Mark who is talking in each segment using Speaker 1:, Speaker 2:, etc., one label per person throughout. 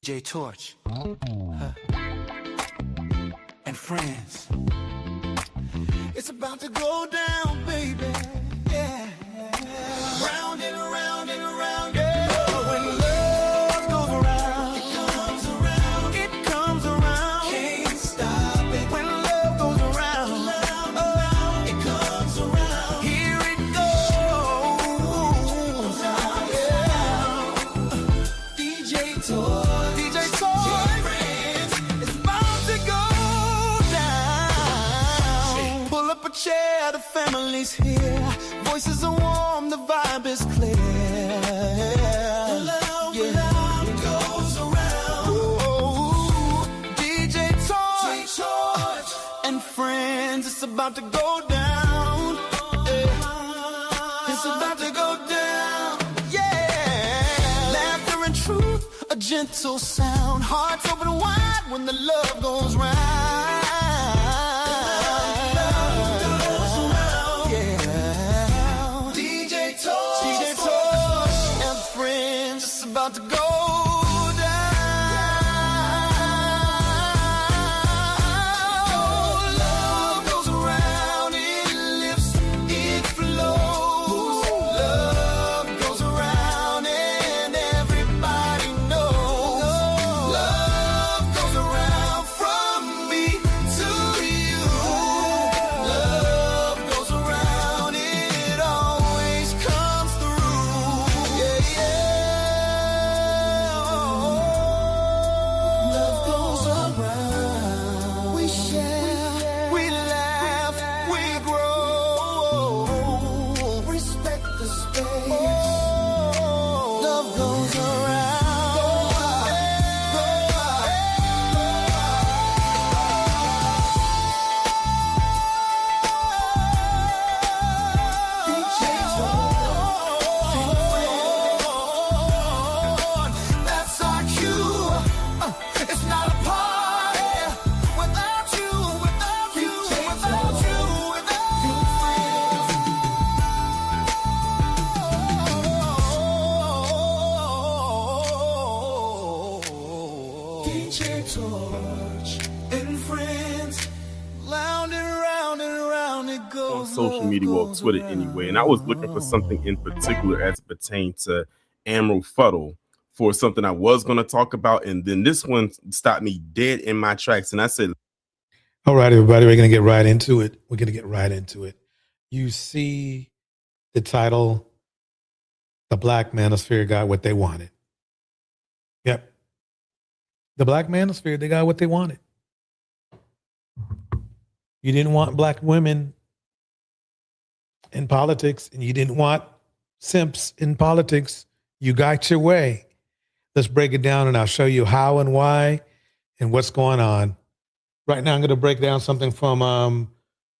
Speaker 1: DJ Torch and friends. It's about to go down, baby. Yeah. Round and around and around. Yeah. When love goes around, it comes around. It comes around. Can't stop it. When love goes around, oh, it comes around. Here it goes. Yeah. DJ Torch. Chair, the family's here. Voices are warm, the vibe is clear. The love, yeah. Love goes around. Ooh, DJ Torch and friends, it's about to go down. Yeah. It's about to go down. Yeah. Laughter and truth, a gentle sound. Hearts open wide when the love goes round. About to go down. Love goes around, it lifts, it flows. Love goes around and everybody knows. Love goes around from me to you. Love goes around, it always comes through. Yeah, yeah.
Speaker 2: On social media, well, Twitter anyway, and I was looking for something in particular as it pertained to Emerald Fuddle for something I was going to talk about, and then this one stopped me dead in my tracks, and I said,
Speaker 3: all right, everybody, we're going to get right into it. You see the title, The Black Manosphere got what they wanted. Yep. The Black Manosphere, they got what they wanted. You didn't want black women in politics, and you didn't want simps in politics. You got your way. Let's break it down, and I'll show you how and why and what's going on. Right now, I'm going to break down something from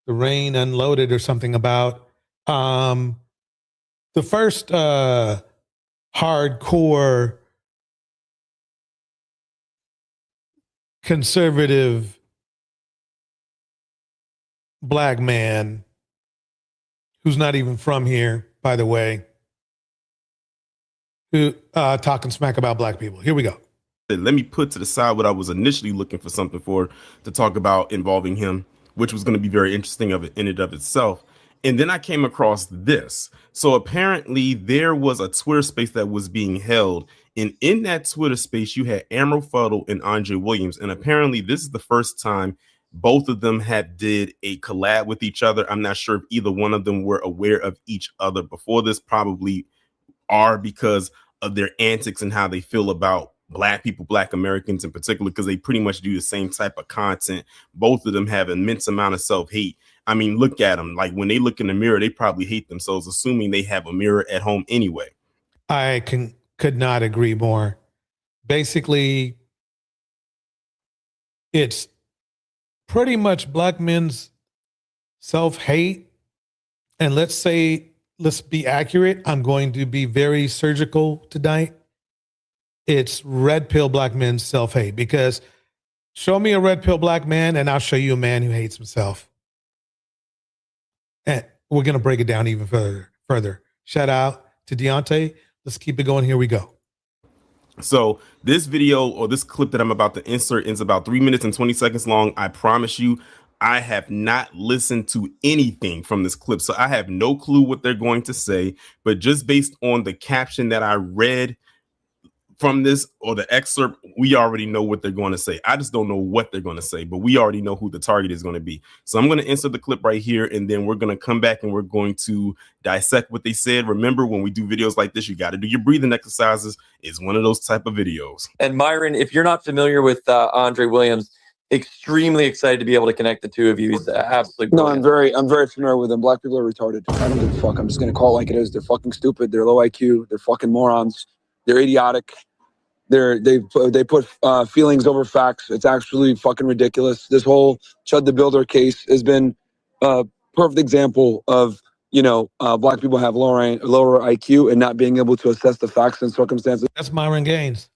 Speaker 3: The Rain Unloaded or something about the first hardcore conservative black man who's not even from here, by the way, who talking smack about black people. Here we go.
Speaker 2: Let me put to the side what I was initially looking for something for to talk about involving him, which was going to be very interesting in and of itself. And then I came across this. So apparently there was a Twitter space that was being held. And in that Twitter space, you had Emerald Fuddle and Andre Williams. And apparently this is the first time both of them had did a collab with each other. I'm not sure if either one of them were aware of each other before this, probably are because of their antics and how they feel about black people, black Americans in particular, because they pretty much do the same type of content. Both of them have an immense amount of self-hate. I mean, look at them. Like when they look in the mirror, they probably hate themselves, assuming they have a mirror at home anyway.
Speaker 3: I could not agree more. Basically, it's pretty much black men's self-hate. And let's be accurate. I'm going to be very surgical tonight. It's red pill black men's self-hate, because show me a red pill black man and I'll show you a man who hates himself. And we're going to break it down even further. Shout out to Deontay. Let's keep it going. Here we go.
Speaker 2: So this video or this clip that I'm about to insert is about 3 minutes and 20 seconds long. I promise you, I have not listened to anything from this clip, so I have no clue what they're going to say. But just based on the caption that I read from this or the excerpt, we already know what they're going to say. I just don't know what they're going to say, but we already know who the target is going to be. So I'm going to insert the clip right here, and then we're going to come back and we're going to dissect what they said. Remember, when we do videos like this, you got to do your breathing exercises. It's one of those type of videos.
Speaker 4: And Myron, if you're not familiar with Andre Williams, extremely excited to be able to connect the two of you. He's absolutely brilliant.
Speaker 5: No, I'm very familiar with them. Black people are retarded. I don't give a fuck. I'm just going to call it like it is. They're fucking stupid. They're low IQ. They're fucking morons. They're idiotic. They put feelings over facts. It's actually fucking ridiculous. This whole Chud the Builder case has been a perfect example of, black people have lower IQ and not being able to assess the facts and circumstances.
Speaker 3: That's Myron Gaines,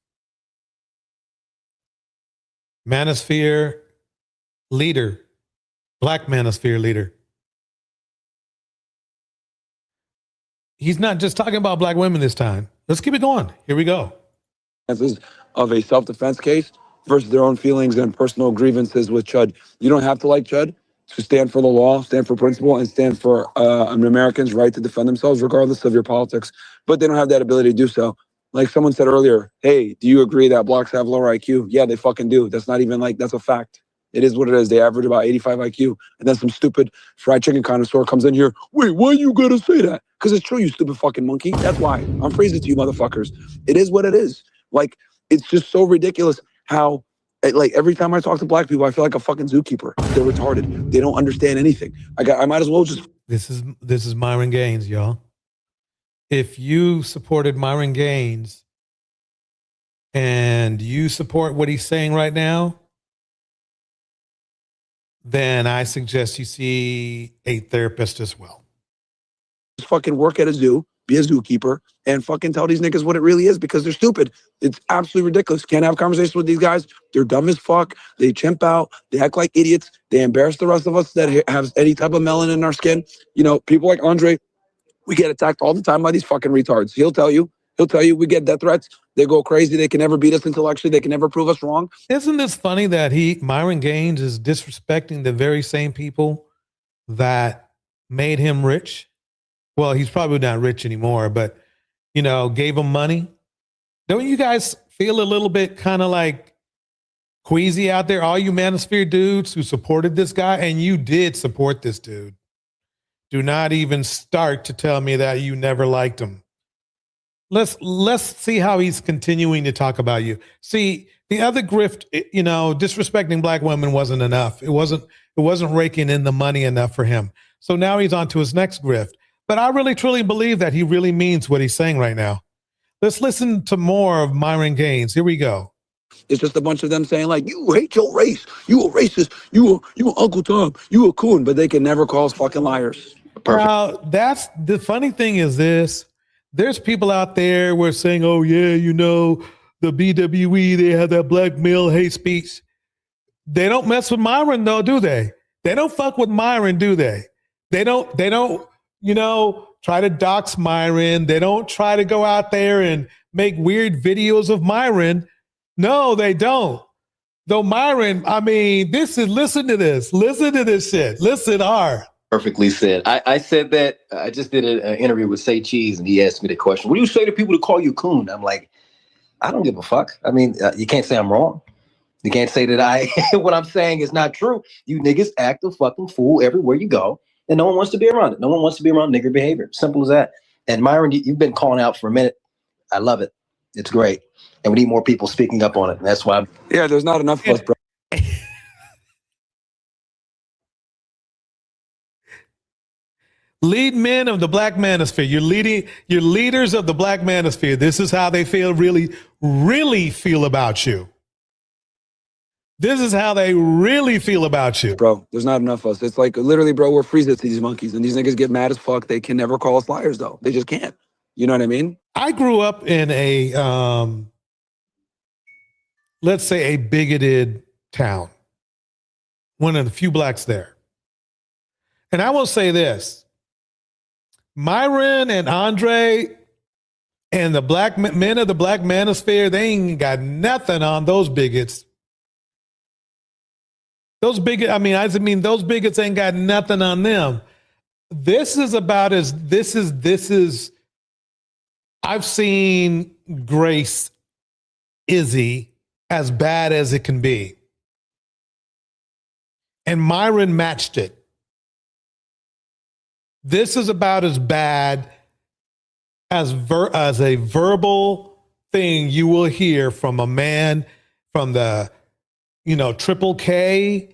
Speaker 3: Manosphere leader, Black Manosphere leader. He's not just talking about black women this time. Let's keep it going. Here we go.
Speaker 5: Of a self-defense case versus their own feelings and personal grievances with Chud. You don't have to like Chud to stand for the law, stand for principle, and stand for an American's right to defend themselves regardless of your politics. But they don't have that ability to do so. Like someone said earlier, hey, do you agree that blacks have lower IQ? Yeah, they fucking do. That's not even that's a fact. It is what it is. They average about 85 IQ. And then some stupid fried chicken connoisseur comes in here. Wait, why you gotta say that? Because it's true, you stupid fucking monkey. That's why. I'm freezing to you motherfuckers. It is what it is. It's just so ridiculous how, every time I talk to black people, I feel like a fucking zookeeper. They're retarded. They don't understand anything. I might as well just...
Speaker 3: This is Myron Gaines, y'all. If you supported Myron Gaines and you support what he's saying right now, then I suggest you see a therapist as well.
Speaker 5: Just fucking work at a zoo, be a zookeeper, and fucking tell these niggas what it really is because they're stupid. It's absolutely ridiculous. Can't have conversations with these guys. They're dumb as fuck. They chimp out. They act like idiots. They embarrass the rest of us that have any type of melanin in our skin. People like Andre, we get attacked all the time by these fucking retards. He'll tell you we get death threats. They go crazy. They can never beat us intellectually. They can never prove us wrong.
Speaker 3: Isn't this funny that Myron Gaines is disrespecting the very same people that made him rich? Well, he's probably not rich anymore, but, gave him money. Don't you guys feel a little bit kind of like queasy out there? All you Manosphere dudes who supported this guy, and you did support this dude. Do not even start to tell me that you never liked him. Let's see how he's continuing to talk about you. See, the other grift, disrespecting black women wasn't enough. It wasn't raking in the money enough for him. So now he's on to his next grift. But I really, truly believe that he really means what he's saying right now. Let's listen to more of Myron Gaines. Here we go.
Speaker 5: It's just a bunch of them saying you hate your race. You a racist. You Uncle Tom. You a coon. But they can never call us fucking liars. Perfect.
Speaker 3: Now, that's the funny thing is this. There's people out there who are saying, oh, yeah, the BWE, they have that black male hate speech. They don't mess with Myron, though, do they? They don't fuck with Myron, do they? They don't, try to dox Myron. They don't try to go out there and make weird videos of Myron. No, they don't. Though Myron, listen to this shit. Listen hard.
Speaker 6: Perfectly said. I said that. I just did an interview with Say Cheese, and he asked me the question, what do you say to people to call you coon? I'm like, I don't give a fuck. You can't say I'm wrong. You can't say that what I'm saying is not true. You niggas act a fucking fool everywhere you go, and no one wants to be around it. No one wants to be around nigger behavior. Simple as that. And Myron, you've been calling out for a minute. I love it. It's great. And we need more people speaking up on it. And that's why
Speaker 5: there's not enough of us, bro.
Speaker 3: Lead men of the Black Manosphere. You're leaders of the Black Manosphere. This is how they really feel about you. This is how they really feel about you.
Speaker 5: Bro, there's not enough of us. It's like literally, bro, we're freezers to these monkeys. And these niggas get mad as fuck. They can never call us liars, though. They just can't. You know what I mean?
Speaker 3: I grew up in a, let's say, a bigoted town. One of the few blacks there. And I will say this. Myron and Andre And the men of the Black Manosphere, they ain't got nothing on those bigots. Those bigots, those bigots ain't got nothing on them. This is I've seen Grace Izzy as bad as it can be. And Myron matched it. This is about as bad as a verbal thing you will hear from a man from the, Triple K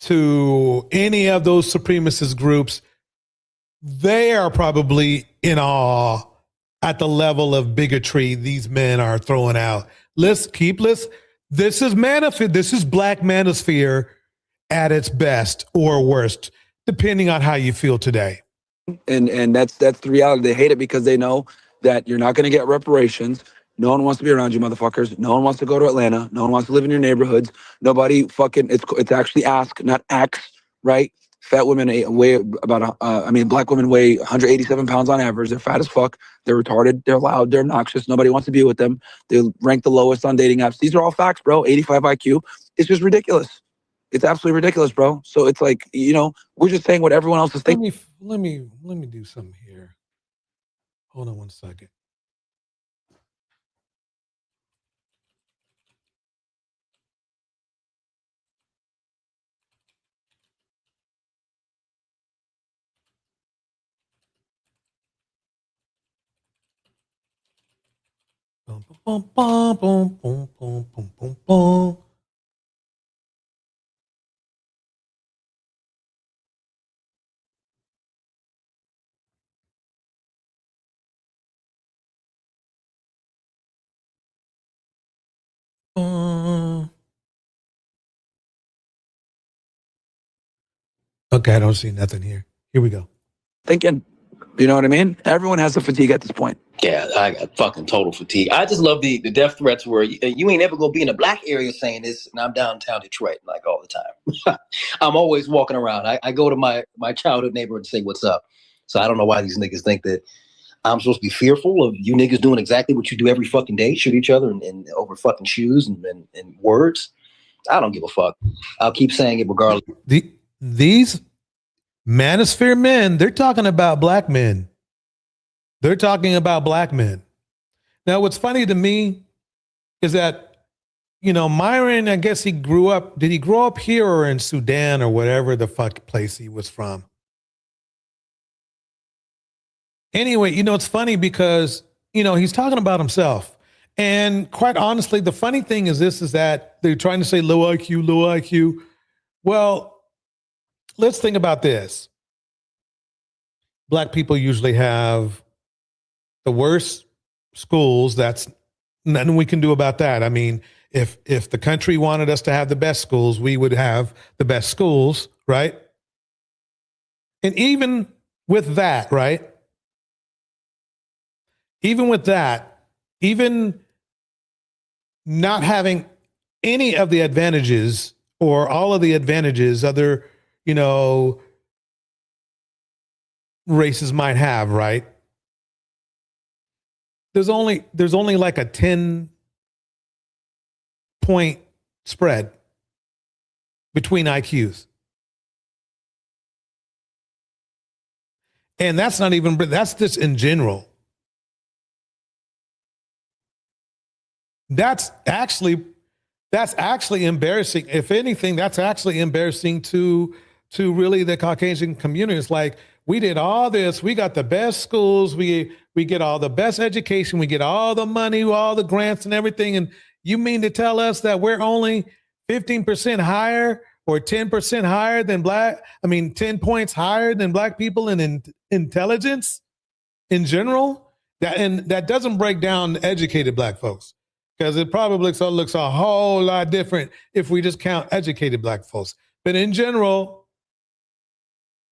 Speaker 3: to any of those supremacist groups. They are probably in awe at the level of bigotry these men are throwing out. This is Manosphere. This is Black Manosphere at its best or worst, depending on how you feel today.
Speaker 5: And that's the reality. They hate it because they know that you're not going to get reparations. No one wants to be around you, motherfuckers. No one wants to go to Atlanta. No one wants to live in your neighborhoods. Nobody it's actually ask, not ax, right? Fat women weigh black women weigh 187 pounds on average. They're fat as fuck. They're retarded. They're loud. They're obnoxious. Nobody wants to be with them. They rank the lowest on dating apps. These are all facts, bro. 85 IQ. It's just ridiculous. It's absolutely ridiculous, bro. So it's like, we're just saying what everyone else is thinking.
Speaker 3: Let me do something here. Hold on one second. Boom, boom, boom, boom, boom, boom, boom, boom, boom. Okay, I don't see nothing here. Here we go.
Speaker 5: Thinking, you know what I mean? Everyone has a fatigue at this point.
Speaker 6: Yeah, I got fucking total fatigue. I just love the death threats where you ain't ever gonna be in a black area saying this, and I'm downtown Detroit like all the time. I'm always walking around. I go to my childhood neighborhood and say what's up. So I don't know why these niggas think that I'm supposed to be fearful of you niggas doing exactly what you do every fucking day, shoot each other and over fucking shoes and words. I don't give a fuck. I'll keep saying it regardless.
Speaker 3: These Manosphere men, they're talking about black men. They're talking about black men. Now, what's funny to me is that, Myron, I guess did he grow up here or in Sudan or whatever the fuck place he was from? Anyway, it's funny because, he's talking about himself. And quite honestly, the funny thing is that they're trying to say low IQ, low IQ. Well, let's think about this. Black people usually have the worst schools. That's nothing we can do about that. I mean, if the country wanted us to have the best schools, we would have the best schools, right? And even with that, right? Even with that, even not having any of the advantages or all of the advantages other, races might have, right? There's only like a 10-point spread between IQs. And that's just in general. That's actually embarrassing. If anything, that's actually embarrassing to really the Caucasian community. It's like, we did all this. We got the best schools. We get all the best education. We get all the money, all the grants and everything. And you mean to tell us that we're only 15% higher or 10% higher than 10 points higher than black people in intelligence in general? That doesn't break down educated black folks, because it probably looks a whole lot different if we just count educated black folks. But in general,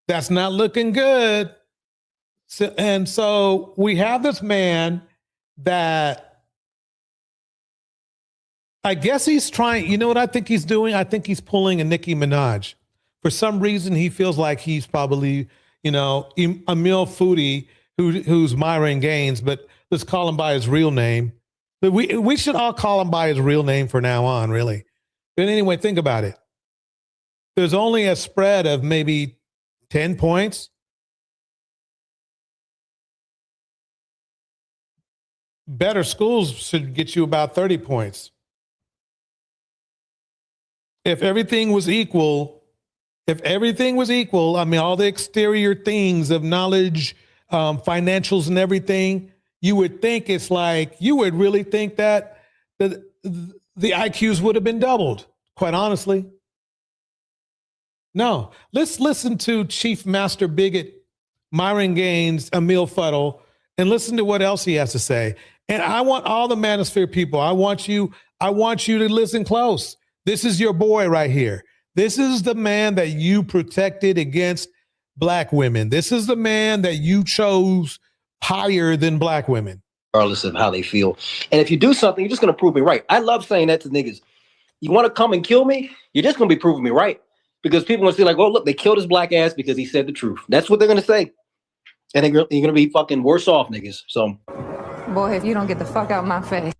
Speaker 3: that's not looking good. So we have this man that I guess he's trying, you know what I think he's doing? I think he's pulling a Nicki Minaj. For some reason, he feels like he's probably, Emil Foodie, who's Myron Gaines. But let's call him by his real name. But we should all call him by his real name from now on, really. But anyway, think about it. There's only a spread of maybe 10 points. Better schools should get you about 30 points. If everything was equal, I mean, all the exterior things of knowledge, financials and everything, you would think it's like, you would really think that the IQs would have been doubled, quite honestly. No, let's listen to Chief Master Bigot, Myron Gaines, Emil Fuddle, and listen to what else he has to say. And I want all the Manosphere people, I want you to listen close. This is your boy right here. This is the man that you protected against black women. This is the man that you chose higher than black women.
Speaker 6: Regardless of how they feel. And if you do something, you're just going to prove me right. I love saying that to niggas. You want to come and kill me? You're just going to be proving me right. Because people are going to say like, oh, look, they killed his black ass because he said the truth. That's what they're going to say. And you're going to be fucking worse off, niggas. So,
Speaker 7: boy, if you don't get the fuck out my face.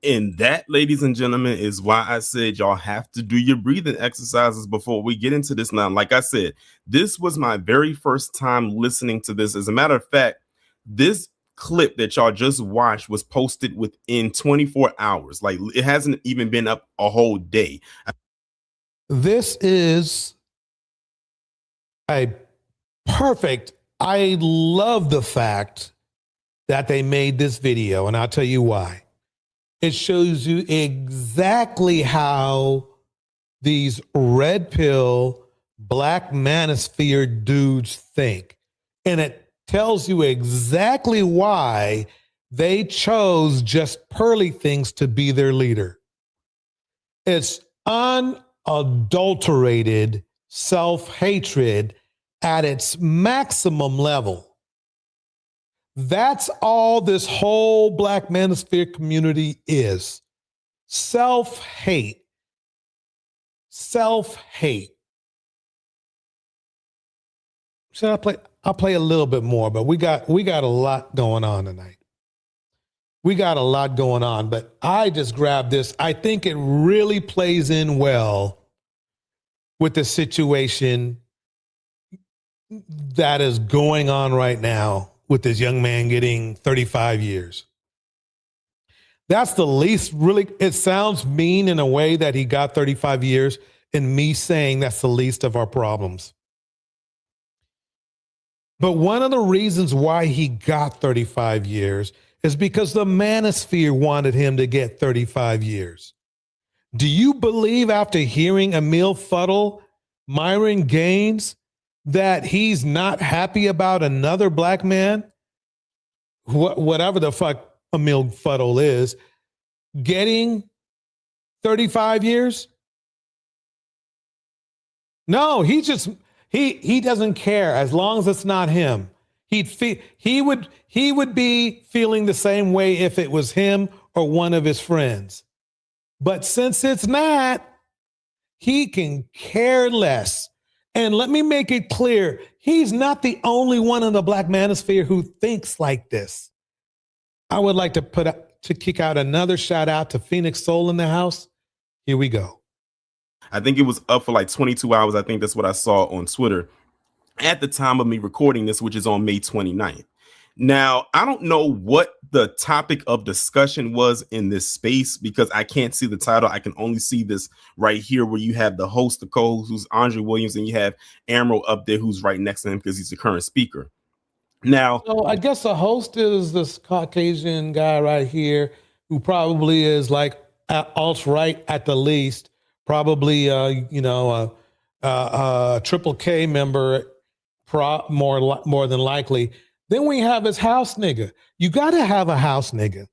Speaker 2: And that, ladies and gentlemen, is why I said y'all have to do your breathing exercises before we get into this. Now, like I said, this was my very first time listening to this. As a matter of fact, this clip that y'all just watched was posted within 24 hours. Like, it hasn't even been up a whole day.
Speaker 3: This is a perfect. I love the fact that they made this video, and I'll tell you why. It shows you exactly how these red pill, Black Manosphere dudes think. And it tells you exactly why they chose just Pearly Things to be their leader. It's unadulterated self-hatred at its maximum level. That's all this whole Black Manosphere community is. Self-hate. Self-hate. Should I play? I'll play a little bit more, but we got a lot going on tonight. We got a lot going on, but I just grabbed this. I think it really plays in well with the situation that is going on right now with this young man getting 35 years. That's the least, really, it sounds mean in a way that he got 35 years, and me saying that's the least of our problems. But one of the reasons why he got 35 years is because the Manosphere wanted him to get 35 years. Do you believe, after hearing Emil Fuddle, Myron Gaines, that he's not happy about another black man, whatever the fuck Emil Fuddle is, getting 35 years? No, he doesn't care as long as it's not him. He would be feeling the same way if it was him or one of his friends. But since it's not, he can care less. And let me make it clear, he's not the only one in the Black Manosphere who thinks like this. I would like to kick out another shout out to Phoenix Soul in the house. Here we go.
Speaker 2: I think it was up for like 22 hours. I think that's what I saw on Twitter at the time of me recording this, which is on May 29th. Now, I don't know what the topic of discussion was in this space because I can't see the title. I can only see this right here where you have the host, the co-host, who's Andre Williams, and you have Amro up there who's right next to him because he's the current speaker. Now,
Speaker 3: so I guess the host is this Caucasian guy right here who probably is like alt-right at the least, probably Triple K member, more than likely. Then we have his house nigga. You got to have a house nigga.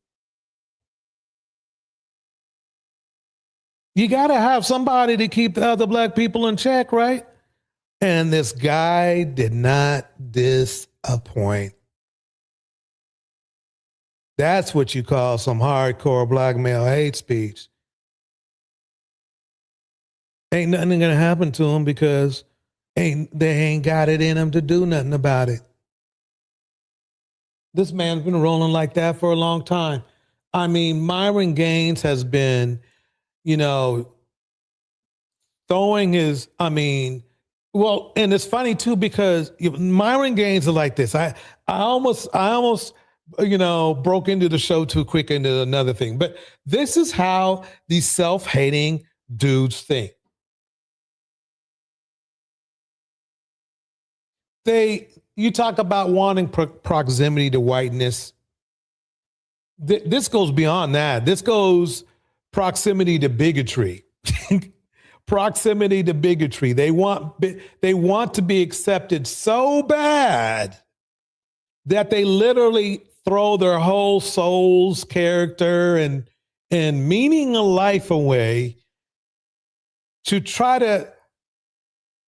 Speaker 3: You got to have somebody to keep the other black people in check, right? And this guy did not disappoint. That's what you call some hardcore black male hate speech. Ain't nothing going to happen to him because they ain't got it in them to do nothing about it. This man's been rolling like that for a long time. I mean, Myron Gaines has been, throwing his, well, and it's funny too, because Myron Gaines are like this. I almost, broke into the show too quick into another thing, but this is how these self-hating dudes think. You talk about wanting proximity to whiteness. This goes beyond that. This goes proximity to bigotry. Proximity to bigotry. They want to be accepted so bad that they literally throw their whole soul's character and meaning of life away to try to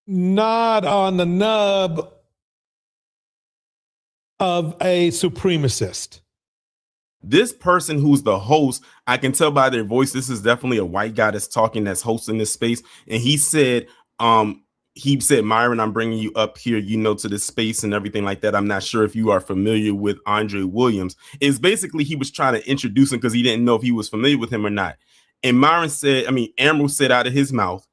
Speaker 3: nod on the nub of a supremacist.
Speaker 2: This person who's the host, I can tell by their voice, this is definitely a white guy that's talking, that's hosting this space. And he said, Myron, I'm bringing you up here, to this space and everything like that. I'm not sure if you are familiar with Andre Williams. It's basically, he was trying to introduce him because he didn't know if he was familiar with him or not. And Amaru said out of his mouth,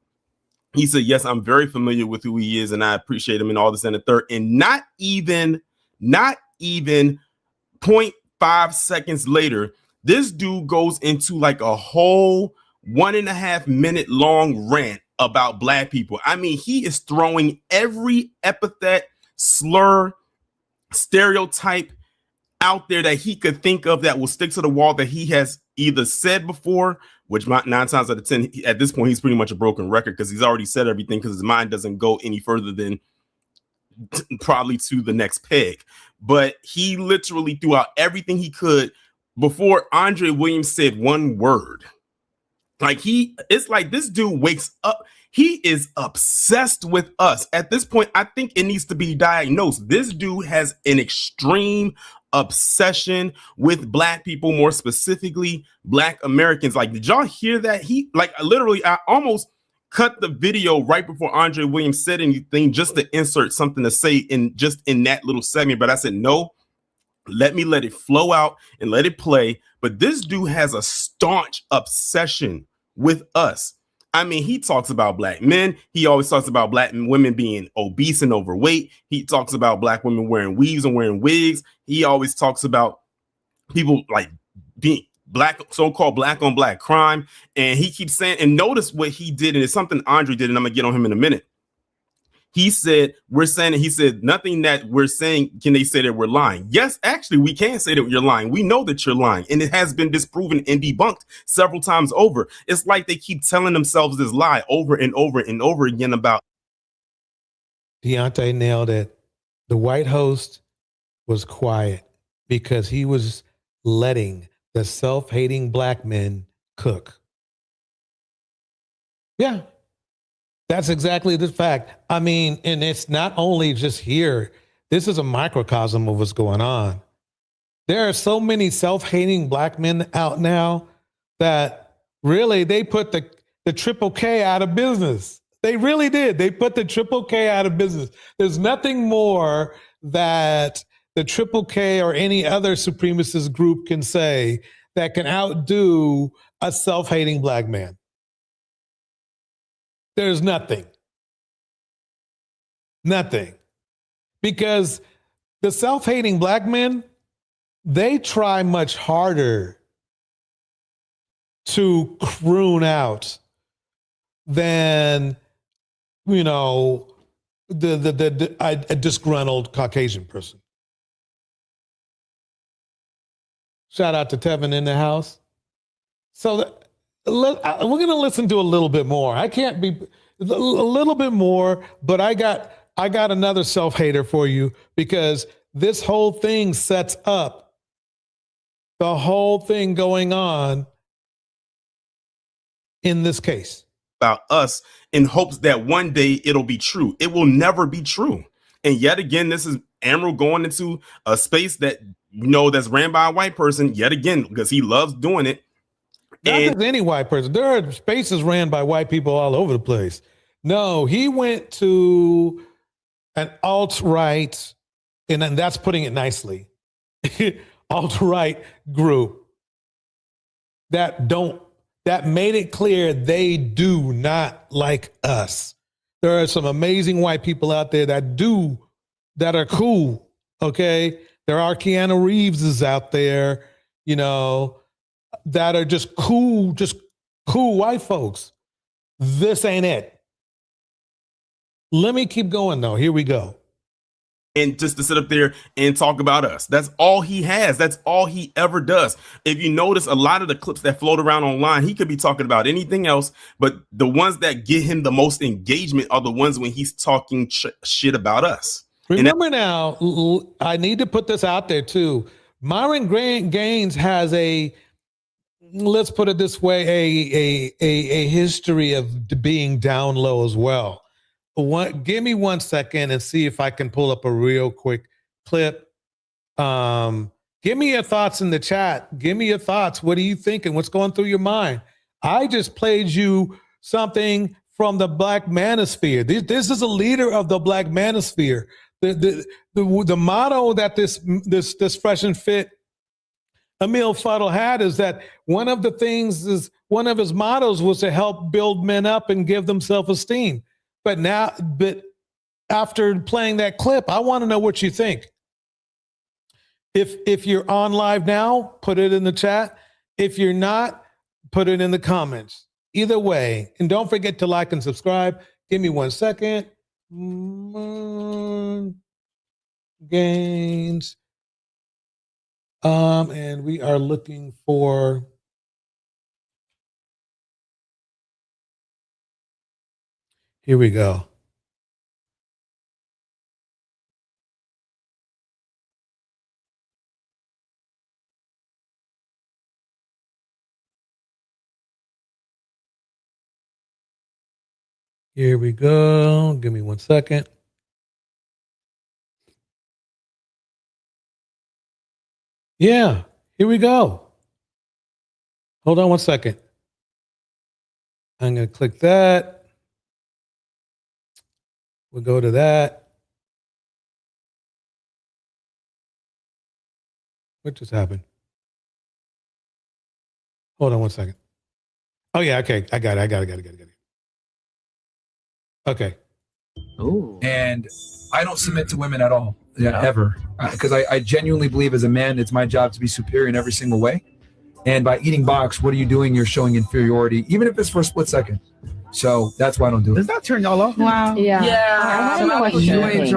Speaker 2: he said, yes, I'm very familiar with who he is, and I appreciate him and all this and the third. And not even 0.5 seconds later, this dude goes into like a whole 1.5 minute long rant about black people. I mean, he is throwing every epithet, slur, stereotype out there that he could think of that will stick to the wall that he has either said before, which 9 times out of 10, at this point, he's pretty much a broken record because he's already said everything because his mind doesn't go any further than probably to the next peg. But he literally threw out everything he could before Andre Williams said one word. It's like this dude wakes up. He is obsessed with us. At this point, I think it needs to be diagnosed. This dude has an extreme obsession with black people, more specifically black Americans. Like, did y'all hear that? I almost cut the video right before Andre Williams said anything just to insert something to say in that little segment. But I said, no, let it flow out and let it play. But this dude has a staunch obsession with us. I mean, he talks about black men. He always talks about black women being obese and overweight. He talks about black women wearing weaves and wearing wigs. He always talks about people like being black, so-called black on black crime. And he keeps saying, and notice what he did, and it's something Andre did, and I'm gonna get on him in a minute. He said, nothing that we're saying, can they say that we're lying? Yes, actually, we can say that you're lying. We know that you're lying. And it has been disproven and debunked several times over. It's like they keep telling themselves this lie over and over and over again about.
Speaker 3: Deontay nailed it. The white host was quiet because he was letting the self-hating black men cook. Yeah. That's exactly the fact. I mean, and it's not only just here. This is a microcosm of what's going on. There are so many self-hating black men out now that really they put the triple K out of business. They really did. They put the triple K out of business. There's nothing more that the triple K or any other supremacist group can say that can outdo a self-hating black man. There's nothing. Nothing. Because the self-hating black men, they try much harder to croon out than, a disgruntled Caucasian person. Shout out to Tevin in the house. So we're going to listen to a little bit more. I can't be a little bit more, but I got another self-hater for you because this whole thing sets up the whole thing going on in this case.
Speaker 2: About us in hopes that one day it'll be true. It will never be true. And yet again, this is Amaru going into a space that, that's ran by a white person yet again, because he loves doing it.
Speaker 3: Not just any white person. There are spaces ran by white people all over the place. No, he went to an alt-right, and that's putting it nicely. alt-right group that made it clear they do not like us. There are some amazing white people out there that are cool. Okay. There are Keanu Reeveses out there, that are just cool white folks. This ain't it. Let me keep going though. Here we go.
Speaker 2: And just to sit up there and talk about us. That's all he has. That's all he ever does. If you notice a lot of the clips that float around online, he could be talking about anything else, but the ones that get him the most engagement are the ones when he's talking shit about us.
Speaker 3: Remember now, I need to put this out there too. Myron Gaines has let's put it this way, a history of being down low as well. Give me 1 second and see if I can pull up a real quick clip. Give me your thoughts in the chat. Give me your thoughts. What are you thinking? What's going through your mind? I just played you something from the Black Manosphere. This is a leader of the Black Manosphere. The motto that this fresh and fit Emil Fuddle had is that one of his mottos was to help build men up and give them self-esteem. But after playing that clip, I want to know what you think. If you're on live now, put it in the chat. If you're not, put it in the comments. Either way, and don't forget to like and subscribe. Give me 1 second. Gains. And we are looking for. Here we go. Here we go. Give me 1 second. Yeah, here we go. Hold on 1 second. I'm going to click that. We'll go to that. What just happened? Hold on 1 second. Oh, yeah, okay. I got it. Okay.
Speaker 5: Ooh. And I don't submit to women at all, ever. Because I genuinely believe as a man, it's my job to be superior in every single way. And by eating box, what are you doing? You're showing inferiority, even if it's for a split second. So that's why I don't do it.
Speaker 8: Does that turn y'all off?
Speaker 9: Wow. Yeah. I don't know what you think.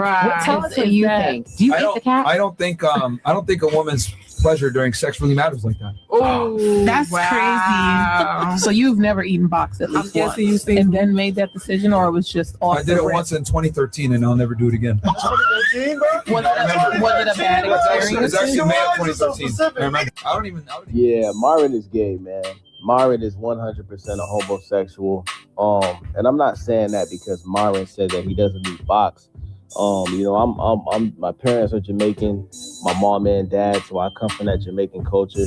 Speaker 9: Tell us what you think. Do you eat the cat?
Speaker 5: I don't think a woman's pleasure during sex really matters like that.
Speaker 9: Oh,
Speaker 8: that's crazy. So you've never eaten box at least once, and then made that decision, or it was just off?
Speaker 5: I did it once in 2013, and I'll never do it again.
Speaker 8: Was it a bad experience?
Speaker 5: It's actually May of 2013. I don't even.
Speaker 10: Yeah, Marvin is gay, man. Marvin is 100% a homosexual. And I'm not saying that because Marvin said that he doesn't do box. I'm my parents are Jamaican, my mom and dad, so I come from that Jamaican culture.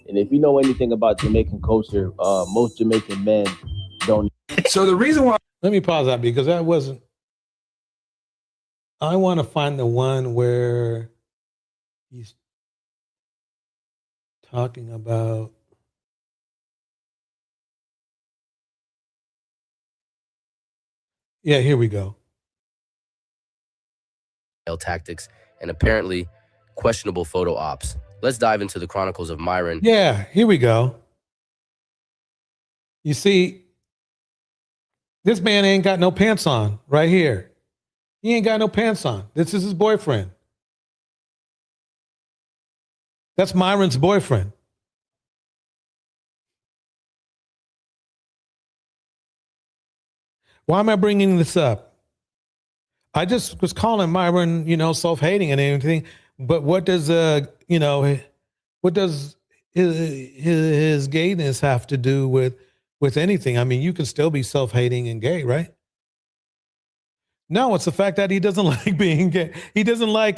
Speaker 10: And if you know anything about Jamaican culture, most Jamaican men don't.
Speaker 5: So the reason why.
Speaker 3: Let me pause that because that wasn't. I want to find the one where he's talking about. Yeah, here we go.
Speaker 11: Tactics and apparently questionable photo ops. Let's dive into the chronicles of Myron.
Speaker 3: Yeah, here we go. You see, this man ain't got no pants on right here. He ain't got no pants on. This is his boyfriend. That's Myron's boyfriend. Why am I bringing this up? I just was calling Myron, self-hating and everything. But what does, what does his gayness have to do with anything? I mean, you can still be self-hating and gay, right? No, it's the fact that he doesn't like being gay. He doesn't like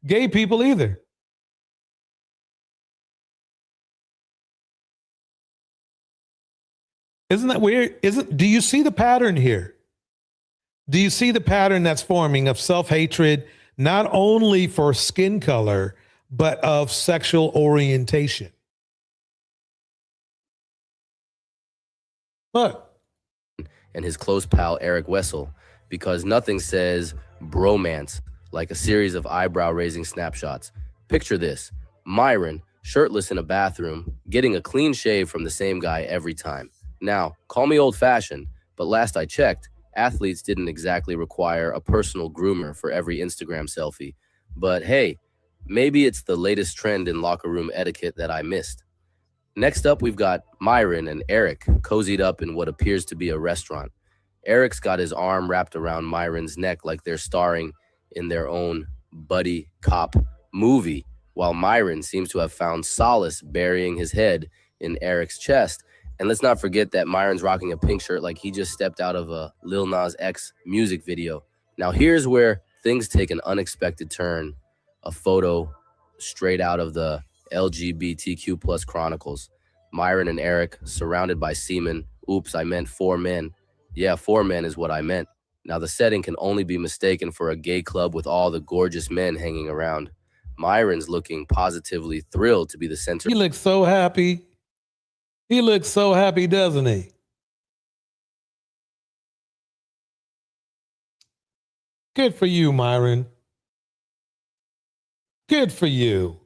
Speaker 3: gay people either. Isn't that weird? Do you see the pattern here? Do you see the pattern that's forming of self-hatred, not only for skin color, but of sexual orientation. Look.
Speaker 11: And his close pal Eric Wessel, because nothing says bromance like a series of eyebrow-raising snapshots. Picture this: Myron, shirtless in a bathroom, getting a clean shave from the same guy every time. Now, call me old-fashioned, but last I checked, athletes didn't exactly require a personal groomer for every Instagram selfie. But hey, maybe it's the latest trend in locker room etiquette that I missed. Next up, we've got Myron and Eric cozied up in what appears to be a restaurant. Eric's got his arm wrapped around Myron's neck like they're starring in their own buddy cop movie, while Myron seems to have found solace burying his head in Eric's chest. And let's not forget that Myron's rocking a pink shirt like he just stepped out of a Lil Nas X music video. Now here's where things take an unexpected turn. A photo straight out of the LGBTQ plus chronicles. Myron and Eric surrounded by seamen. Oops, I meant 4 men. Yeah, 4 men is what I meant. Now the setting can only be mistaken for a gay club with all the gorgeous men hanging around. Myron's looking positively thrilled to be the center.
Speaker 3: He looks so happy. He looks so happy, doesn't he? Good for you, Myron. Good for you.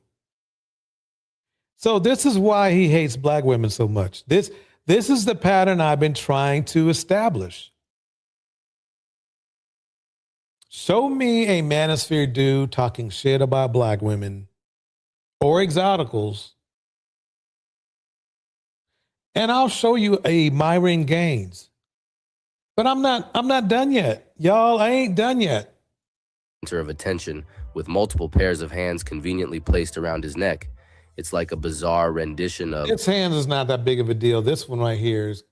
Speaker 3: So this is why he hates black women so much. This is the pattern I've been trying to establish. Show me a Manosphere dude talking shit about black women or exoticals, and I'll show you a Myron Gaines. But I'm not done yet. Y'all, I ain't done yet.
Speaker 11: Center of attention with multiple pairs of hands conveniently placed around his neck. It's like a bizarre rendition of...
Speaker 3: His hands is not that big of a deal. This one right here is...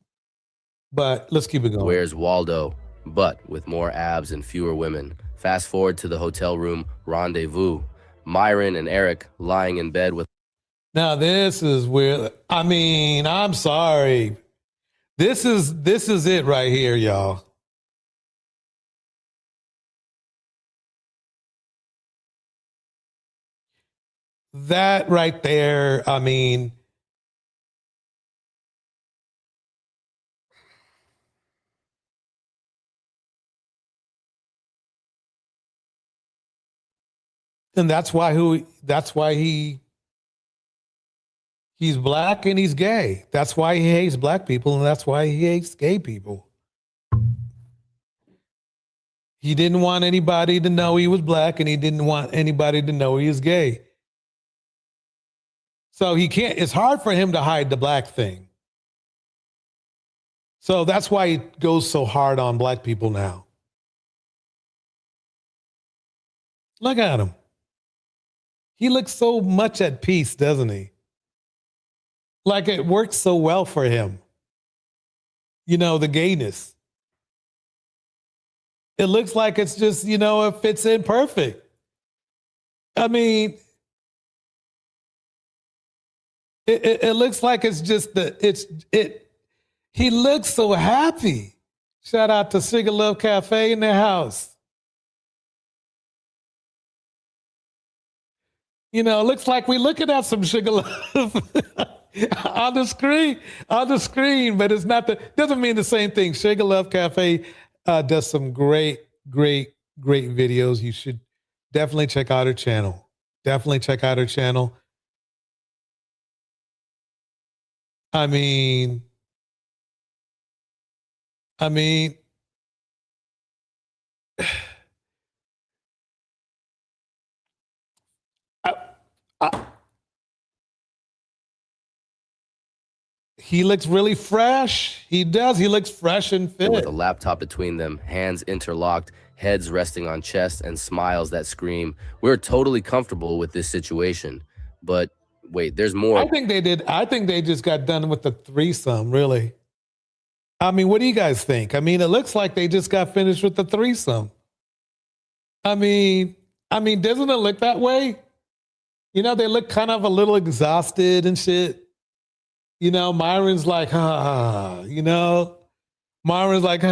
Speaker 3: But let's keep it going.
Speaker 11: Where's Waldo? But with more abs and fewer women. Fast forward to the hotel room rendezvous. Myron and Eric lying in bed with...
Speaker 3: Now this is where... I mean, I'm sorry. This is it right here, y'all. That right there, I mean, and that's why he's black and he's gay. That's why he hates black people, and that's why he hates gay people. He didn't want anybody to know he was black, and he didn't want anybody to know he was gay. So he can't, it's hard for him to hide the black thing. So that's why he goes so hard on black people now. Look at him. He looks so much at peace, doesn't he? Like it works so well for him. You know, the gayness. It looks like it's just, you know, it fits in perfect. I mean, it looks like it's just he looks so happy. Shout out to Sugar Love Cafe in the house. You know, it looks like we're looking at some Sugar Love on the screen, but it's not doesn't mean the same thing. Sugar Love Cafe does some great videos. You should definitely check out her channel. Definitely check out her channel. I mean, he looks really fresh. He does. He looks fresh and fit.
Speaker 11: With a laptop between them, hands interlocked, heads resting on chest, and smiles that scream, "We're totally comfortable with this situation." But wait, there's more.
Speaker 3: I think they did. I think they just got done with the threesome, really. I mean, what do you guys think? I mean, it looks like they just got finished with the threesome. I mean, doesn't it look that way? You know, they look kind of a little exhausted and shit. You know, Myron's like, you know, Myron's like,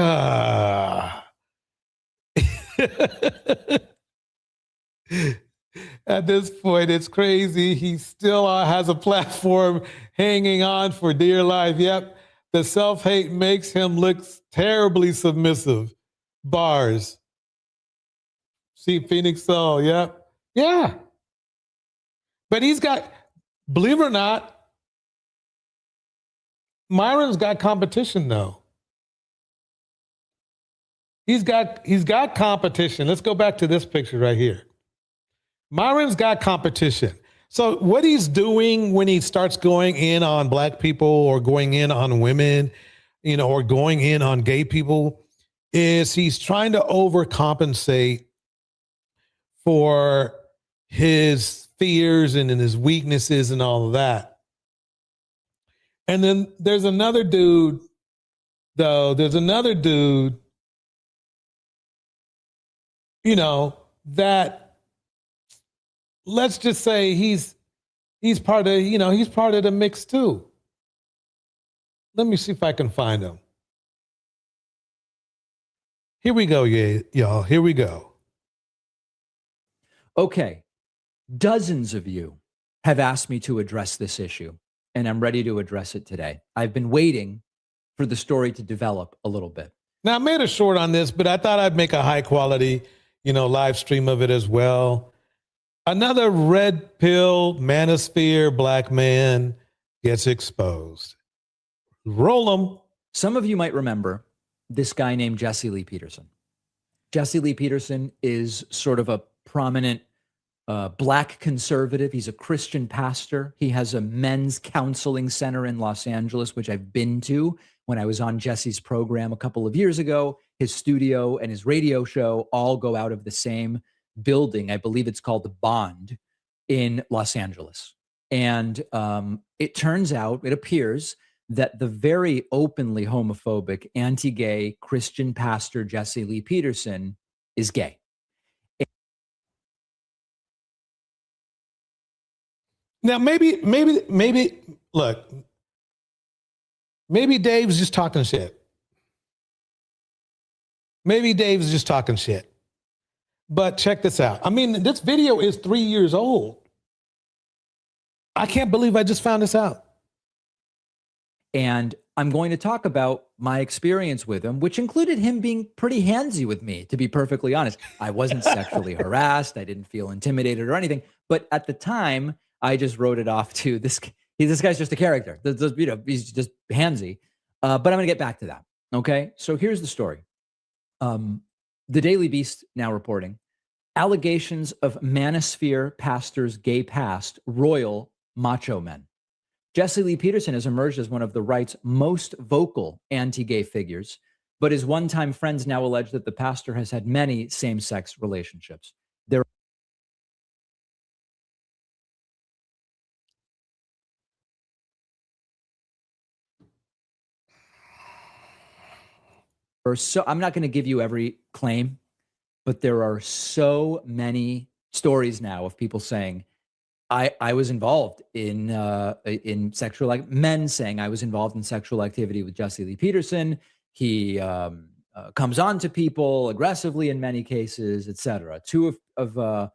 Speaker 3: At this point, it's crazy. He still has a platform hanging on for dear life. Yep, the self-hate makes him look terribly submissive. Bars. See Phoenix Soul, yep. Yeah. But he's got, believe it or not, Myron's got competition though. He's got competition. Let's go back to this picture right here. Myron's got competition. So what he's doing when he starts going in on black people or going in on women, or going in on gay people, is he's trying to overcompensate for his fears and his weaknesses and all of that. And then there's another dude, that, let's just say he's part of, he's part of the mix too. Let me see if I can find him. Here we go, y'all. Here we go.
Speaker 12: Okay. Dozens of you have asked me to address this issue, and I'm ready to address it today. I've been waiting for the story to develop a little bit.
Speaker 3: Now, I made a short on this, but I thought I'd make a high quality, live stream of it as well. Another red pill manosphere black man gets exposed. Roll them.
Speaker 12: Some of you might remember this guy named Jesse Lee Peterson. Jesse Lee Peterson is sort of a prominent black conservative. He's a Christian pastor. He has a men's counseling center in Los Angeles, which I've been to when I was on Jesse's program a couple of years ago. His studio and his radio show all go out of the same building. I believe it's called the Bond in Los Angeles. And it appears that the very openly homophobic, anti-gay Christian pastor Jesse Lee Peterson is gay.
Speaker 3: Now, maybe, look, maybe Dave's just talking shit. Maybe Dave's just talking shit. But check this out. I mean, this video is 3 years old. I can't believe I just found this out.
Speaker 12: And I'm going to talk about my experience with him, which included him being pretty handsy with me, to be perfectly honest. I wasn't sexually harassed. I didn't feel intimidated or anything. But at the time, I just wrote it off to this guy's just a character. He's just handsy. But I'm going to get back to that. Okay. So here's the story. The Daily Beast now reporting allegations of Manosphere pastors' gay past, royal macho men. Jesse Lee Peterson has emerged as one of the right's most vocal anti-gay figures, but his one-time friends now allege that the pastor has had many same-sex relationships. There I'm not going to give you every claim, but there are so many stories now of people saying, I was involved in sexual, men saying I was involved in sexual activity with Jesse Lee Peterson. He comes on to people aggressively in many cases, etc. Two of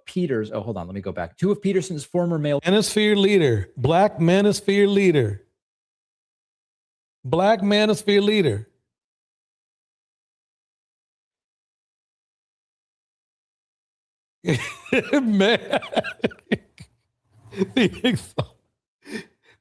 Speaker 12: Peter's, oh, hold on, let me go back. Two of Peterson's former male
Speaker 3: Manosphere leader, Black Manosphere leader. Black Manosphere leader. Man.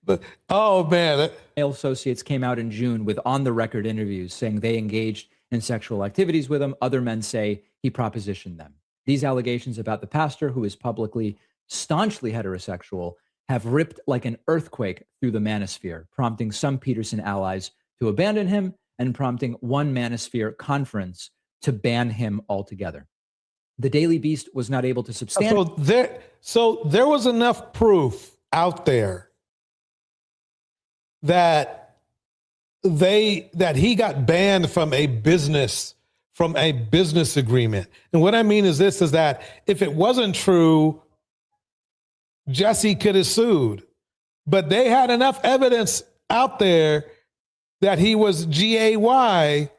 Speaker 3: But oh man.
Speaker 12: Male associates came out in June with on-the-record interviews saying they engaged in sexual activities with him. Other men say he propositioned them. These allegations about the pastor, who is publicly staunchly heterosexual, have ripped like an earthquake through the manosphere, prompting some Peterson allies to abandon him and prompting one manosphere conference to ban him altogether. The Daily Beast was not able to substantiate.
Speaker 3: So there was enough proof out there that he got banned from a business agreement. And what I mean is this, is that if it wasn't true, Jesse could have sued, but they had enough evidence out there that he was GAY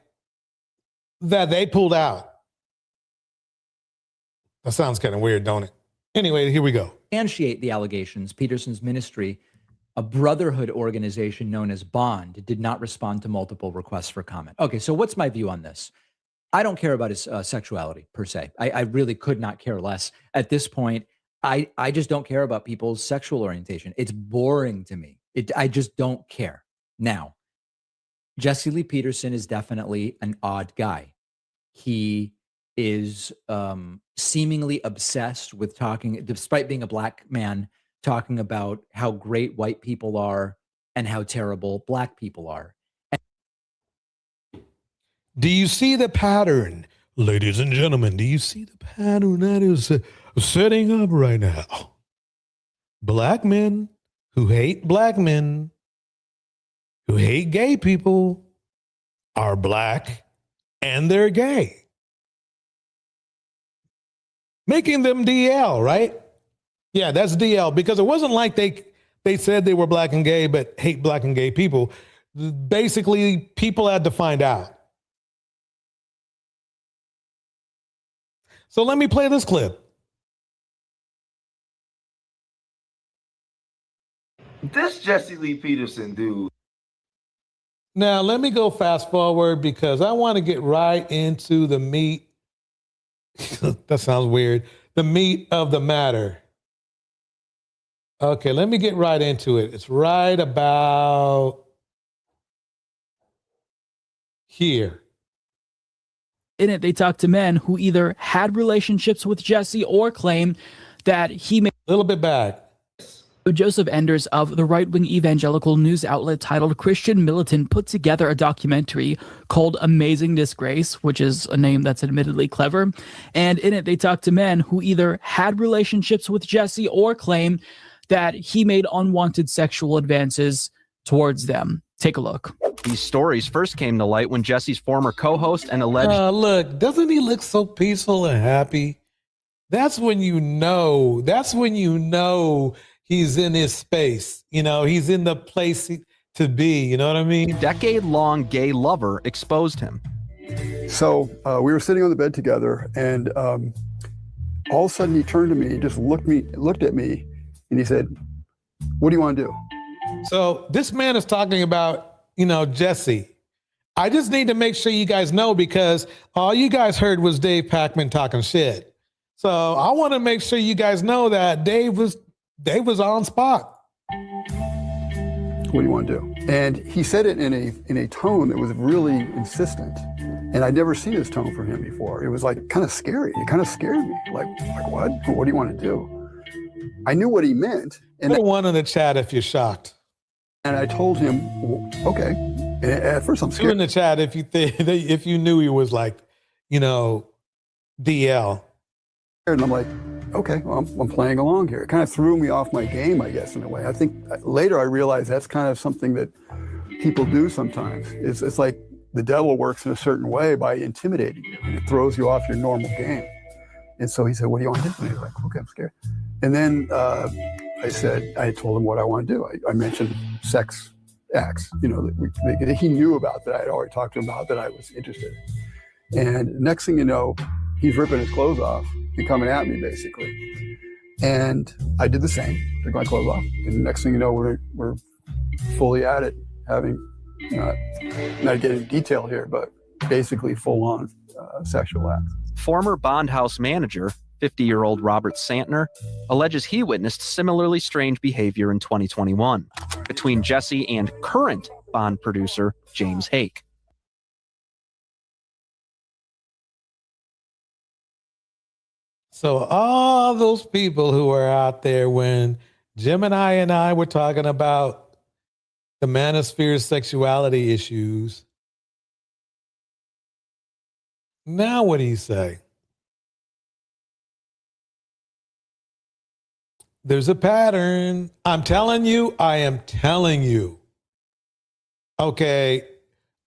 Speaker 3: that they pulled out. That sounds kind of weird, don't it? Anyway, here we go.
Speaker 12: Substantiate the allegations. Peterson's ministry, a brotherhood organization known as Bond, did not respond to multiple requests for comment. Okay, so what's my view on this? I don't care about his sexuality per se. I really could not care less. At this point, I just don't care about people's sexual orientation. It's boring to me. I just don't care. Now, Jesse Lee Peterson is definitely an odd guy. He is seemingly obsessed with talking, despite being a black man, talking about how great white people are and how terrible black people are.
Speaker 3: Do you see the pattern, ladies and gentlemen? Do you see the pattern that is setting up right now? Black men who hate black men, who hate gay people, are black and they're gay. Making them DL, right? Yeah, that's DL, because it wasn't like they said they were black and gay, but hate black and gay people. Basically, people had to find out. So let me play this clip.
Speaker 13: This Jesse Lee Peterson dude.
Speaker 3: Now, let me go fast forward because I want to get right into the meat. That sounds weird. The meat of the matter. Okay, let me get right into it. It's right about here.
Speaker 14: In it, they talk to men who either had relationships with Jesse or claim that he made
Speaker 3: a little bit back.
Speaker 14: Joseph Enders of the right-wing evangelical news outlet titled Christian Militant put together a documentary called Amazing Disgrace, which is a name that's admittedly clever. And in it, they talk to men who either had relationships with Jesse or claim that he made unwanted sexual advances towards them. Take a look.
Speaker 15: These stories first came to light when Jesse's former co-host and alleged...
Speaker 3: Look, doesn't he look so peaceful and happy? That's when you know. He's in his space. You know, he's in the place to be. You know what I mean?
Speaker 15: Decade-long gay lover exposed him.
Speaker 16: So we were sitting on the bed together, and all of a sudden he turned to me, just looked at me, and he said, "What do you want to do?"
Speaker 3: So this man is talking about, Jesse. I just need to make sure you guys know, because all you guys heard was Dave Packman talking shit. So I want to make sure you guys know that Dave was on spot.
Speaker 16: What do you want to do? And he said it in a tone that was really insistent. And I'd never seen this tone from him before. It was like kind of scary. It kind of scared me. Like what? What do you want to do? I knew what he meant. And
Speaker 3: put one in the chat if you're shocked.
Speaker 16: And I told him, okay. And at first I'm scared.
Speaker 3: Put in the chat if you knew he was like, DL.
Speaker 16: And I'm like, okay, well, I'm playing along here. It kind of threw me off my game, I guess, in a way. I think later I realized that's kind of something that people do sometimes. It's like the devil works in a certain way by intimidating you, and it throws you off your normal game. And so he said, "What do you want to do?" And he was like, "Okay, I'm scared." And then I told him what I want to do. I mentioned sex acts, that he knew about, that I had already talked to him about, that I was interested in. And next thing you know, he's ripping his clothes off and coming at me, basically. And I did the same, took my clothes off. And the next thing you know, we're fully at it, having, not getting detail here, but basically full-on sexual acts.
Speaker 15: Former Bond House manager, 50-year-old Robert Santner, alleges he witnessed similarly strange behavior in 2021 between Jesse and current Bond producer James Hake.
Speaker 3: So all those people who were out there when Gemini and I were talking about the Manosphere sexuality issues, now what do you say? There's a pattern. I am telling you. Okay,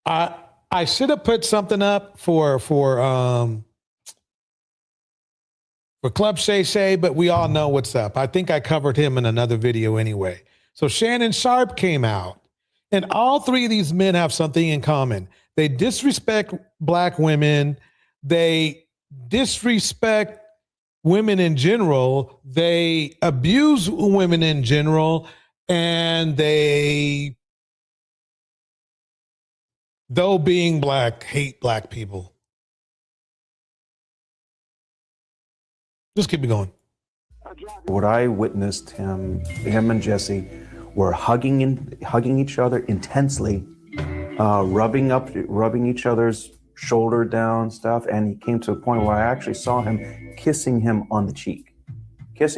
Speaker 3: I should have put something up for Club Shay Shay, but we all know what's up. I think I covered him in another video anyway. So Shannon Sharp came out, and all three of these men have something in common. They disrespect black women. They disrespect women in general, they abuse women in general, and they, though being black, hate black people. Just keep it going.
Speaker 17: What I witnessed him and Jesse were hugging each other intensely, rubbing each other's shoulder down stuff, and he came to a point where I actually saw him kissing him on the cheek and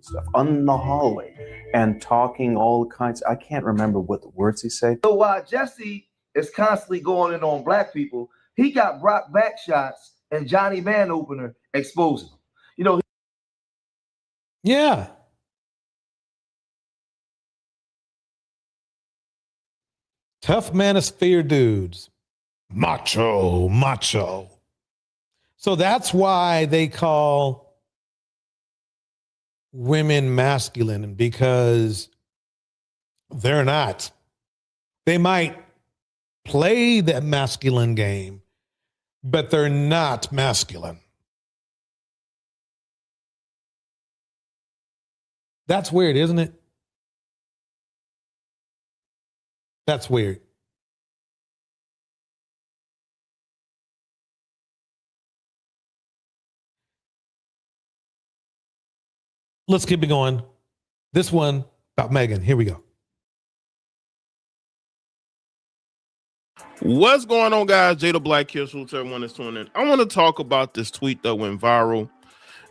Speaker 17: stuff on the hallway, and talking all kinds. I can't remember what the words he said.
Speaker 13: So while Jesse is constantly going in on black people, he got Brock back shots and Johnny Man opener exposing him. You know.
Speaker 3: Yeah. Tough manosphere dudes. Macho. So that's why they call women masculine, because they're not. They might play that masculine game, but they're not masculine. That's weird, isn't it? That's weird. Let's keep it going. This one about Megan. Here we go.
Speaker 2: What's going on, guys? Jada Black here. So everyone is tuning in. I want to talk about this tweet that went viral.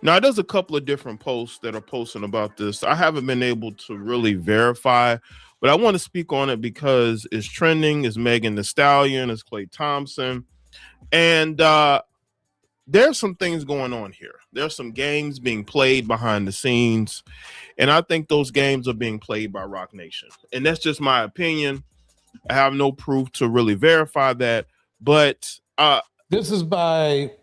Speaker 2: Now, there's a couple of different posts that are posting about this. I haven't been able to really verify, but I want to speak on it because it's trending. It's Megan Thee Stallion, it's Klay Thompson. And there's some things going on here. There's some games being played behind the scenes. And I think those games are being played by Rock Nation. And that's just my opinion. I have no proof to really verify that. But
Speaker 3: this is by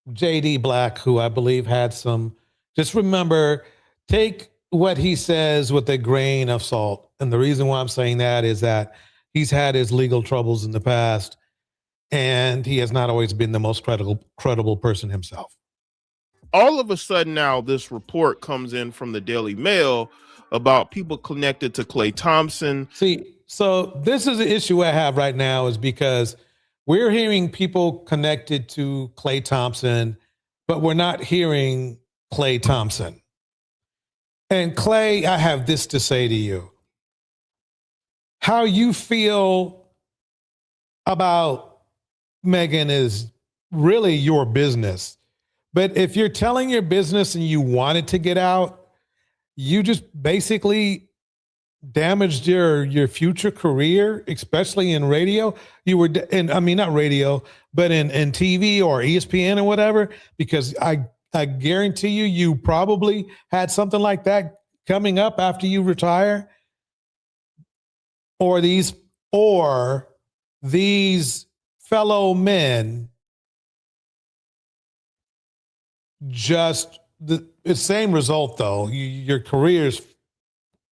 Speaker 3: JD Black, who I believe had some. Just remember, take what he says with a grain of salt. And the reason why I'm saying that is that he's had his legal troubles in the past, and he has not always been the most credible person himself.
Speaker 2: All of a sudden now, this report comes in from the Daily Mail about people connected to Klay Thompson.
Speaker 3: See, so this is the issue I have right now, is because we're hearing people connected to Klay Thompson, but we're not hearing Klay Thompson. And Klay, I have this to say to you. How you feel about Megan is really your business. But if you're telling your business and you want it to get out, you just basically damaged your future career, especially in radio. You were, not radio, but in TV or ESPN or whatever, because I guarantee you probably had something like that coming up after you retire, or these fellow men just the same result though. Your career's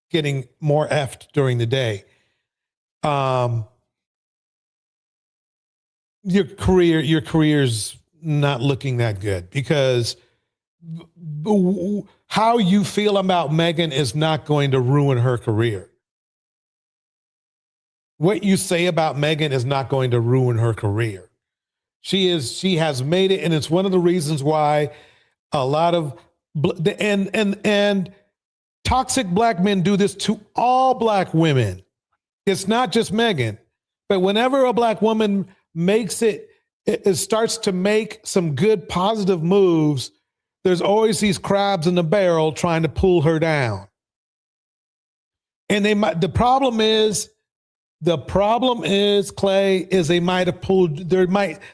Speaker 3: getting more effed during the day. Your career's not looking that good, because how you feel about Megan is not going to ruin her career. What you say about Megan is not going to ruin her career. She has made it, and it's one of the reasons why a lot of and toxic black men do this to all black women. It's not just Megan, but whenever a black woman makes it starts to make some good positive moves, there's always these crabs in the barrel trying to pull her down. And the problem is, Klay, is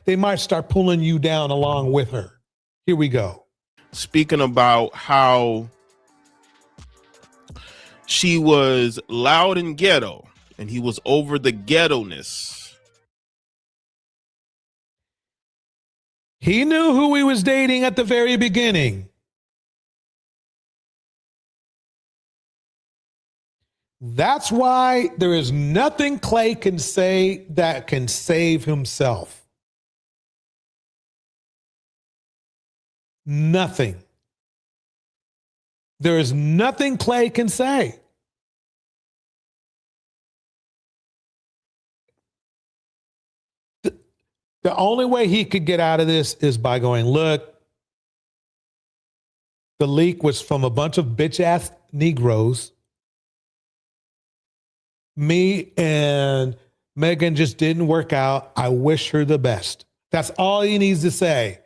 Speaker 3: they might start pulling you down along with her. Here we go.
Speaker 2: Speaking about how she was loud and ghetto, and he was over the ghetto-ness.
Speaker 3: He knew who he was dating at the very beginning. That's why there is nothing Klay can say that can save himself. Nothing. There is nothing Clay can say. The only way he could get out of this is by going, look, the leak was from a bunch of bitch-ass Negroes. Me and Megan just didn't work out. I wish her the best. That's all he needs to say.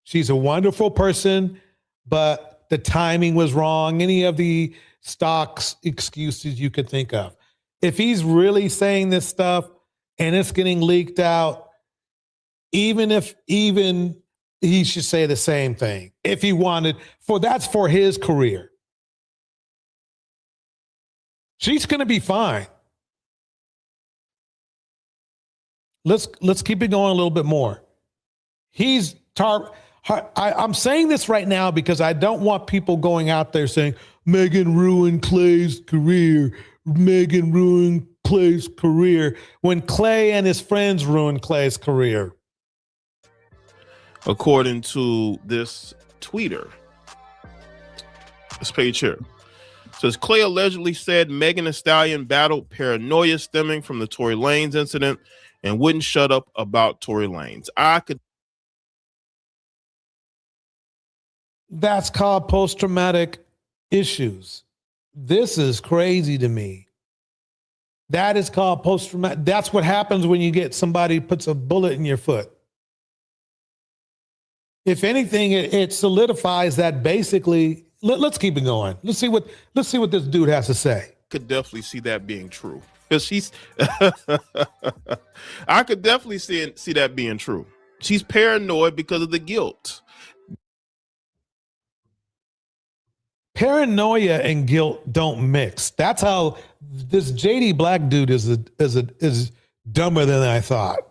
Speaker 3: She's a wonderful person, but the timing was wrong. Any of the stocks excuses you could think of. If he's really saying this stuff and it's getting leaked out, even he should say the same thing. If he wanted, that's for his career. She's going to be fine. Let's keep it going a little bit more. I'm saying this right now because I don't want people going out there saying, Megan ruined Clay's career. Megan ruined Clay's career, when Clay and his friends ruined Clay's career.
Speaker 18: According to this tweeter, this page here says Clay allegedly said Megan Thee Stallion battled paranoia stemming from the Tory Lanez incident and wouldn't shut up about Tory Lanez.
Speaker 3: That's called post-traumatic issues. This is crazy to me. That is called post-traumatic. That's what happens when you get somebody who puts a bullet in your foot. If anything, it solidifies that basically. Let's keep it going. Let's see what this dude has to say.
Speaker 18: Could definitely see that being true. Because I could definitely see that being true. She's paranoid because of the guilt.
Speaker 3: Paranoia and guilt don't mix. That's how this JD Black dude is dumber than I thought.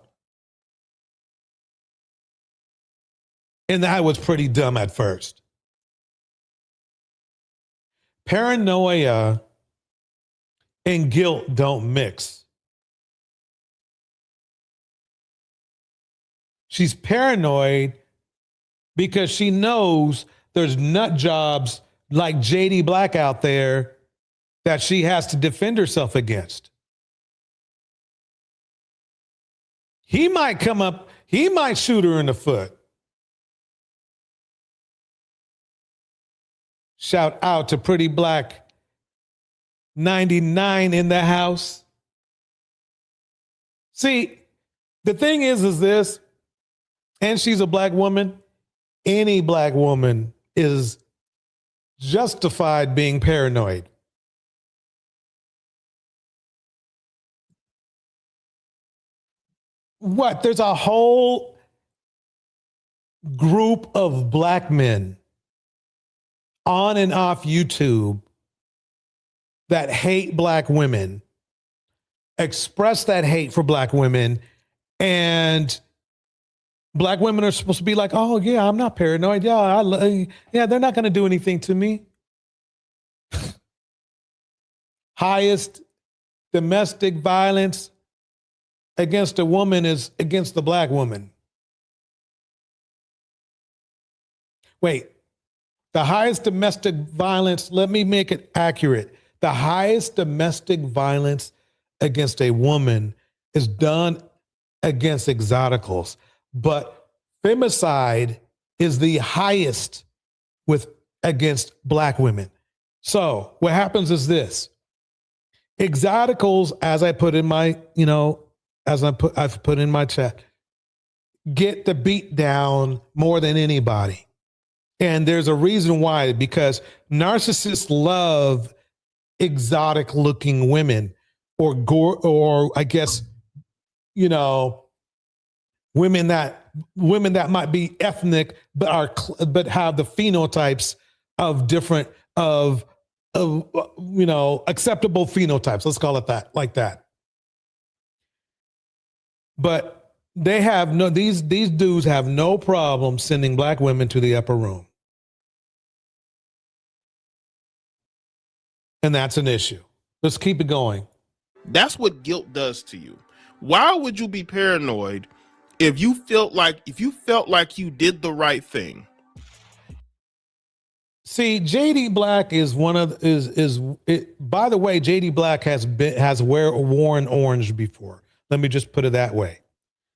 Speaker 3: And I was pretty dumb at first. Paranoia and guilt don't mix. She's paranoid because she knows there's nut jobs like JD Black out there that she has to defend herself against. He might come up, he might shoot her in the foot. Shout out to Pretty Black 99 in the house. See, the thing is this, and she's a black woman. Any black woman is justified being paranoid. What? There's a whole group of black men on and off YouTube that hate black women, express that hate for black women, and black women are supposed to be like, oh yeah, I'm not paranoid. Yeah, they're not going to do anything to me. Highest domestic violence against a woman is against the black woman. Wait. The highest domestic violence, let me make it accurate. The highest domestic violence against a woman is done against exoticals. But femicide is the highest against black women. So what happens is this. Exoticals, as I put in my, I've put in my chat, get the beat down more than anybody. And there's a reason why, because narcissists love exotic looking women or I guess, women that might be ethnic, but have the phenotypes of different, acceptable phenotypes. Let's call it that, like that. But they have these dudes have no problem sending black women to the upper room. And that's an issue. Let's keep it going.
Speaker 18: That's what guilt does to you. Why would you be paranoid if you felt like you did the right thing?
Speaker 3: See, JD Black is one of by the way, JD Black has worn orange before. Let me just put it that way.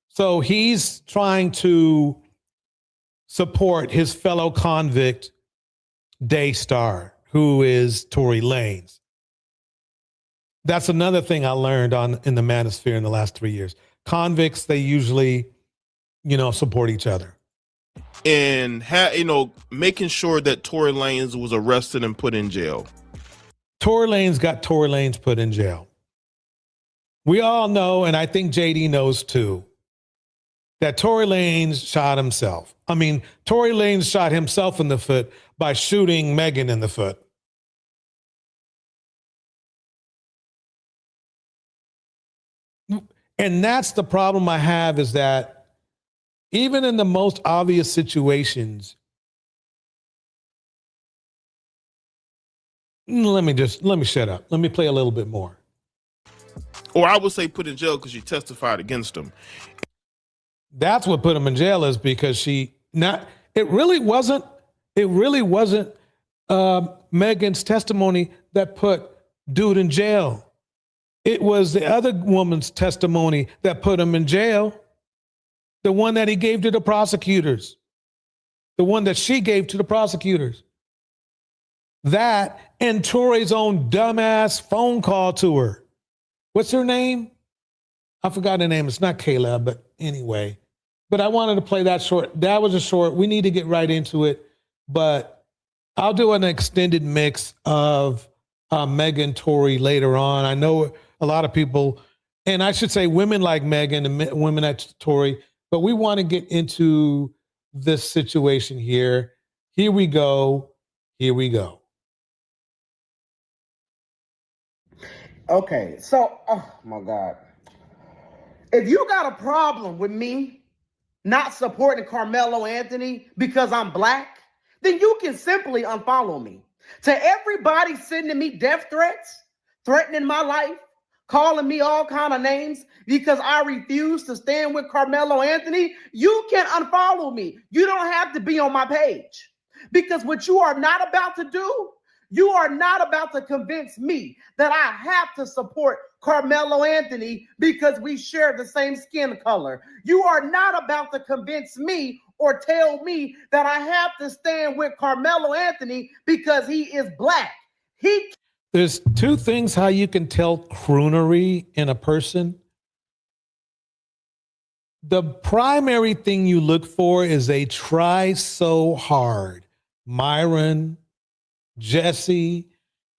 Speaker 3: So he's trying to support his fellow convict Daystar, who is Tory Lanez. That's another thing I learned in the Manosphere in the last 3 years. Convicts, they usually, support each other.
Speaker 18: And making sure that Tory Lanez was arrested and put in jail.
Speaker 3: Tory Lanez got Tory Lanez put in jail. We all know, and I think JD knows too, that Tory Lanez shot himself. I mean, Tory Lanez shot himself in the foot by shooting Megan in the foot. And that's the problem I have, is that even in the most obvious situations, let me shut up. Let me play a little bit more.
Speaker 18: Or I would say put in jail because she testified against him.
Speaker 3: That's what put him in jail, is because it really wasn't Megan's testimony that put dude in jail. It was the other woman's testimony that put him in jail. The one that he gave to the prosecutors. The one that she gave to the prosecutors. That and Tory's own dumbass phone call to her. What's her name? I forgot her name. It's not Kayla, but anyway. But I wanted to play that short. That was a short. We need to get right into it. But I'll do an extended mix of Megan, Tory later on. I know a lot of people, and I should say women like Megan and women like Tory, but we want to get into this situation here. Here we go. Here we go.
Speaker 19: Okay, so, oh my God. If you got a problem with me not supporting Carmelo Anthony because I'm black, then you can simply unfollow me. To everybody sending me death threats, threatening my life, calling me all kind of names because I refuse to stand with Carmelo Anthony, you can unfollow me. You don't have to be on my page. Because what you are not about to do, you are not about to convince me that I have to support Carmelo Anthony because we share the same skin color. You are not about to convince me or tell me that I have to stand with Carmelo Anthony because he is black.
Speaker 3: There's two things how you can tell croonery in a person. The primary thing you look for is they try so hard. Myron, Jesse,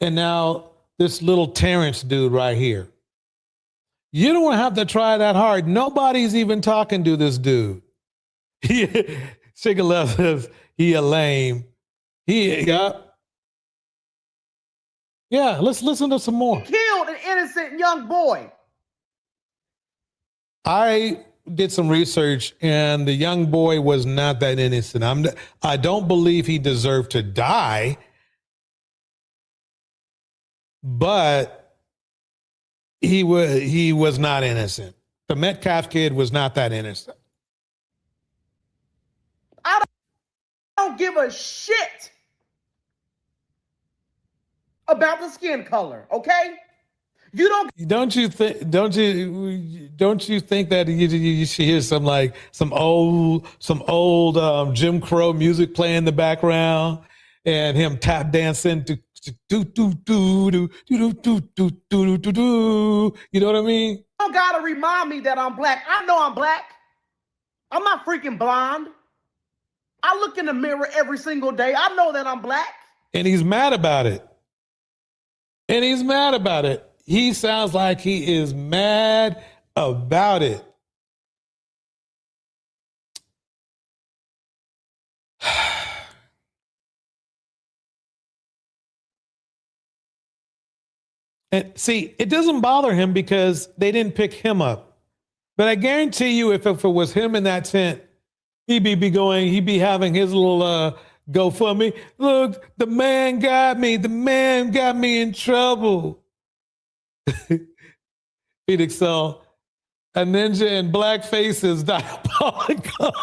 Speaker 3: and now this little Terrence dude right here. You don't have to try that hard. Nobody's even talking to this dude. Sugar says he a lame. Yeah, let's listen to some more.
Speaker 19: Killed an innocent young boy.
Speaker 3: I did some research, and the young boy was not that innocent. I don't believe he deserved to die, but he was not innocent. The Metcalf kid was not that innocent.
Speaker 19: I don't give a shit about the skin color, okay?
Speaker 3: Don't you think that you should hear some old Jim Crow music playing in the background and him tap dancing to do do do do do do do do do do. You know what I mean?
Speaker 19: You don't gotta remind me that I'm black. I know I'm black. I'm not freaking blonde. I look in the mirror every single day. I know that I'm black.
Speaker 3: And he's mad about it. He sounds like he is mad about it. And see, it doesn't bother him because they didn't pick him up. But I guarantee you, if it was him in that tent, he'd be having his little GoFundMe. Look, the man got me in trouble. Phoenix saw a ninja in blackface is diabolical.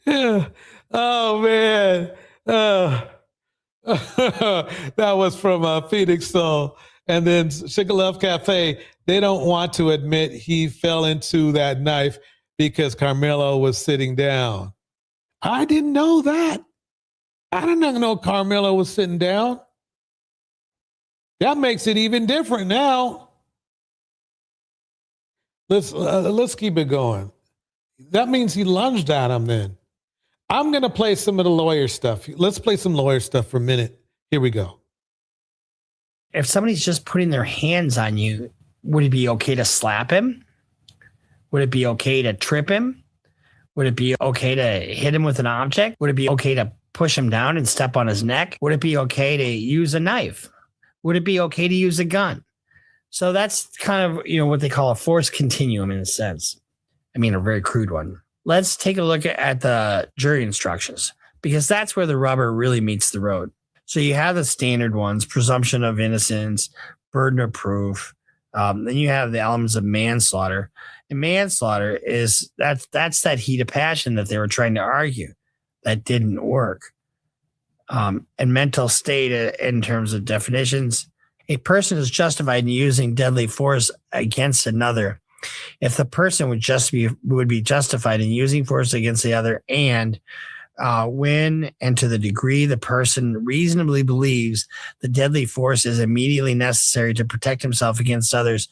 Speaker 3: Yeah. Oh man. That was from Phoenix Soul. And then Sugar Love Cafe, they don't want to admit he fell into that knife because Carmelo was sitting down. I didn't know that. I didn't know Carmelo was sitting down. That makes it even different now. Let's keep it going. That means he lunged at him then. I'm going to play some of the lawyer stuff. Let's play some lawyer stuff for a minute. Here we go.
Speaker 20: If somebody's just putting their hands on you, would it be okay to slap him? Would it be okay to trip him? Would it be okay to hit him with an object? Would it be okay to push him down and step on his neck? Would it be okay to use a knife? Would it be okay to use a gun? So that's kind of, what they call a force continuum in a sense. I mean, a very crude one. Let's take a look at the jury instructions, because that's where the rubber really meets the road. So you have the standard ones: presumption of innocence, burden of proof. Then you have the elements of manslaughter. And manslaughter is that's that heat of passion that they were trying to argue that didn't work. And mental state in terms of definitions: a person is justified in using deadly force against another if the person would be justified in using force against the other, and when and to the degree the person reasonably believes the deadly force is immediately necessary to protect himself against others,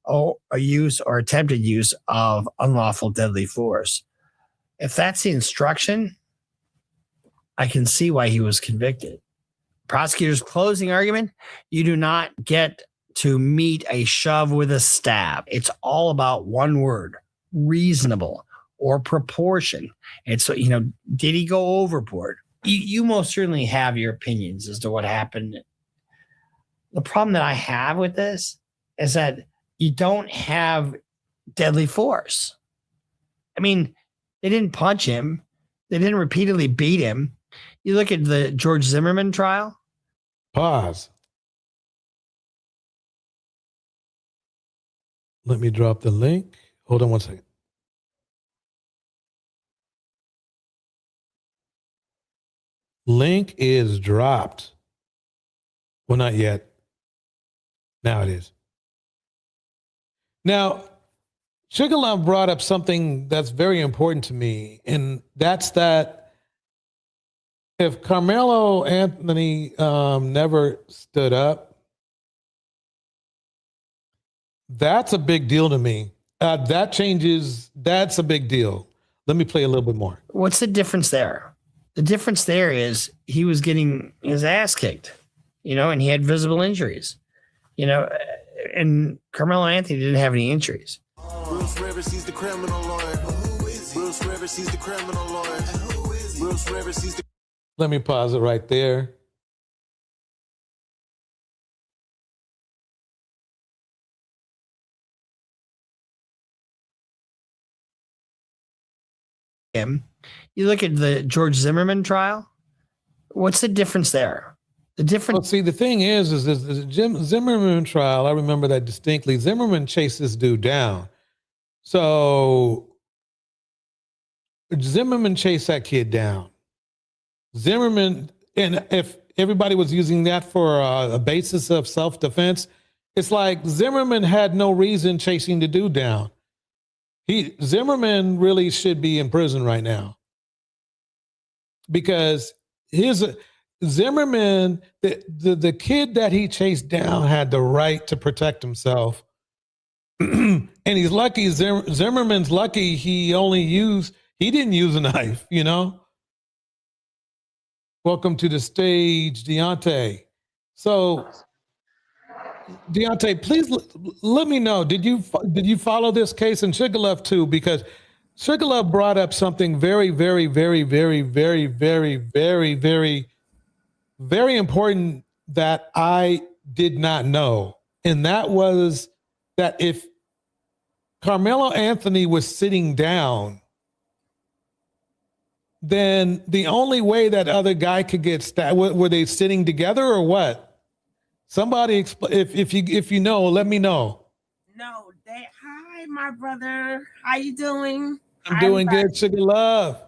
Speaker 20: or a use or attempted use of unlawful deadly force. If that's the instruction, I can see why he was convicted. Prosecutor's closing argument: you do not get to meet a shove with a stab. It's all about one word: reasonable or proportion. And so, did he go overboard? You most certainly have your opinions as to what happened. The problem that I have with this is that you don't have deadly force. I mean, they didn't punch him. They didn't repeatedly beat him. You look at the George Zimmerman trial.
Speaker 3: Pause. Let me drop the link. Hold on one second. Link is dropped. Well, not yet. Now it is. Now, Sugar Love brought up something that's very important to me, and that's that if Carmelo Anthony never stood up, that's a big deal to me. That's a big deal. Let me play a little bit more.
Speaker 20: What's the difference there? The difference there is he was getting his ass kicked, and he had visible injuries, and Carmelo Anthony didn't have any injuries.
Speaker 1: Bruce Rivers, he's the criminal lawyer. Bruce Rivers, he's the criminal lawyer. Bruce Rivers, he's the...
Speaker 3: Let me pause it right there.
Speaker 20: You look at the George Zimmerman trial. What's the difference there? The difference.
Speaker 3: Well, see, the thing is the Zimmerman trial. I remember that distinctly. Zimmerman chased this dude down. So Zimmerman chased that kid down. Zimmerman, and if everybody was using that for a basis of self-defense, it's like Zimmerman had no reason chasing the dude down. Zimmerman really should be in prison right now, because Zimmerman, the kid that he chased down had the right to protect himself. And he's lucky, Zimmerman's lucky he didn't use a knife, Welcome to the stage, Deontay. So, Deontay, please let me know. Did you follow this case? And Sugar Love too, because Sugar Love brought up something very, very, very, very, very, very, very, very, very important that I did not know, and that was that if Carmelo Anthony was sitting down, then the only way that other guy could get stabbed, were they sitting together or what? Somebody, if you know, let me know.
Speaker 21: No, hi, my brother. How you doing?
Speaker 3: I'm doing good, Sugar Love.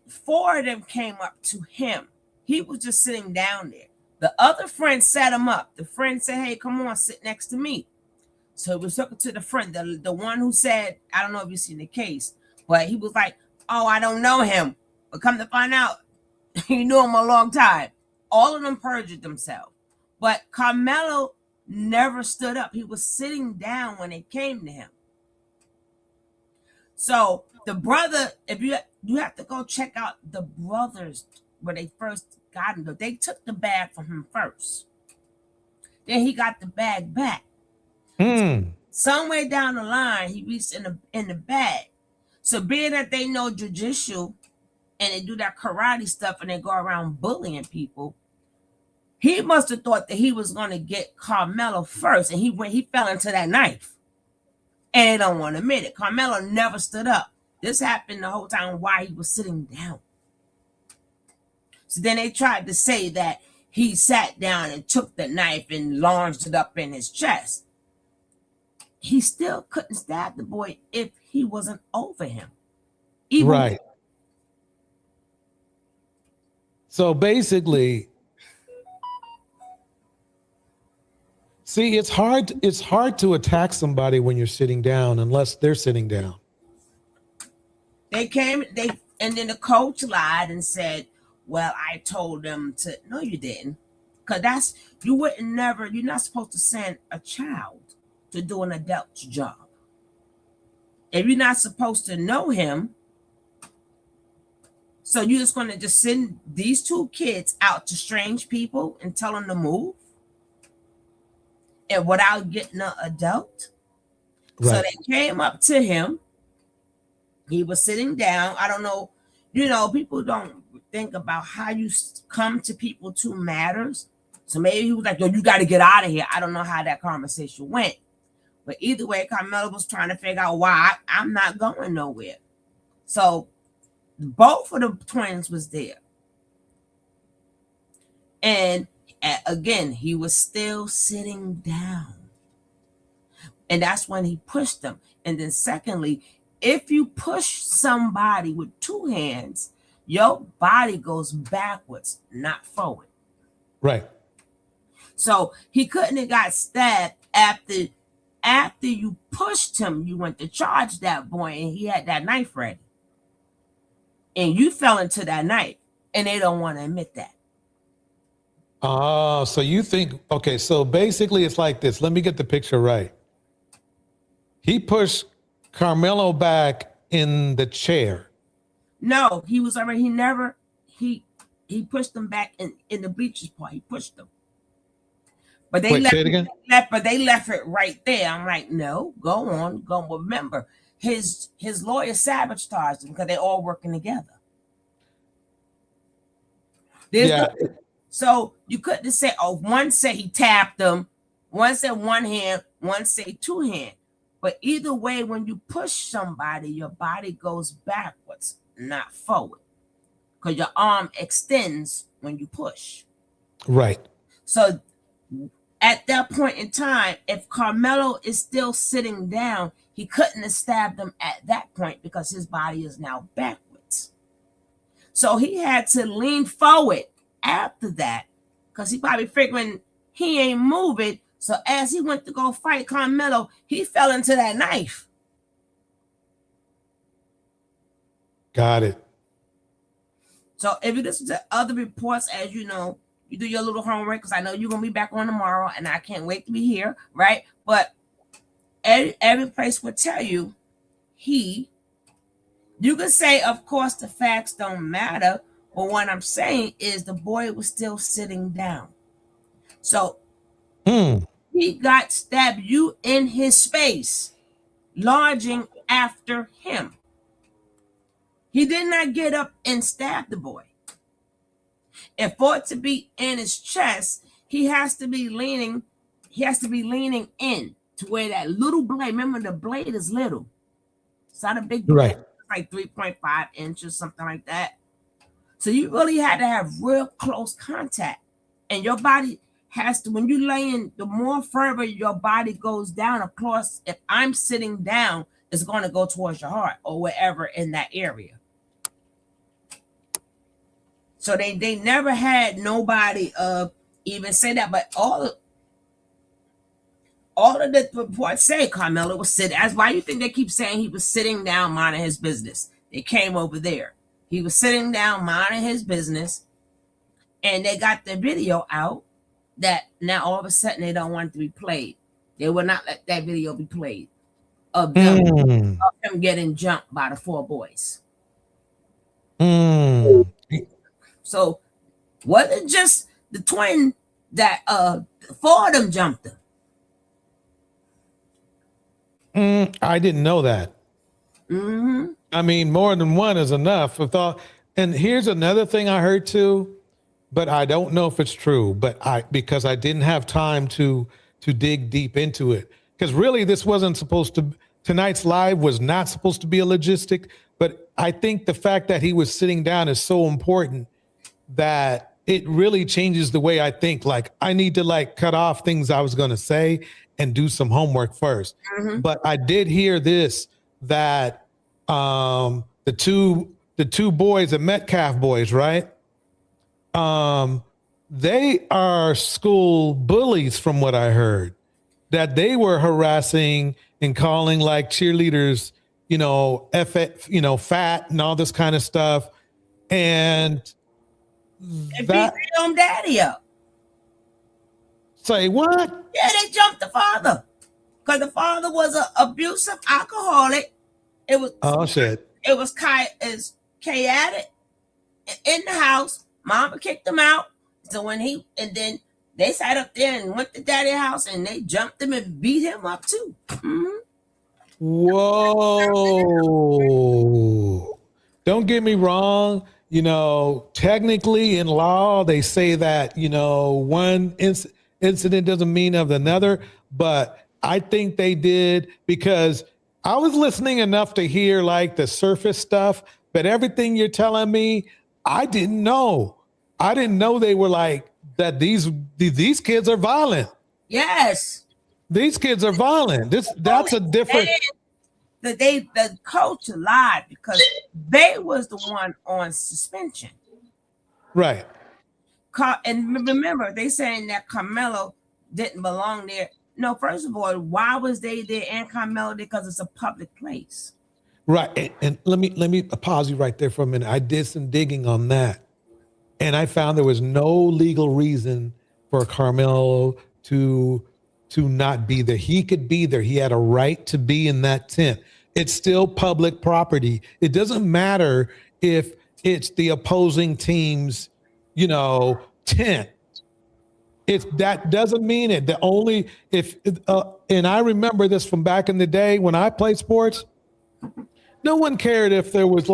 Speaker 21: Four of them came up to him. He was just sitting down there. The other friend sat him up. The friend said, hey, come on, sit next to me. So he was talking to the friend, the one who said, I don't know if you've seen the case, but he was like, oh, I don't know him. But come to find out, you knew him a long time. All of them perjured themselves. But Carmelo never stood up. He was sitting down when it came to him. So the brother, if you have to go check out the brothers where they first got him. They took the bag from him first. Then he got the bag back. Somewhere down the line, he reached in the bag. So being that they know jujitsu and they do that karate stuff and they go around bullying people, he must have thought that he was going to get Carmelo first, and he fell into that knife. And they don't want to admit it. Carmelo never stood up. This happened the whole time while he was sitting down. So then they tried to say that he sat down and took the knife and lunged it up in his chest. He still couldn't stab the boy if he wasn't over him.
Speaker 3: Right. So basically, see, it's hard to attack somebody when you're sitting down unless they're sitting down.
Speaker 21: And then the coach lied and said, well, I told them to. No, you didn't. Because you're not supposed to send a child to do an adult's job. If you're not supposed to know him, so you're just going to just send these two kids out to strange people and tell them to move? And without getting an adult? Right. So they came up to him. He was sitting down. I don't know. People don't think about how you come to people too matters. So maybe he was like, yo, you got to get out of here. I don't know how that conversation went. But either way, Carmelo was trying to figure out why I'm not going nowhere. So both of the twins was there. And again, he was still sitting down. And that's when he pushed them. And then secondly, if you push somebody with two hands, your body goes backwards, not forward.
Speaker 3: Right.
Speaker 21: So he couldn't have got stabbed after you pushed him. You went to charge that boy and he had that knife ready. And you fell into that knife and they don't want to admit that.
Speaker 3: Oh, so you think, okay, so basically it's like this. Let me get the picture right. He pushed Carmelo back in the chair.
Speaker 21: No, he was already, he pushed them back in the bleachers part. He pushed them. But they left it right there. I'm like, no, go on. Remember, his lawyer sabotaged him because they're all working together. So you couldn't say, oh, one said he tapped them, one said one hand, one said two hand. But either way, when you push somebody, your body goes backwards, not forward. Because your arm extends when you push.
Speaker 3: Right.
Speaker 21: So at that point in time, if Carmelo is still sitting down, he couldn't have stabbed him at that point because his body is now backwards. So he had to lean forward after that because he probably figuring he ain't moving. So as he went to go fight Carmelo, he fell into that knife.
Speaker 3: Got it.
Speaker 21: So if you listen to other reports, as you know, you do your little homework because I know you're going to be back on tomorrow and I can't wait to be here, right? But every place will tell you you can say, of course, the facts don't matter. But what I'm saying is the boy was still sitting down. So he got stabbed you in his space, lodging after him. He did not get up and stab the boy. And for it to be in his chest, he has to be leaning in to where that little blade, remember the blade is little. It's not a big blade, right. Like 3.5 inches, something like that. So you really had to have real close contact. And your body has to, when you lay in, the more further your body goes down, of course, if I'm sitting down, it's going to go towards your heart or wherever in that area. So they never had nobody even say that, but all of the reports say Carmelo was sitting. That's why you think they keep saying he was sitting down minding his business. They came over there. He was sitting down minding his business, and they got the video out that now all of a sudden they don't want it to be played. They will not let that video be played of them, of him getting jumped by the 4 boys. So wasn't just the twin that 4 of them jumped him.
Speaker 3: I didn't know that. I mean, more than one is enough. And here's another thing I heard too, but I don't know if it's true. But because I didn't have time to dig deep into it, because really this wasn't supposed to. Tonight's live was not supposed to be a logistic. But I think the fact that he was sitting down is so important that it really changes the way I think. Like I need to cut off things I was going to say and do some homework first. But I did hear this, that the two boys, the Metcalf boys, right? They are school bullies from what I heard, that they were harassing and calling cheerleaders, fat and all this kind of stuff. And
Speaker 21: They beat their own daddy up.
Speaker 3: Say what?
Speaker 21: Yeah, they jumped the father because the father was an abusive alcoholic. It was
Speaker 3: shit.
Speaker 21: It was chaotic in the house. Mama kicked him out. So then they sat up there and went to daddy's house and they jumped him and beat him up too.
Speaker 3: Whoa. Don't get me wrong. Technically in law, they say that, one incident doesn't mean of another, but I think they did, because I was listening enough to hear the surface stuff, but everything you're telling me, I didn't know. I didn't know they were that these kids are violent.
Speaker 21: Yes.
Speaker 3: These kids are violent. That's a different.
Speaker 21: The coach lied because they was the one on suspension.
Speaker 3: Right.
Speaker 21: And remember, they saying that Carmelo didn't belong there. No, first of all, why was they there and Carmelo? Because it's a public place.
Speaker 3: Right. And let me pause you right there for a minute. I did some digging on that, and I found there was no legal reason for Carmelo to not be there. He could be there. He had a right to be in that tent. It's still public property. It doesn't matter if it's the opposing team's, tent. That doesn't mean it. And I remember this from back in the day when I played sports. No one cared if there was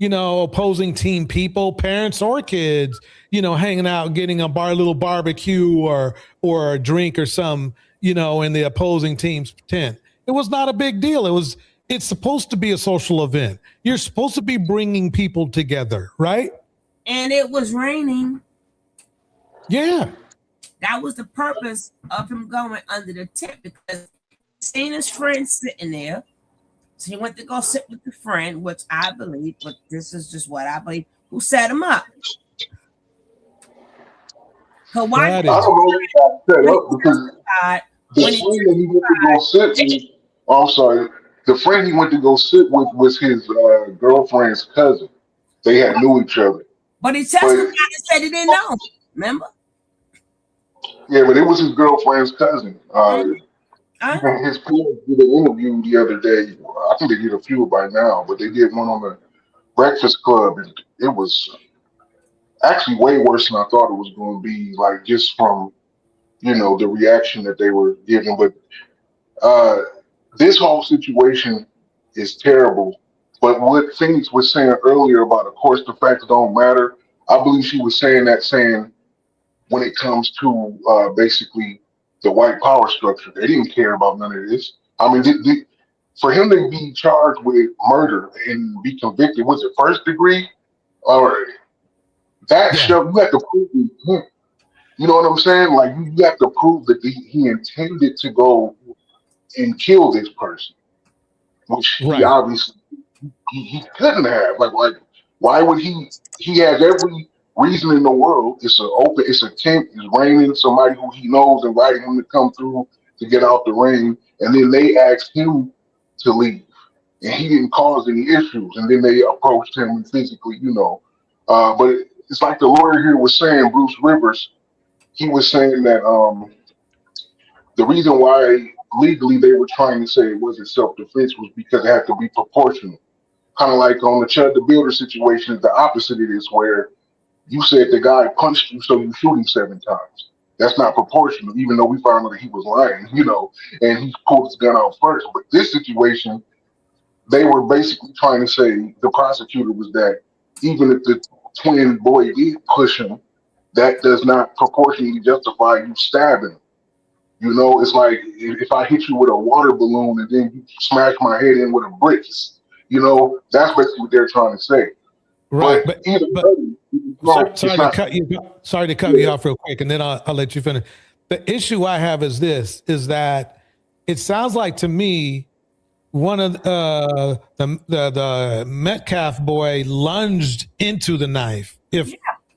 Speaker 3: opposing team people, parents or kids, hanging out, getting a little barbecue or a drink or some, in the opposing team's tent. It was not a big deal. It's supposed to be a social event. You're supposed to be bringing people together, right?
Speaker 21: And it was raining.
Speaker 3: Yeah.
Speaker 21: That was the purpose of him going under the tent, because he seen his friend sitting there. So he went to go sit with the friend, which I believe, but this is just what I believe, who set him up. So why?
Speaker 4: I don't know if he got set up because the friend that he went to go sit with, I'm sorry, the friend he went to go sit with was his girlfriend's cousin. They had knew each other.
Speaker 21: But he testified and said he didn't know. Remember?
Speaker 4: Yeah, but it was his girlfriend's cousin. His parents did an interview the other day. I think they did a few by now, but they did one on the Breakfast Club, and it was actually way worse than I thought it was going to be. Just from the reaction that they were giving. But this whole situation is terrible. But what Phoenix was saying earlier about, of course, the facts don't matter. I believe she was saying when it comes to basically the white power structure, they didn't care about none of this. I mean, for him to be charged with murder and be convicted, was it first degree? Or that you have to prove intent. You know what I'm saying? You have to prove that he intended to go and kill this person, which he obviously he couldn't have. Why would he has every reason in the world. It's a tent, it's raining, somebody who he knows inviting him to come through to get out the rain, and then they asked him to leave. And he didn't cause any issues, and then they approached him physically, but it's like the lawyer here was saying, Bruce Rivers, he was saying that the reason why legally they were trying to say it wasn't self-defense was because it had to be proportional. Kind of like on the Chud the Builder situation, the opposite of this, where you said the guy punched you, so you shoot him 7 times. That's not proportional, even though we found out that he was lying, and he pulled his gun out first. But this situation, they were basically trying to say, the prosecutor was that even if the twin boy did push him, that does not proportionally justify you stabbing him. It's like if I hit you with a water balloon and then you smash my head in with a brick, that's basically what they're trying to say.
Speaker 3: Right,
Speaker 4: but
Speaker 3: sorry to cut you off real quick, and then I'll let you finish. The issue I have is this: is that it sounds like to me one of the Metcalf boy lunged into the knife.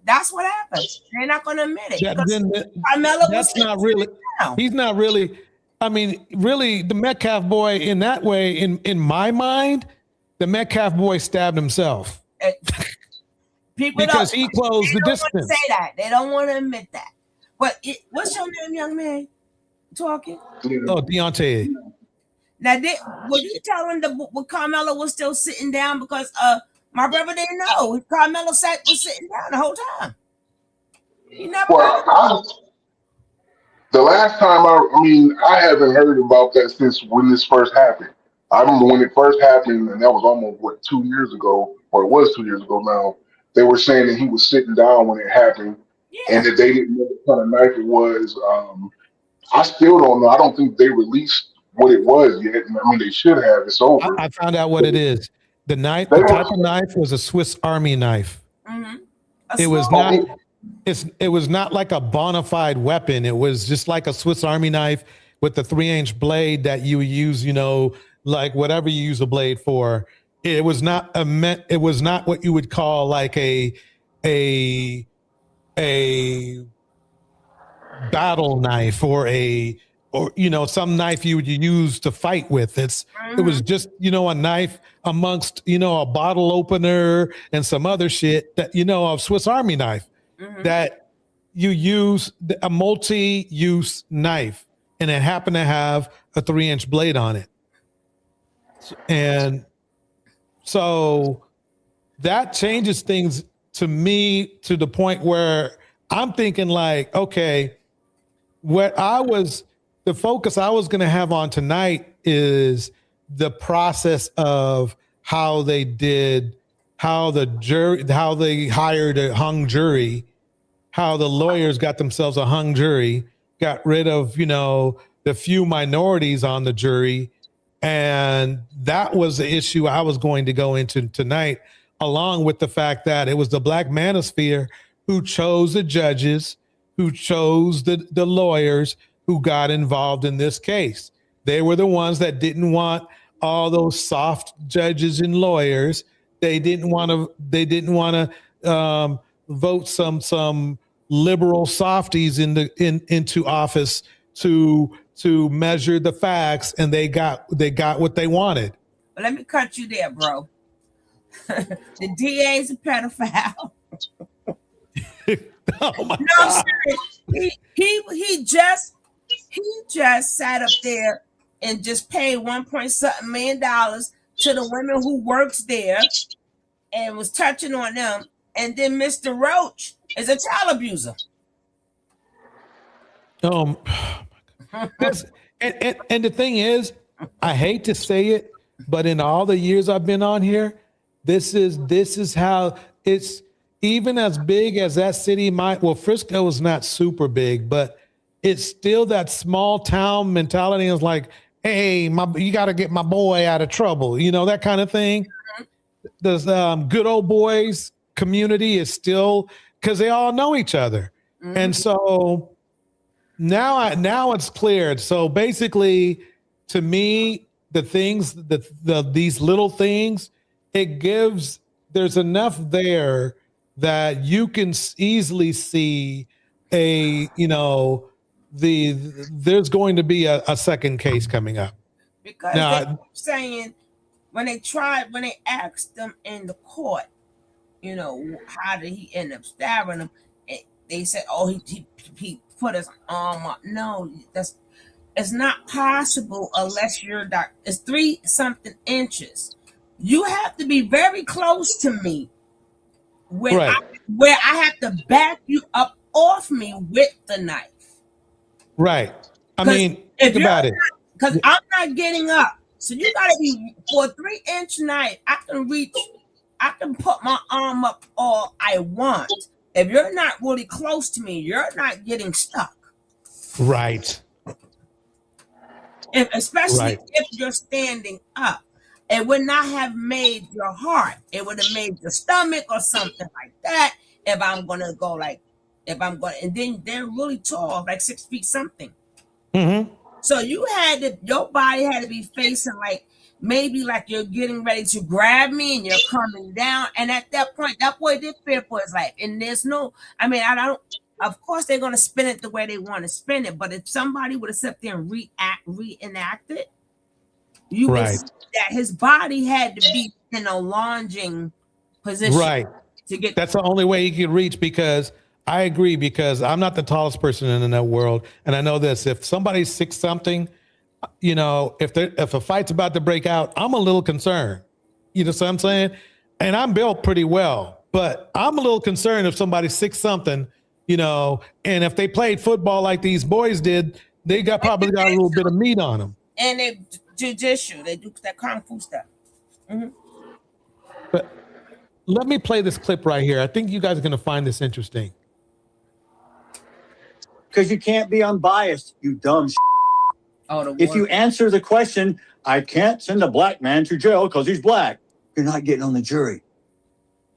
Speaker 21: That's what happened. They're not going to admit it.
Speaker 3: Carmelo that's not really. Down. He's not really. I mean, really, the Metcalf boy in that way, in my mind, the Metcalf boy stabbed himself. Because he closed the distance.
Speaker 21: They don't want to say that. They don't want to admit that. But what's your name, young man? Talking.
Speaker 3: Oh, Deontay.
Speaker 21: Now, would you tell him that Carmelo was still sitting down because my brother didn't know Carmelo was sitting down the whole time. He never.
Speaker 4: The last time I haven't heard about that since when this first happened. I remember when it first happened, and that was almost 2 years ago, or it was 2 years ago now. They were saying that he was sitting down when it happened, and that they didn't know what kind of knife it was. I still don't know. I don't think they released what it was yet. They should have. It's over.
Speaker 3: I found out what it is. The knife, the type of knife was a Swiss Army knife.
Speaker 21: Mm-hmm.
Speaker 3: It was not. It was not like a bona fide weapon. It was just like a Swiss Army knife with the 3-inch blade that you use. Like whatever you use a blade for. It was not it was not what you would call like a battle knife or some knife you would use to fight with. It was just a knife amongst a bottle opener and some other shit that a Swiss Army knife that you use, a multi-use knife, and it happened to have a 3-inch blade on it. And so that changes things to me to the point where I'm thinking like, okay, the focus I was going to have on tonight is the process of how they hired a hung jury, how the lawyers got themselves a hung jury, got rid of, the few minorities on the jury. And that was the issue I was going to go into tonight, along with the fact that it was the Black Manosphere who chose the judges, who chose the lawyers who got involved in this case. They were the ones that didn't want all those soft judges and lawyers. They didn't want to vote some liberal softies into office to measure the facts, and they got what they wanted.
Speaker 21: But let me cut you there, bro. The DA is a pedophile.
Speaker 3: Oh my
Speaker 21: no,
Speaker 3: God.
Speaker 21: Serious. He just sat up there and just paid $1.something million to the women who works there and was touching on them. And then Mr. Roach is a child abuser.
Speaker 3: And the thing is, I hate to say it, but in all the years I've been on here, this is how it's, even as big as that city might, well, Frisco is not super big, but it's still that small town mentality. Is like, hey, you got to get my boy out of trouble, that kind of thing. The good old boys community is still, because they all know each other. And so now it's cleared. So basically, to me, the things these little things, there's enough there that you can easily see there's going to be a second case coming up.
Speaker 21: Because they keep saying when they asked them in the court, how did he end up stabbing him? They said, oh, he put his arm up. No, it's not possible unless it's 3-something inches. You have to be very close to me where I have to back you up off me with the knife.
Speaker 3: Right. I mean, think about it.
Speaker 21: Because I'm not getting up. So you got to be, for a 3-inch knife, I can put my arm up all I want. If you're not really close to me, you're not getting stuck.
Speaker 3: Right.
Speaker 21: Especially if you're standing up. It would not have made your heart. It would have made your stomach or something like that. If I'm going to go and then they're really tall, like 6 feet something.
Speaker 3: Mm-hmm.
Speaker 21: So your body had to be facing maybe like you're getting ready to grab me and you're coming down. And at that point, that boy did fear for his life. And there's of course they're going to spin it the way they want to spin it. But if somebody would have sat there and reenact it, you would see that his body had to be in a lunging position.
Speaker 3: Right. That's the only way he could reach, because I agree, because I'm not the tallest person in that world. And I know this, if somebody's 6-something, if a fight's about to break out, I'm a little concerned. You know what I'm saying? And I'm built pretty well, but I'm a little concerned if somebody's 6-something, and if they played football like these boys did, they probably got a little bit of meat on them.
Speaker 21: And they jujitsu, they do that kung fu stuff. Mm-hmm.
Speaker 3: But let me play this clip right here. I think you guys are going to find this interesting.
Speaker 6: Because you can't be unbiased, you dumb if you answer the question, I can't send a black man to jail because he's black, you're not getting on the jury.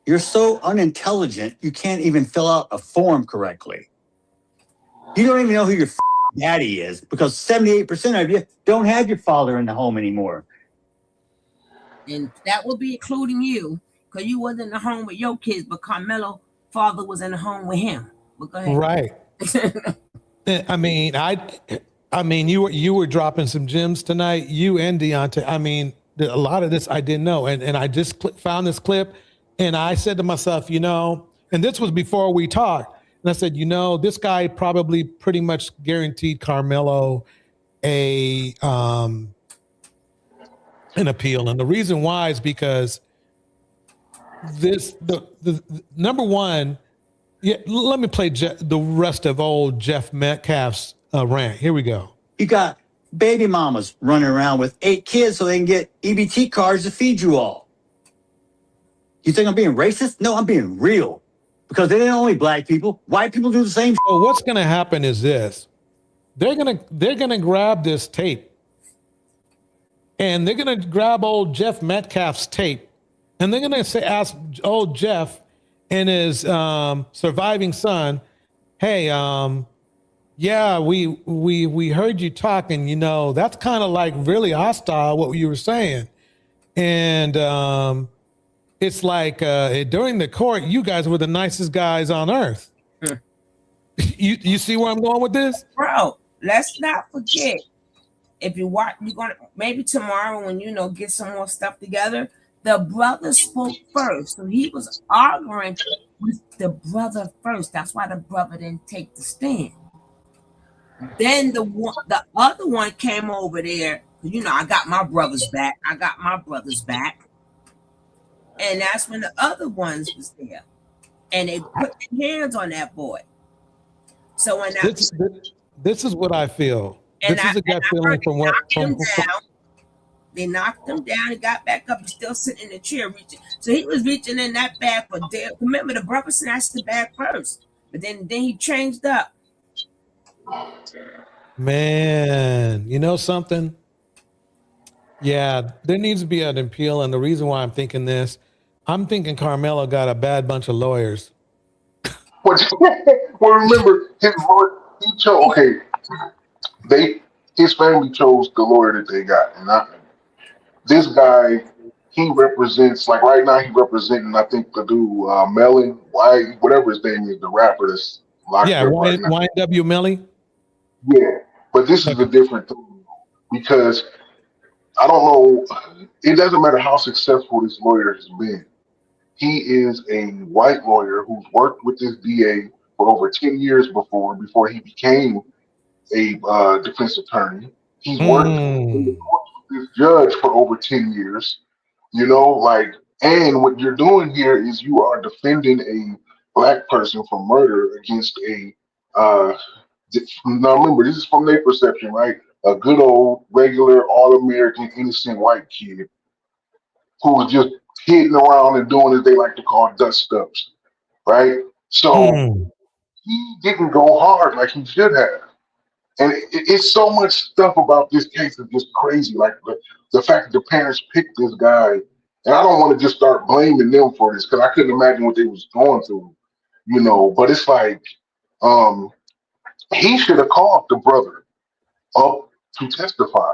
Speaker 6: You're so unintelligent, you can't even fill out a form correctly. You don't even know who your daddy is, because 78% of you don't have your father in the home anymore.
Speaker 21: And that would be including you, because you wasn't in the home with your kids, but Carmelo's father was in the home with him. But go ahead.
Speaker 3: Right. I mean, you were dropping some gems tonight, you and Deontay. I mean, a lot of this I didn't know. And I just found this clip, and I said to myself, and this was before we talked. And I said, this guy probably pretty much guaranteed Carmelo an appeal. And the reason why is because the number one, let me play the rest of old Jeff Metcalf's rant. Here we go.
Speaker 6: You got baby mamas running around with 8 kids so they can get EBT cards to feed you all. You think I'm being racist? No, I'm being real. Because they ain't only black people. White people do the same.
Speaker 3: So what's going to happen is this. They're gonna grab this tape, and they're going to grab old Jeff Metcalf's tape, and they're going to ask old Jeff and his surviving son, hey, yeah, we heard you talking, that's kind of like really hostile what you were saying. And it's like during the court, you guys were the nicest guys on earth. You see where I'm going with this?
Speaker 21: Bro, let's not forget, if you watch, you're gonna maybe tomorrow when get some more stuff together. The brother spoke first, so he was arguing with the brother first. That's why the brother didn't take the stand. Then the other one came over there. I got my brother's back. And that's when the other ones was there, and they put their hands on that boy. So when
Speaker 3: this is what I feel. This is a gut feeling from what
Speaker 21: they knocked him down. He got back up. He's still sitting in the chair reaching. So he was reaching in that bag for days. Remember, the brother snatched the bag first, but then he changed up.
Speaker 3: Man, you know something? Yeah, there needs to be an appeal, and the reason why I'm thinking this, I'm thinking Carmelo got a bad bunch of lawyers.
Speaker 4: Well, remember, his family chose the lawyer that they got, and this guy, he represents, like right now, he representing, I think, the dude, Melon, whatever his name is, the rapper that's locked
Speaker 3: Yeah,
Speaker 4: up right now.
Speaker 3: YNW Melly.
Speaker 4: Yeah, but this is a different thing because I don't know. It doesn't matter how successful this lawyer has been. He is a white lawyer who's worked with this DA for over 10 years before he became a defense attorney. He's worked in the court with this judge for over 10 years. You know, like, and what you're doing here is you are defending a black person from murder against a now remember, this is from their perception, right? A good old, regular, all-American, innocent white kid who was just kidding around and doing as they like to call dust ups, right? So he didn't go hard like he should have. And it's so much stuff about this case is just crazy. Like the fact that the parents picked this guy, and I don't want to just start blaming them for this because I couldn't imagine what they was going through, you know. But it's like he should have called the brother up to testify.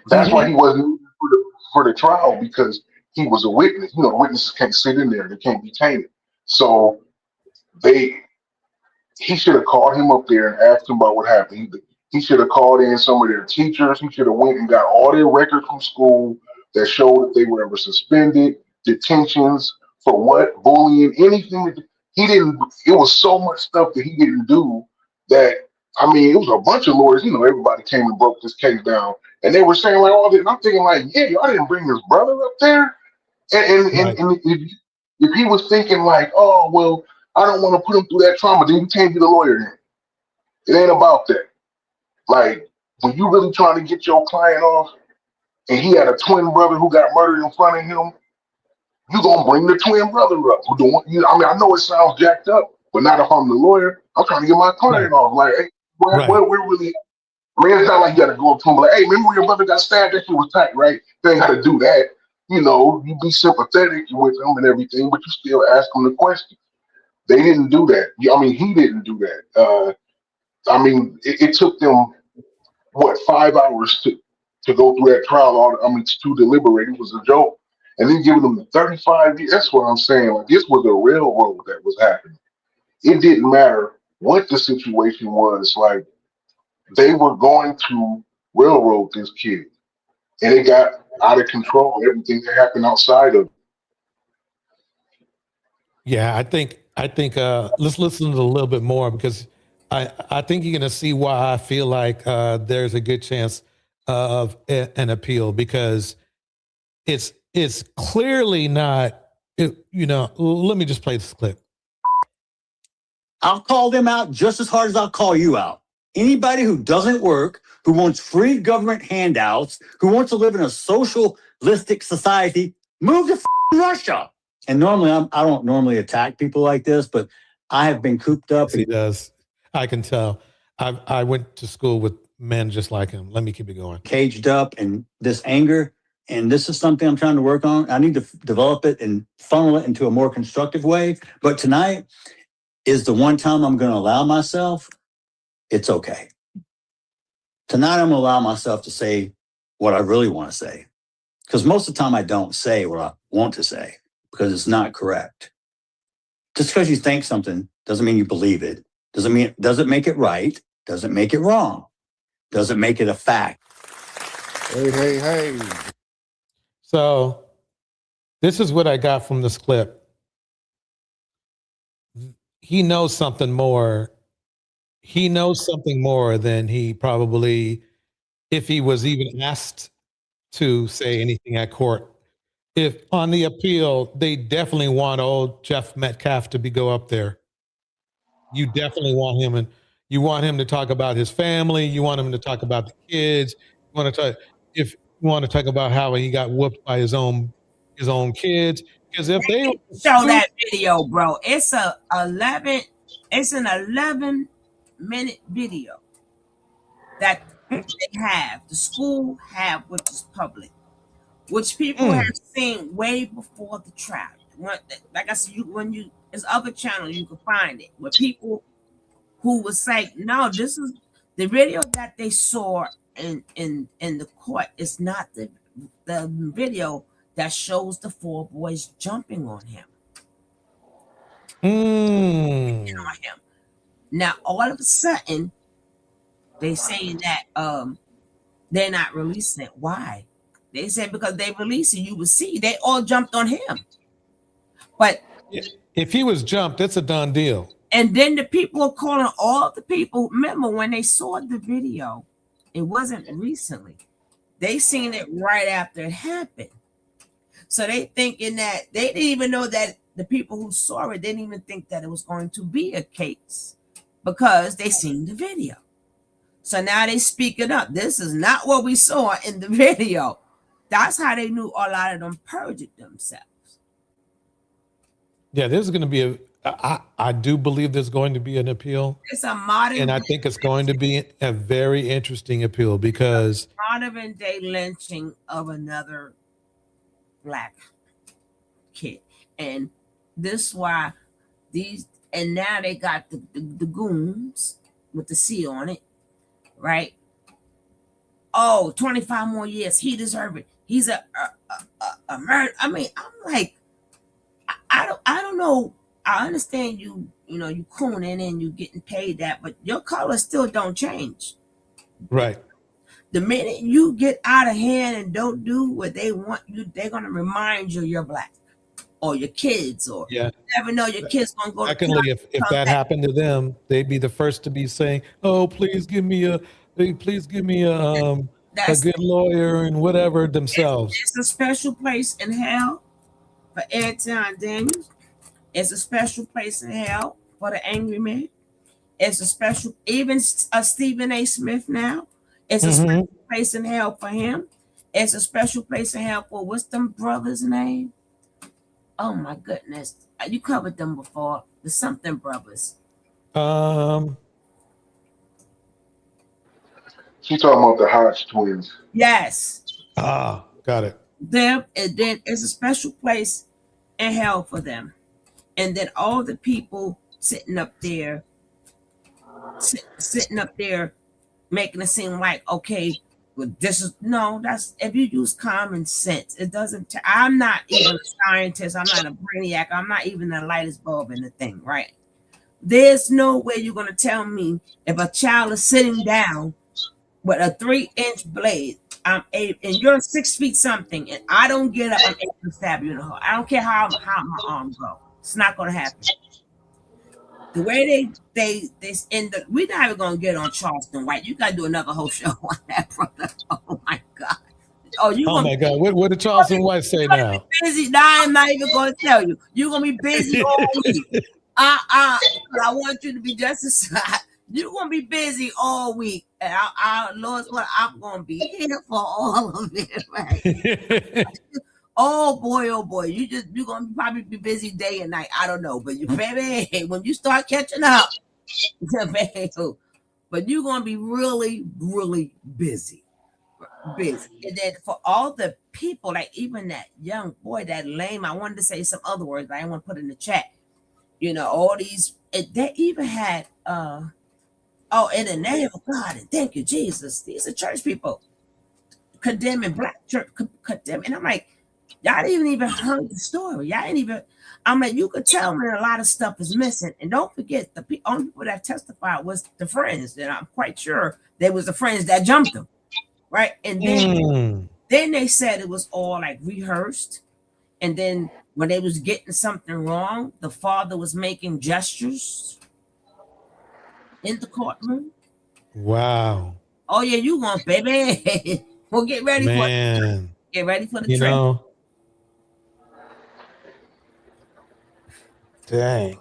Speaker 4: That's why he wasn't for the trial because he was a witness. You know, witnesses can't sit in there; they can't be tainted. So he should have called him up there and asked him about what happened. He should have called in some of their teachers. He should have went and got all their records from school that showed that they were ever suspended, detentions for what, bullying, anything. He didn't. It was so much stuff that he didn't do that. I mean, it was a bunch of lawyers. You know, everybody came and broke this case down, and they were saying like all this. And I'm thinking like, yeah, y'all didn't bring his brother up there, and if he was thinking like, oh well, I don't want to put him through that trauma, then you can't be the lawyer then. It ain't about that. Like, when you really trying to get your client off, and he had a twin brother who got murdered in front of him, you gonna bring the twin brother up. I mean, I know it sounds jacked up, but not if I'm the lawyer. I'm trying to get my client off. Like, hey, we're really. I mean, it's not like you got to go up to him like, hey, remember when your brother got stabbed? That shit was tight, right? You ain't got to do that. You know, you be sympathetic with him and everything, but you still ask him the question. They didn't do that. I mean, he didn't do that. I mean, it took them, 5 hours to go through that trial. To deliberate. It was a joke. And then giving them the 35 years. That's what I'm saying. Like, this was a railroad that was happening. It didn't matter what the situation was. Like, they were going to railroad this kid. And it got out of control. Everything that happened outside of it.
Speaker 3: Yeah, I think let's listen to a little bit more because I think you're going to see why I feel like there's a good chance of an appeal because it's clearly not. Let me just play this clip.
Speaker 6: I'll call them out just as hard as I'll call you out. Anybody who doesn't work, who wants free government handouts, who wants to live in a socialistic society, move to Russia. And normally, I don't normally attack people like this, but I have been cooped up.
Speaker 3: Yes, he does. I can tell. I went to school with men just like him. Let me keep it going.
Speaker 6: Caged up and this anger. And this is something I'm trying to work on. I need to develop it and funnel it into a more constructive way. But tonight is the one time I'm going to allow myself, it's okay. Tonight I'm going to allow myself to say what I really want to say. Because most of the time I don't say what I want to say because it's not correct. Just because you think something doesn't mean you believe it. Doesn't make it right. Doesn't make it wrong. Doesn't make it a fact.
Speaker 7: Hey.
Speaker 3: So this is what I got from this clip. He knows something more. He knows something more than he probably, if he was even asked to say anything at court. If on the appeal, they definitely want old Jeff Metcalf to go up there. You definitely want him, and you want him to talk about his family. You want him to talk about the kids. If you want to talk about how he got whooped by his own kids. Because if they
Speaker 21: show that video, bro, it's an 11-minute video that they have, the school have, which is public, which people have seen way before the trial. Like I said, there's other channels you can find it where people who would say, no, this is the video that they saw in the court. It's not the video that shows the 4 boys jumping on him.
Speaker 3: Mm.
Speaker 21: On him. Now, all of a sudden, they saying that they're not releasing it. Why? They said because they release it, you would see they all jumped on him. But
Speaker 3: if he was jumped, it's a done deal.
Speaker 21: And then the people are calling all the people. Remember when they saw the video, it wasn't recently. They seen it right after it happened. So they thinking that they didn't even know that the people who saw it didn't even think that it was going to be a case because they seen the video. So now they speaking up. This is not what we saw in the video. That's how they knew a lot of them perjured themselves.
Speaker 3: Yeah, there's going to be I do believe there's going to be an appeal.
Speaker 21: It's a modern,
Speaker 3: and I think it's going to be a very interesting appeal because
Speaker 21: modern day lynching of another black kid, and this why these, and now they got the goons with the C on it, right? Oh, 25 more years. He deserves it. He's a murder. I mean, I'm like, I don't know. I understand you know, you cooning and you getting paid that, but your color still don't change.
Speaker 3: Right.
Speaker 21: The minute you get out of hand and don't do what they want you, they're gonna remind you you're black, or your kids, or you never know your kids gonna go.
Speaker 3: Secondly, if that happened to them, they'd be the first to be saying, "Oh, please give me a good lawyer and whatever themselves."
Speaker 21: It's a special place in hell for Anton Daniels. It's a special place in hell for the angry man. It's a special, even Stephen A. Smith now. It's a special place in hell for him. It's a special place in hell for what's them brothers' name? Oh my goodness. You covered them before. The something brothers.
Speaker 4: She's talking about the Hodge twins.
Speaker 21: Yes.
Speaker 3: Ah, got it.
Speaker 21: Them, and then it's a special place in hell for them. And then all the people sitting up there, making it seem like, okay, well, this is, no, that's, if you use common sense, it doesn't, I'm not even a scientist, I'm not a brainiac, I'm not even the lightest bulb in the thing, right? There's no way you're going to tell me if a child is sitting down with a 3-inch blade, and you're 6 feet something, and I don't get up, I'm able to stab you in the heart. I don't care how my arms go. It's not going to happen. The way they end up, we're not even going to get on Charleston White. You got to do another whole show on that, brother. Oh my God. Oh
Speaker 3: my God. What did Charleston White say now?
Speaker 21: Busy. Now I'm not even going to tell you. You're going to be busy all week. I want you to be just aside. You're going to be busy all week. And Lord's what, I'm going to be here for all of it, right? Oh boy, you're gonna probably be busy day and night. I don't know, but you, baby, when you start catching up, but you're gonna be really, really busy. And then for all the people, like even that young boy, that lame, I wanted to say some other words, but I didn't want to put it in the chat. You know, all these, they even had in the name of God, and thank you, Jesus. These are church people condemning black church, condemning. And I'm like, y'all didn't even heard the story. Y'all didn't even, I mean, you could tell when a lot of stuff is missing. And don't forget, the only people that testified was the friends. And I'm quite sure they was the friends that jumped them, right? And then they said it was all like rehearsed. And then when they was getting something wrong, the father was making gestures in the courtroom.
Speaker 3: Wow.
Speaker 21: Oh yeah, you want, baby. Well, get ready for it. Get ready for the trip.
Speaker 3: Dang.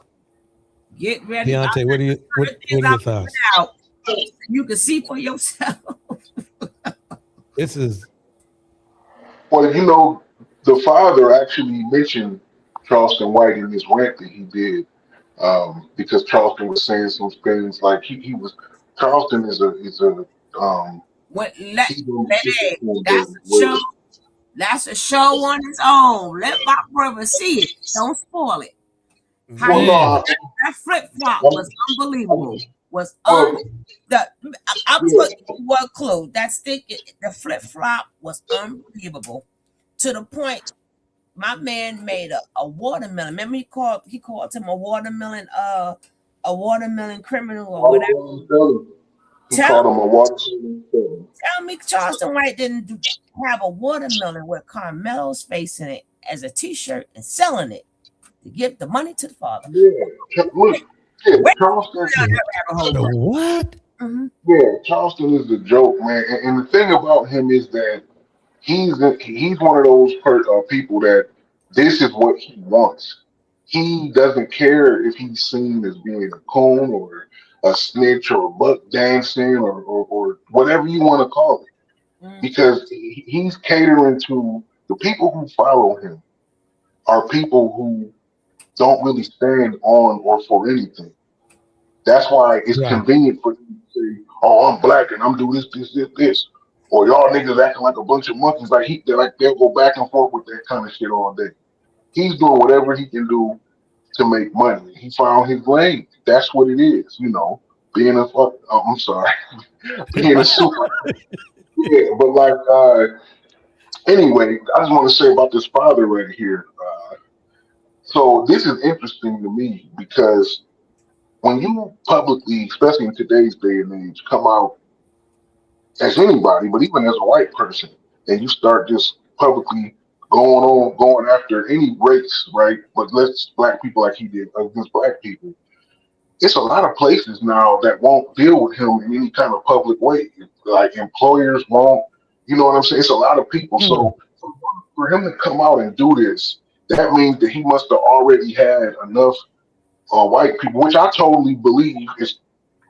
Speaker 21: Get ready.
Speaker 3: Deontay, what are your thoughts?
Speaker 21: You can see for yourself.
Speaker 3: This is.
Speaker 4: Well, you know, the father actually mentioned Charleston White in his rant that he did, because Charleston was saying some things like he was. Charleston is a
Speaker 21: What? Baby, that's a show. That's a show on its own. Let my brother see it. Don't spoil it. That flip flop was unbelievable. I'm putting one clue. The flip flop was unbelievable to the point My man made a watermelon. Remember he called him a watermelon criminal or whatever.
Speaker 4: He called him a watermelon felon.
Speaker 21: Tell me Charleston White didn't have a watermelon with Carmelo's face in it as a t-shirt and selling it to give the money to the father.
Speaker 4: Yeah, Charleston.
Speaker 3: What?
Speaker 4: Yeah, Charleston is the joke, man. And the thing about him is that he's one of those people that this is what he wants. He doesn't care if he's seen as being a coon or a snitch or a buck dancing or whatever you want to call it, because he's catering to the people who follow him are people who don't really stand on or for anything. That's why it's convenient for him to say, "Oh, I'm black and I'm doing this," or "Y'all niggas acting like a bunch of monkeys." They'll go back and forth with that kind of shit all day. He's doing whatever he can do to make money. He found his lane. That's what it is, Being a fuck. Oh, I'm sorry, being a super. Yeah, but anyway, I just want to say about this father right here. So this is interesting to me because when you publicly, especially in today's day and age, come out as anybody, but even as a white person, and you start just publicly going after any race, right? But let's black people like he did against black people. It's a lot of places now that won't deal with him in any kind of public way. Like employers won't, you know what I'm saying? It's a lot of people. So for him to come out and do this, that means that he must have already had enough white people, which I totally believe is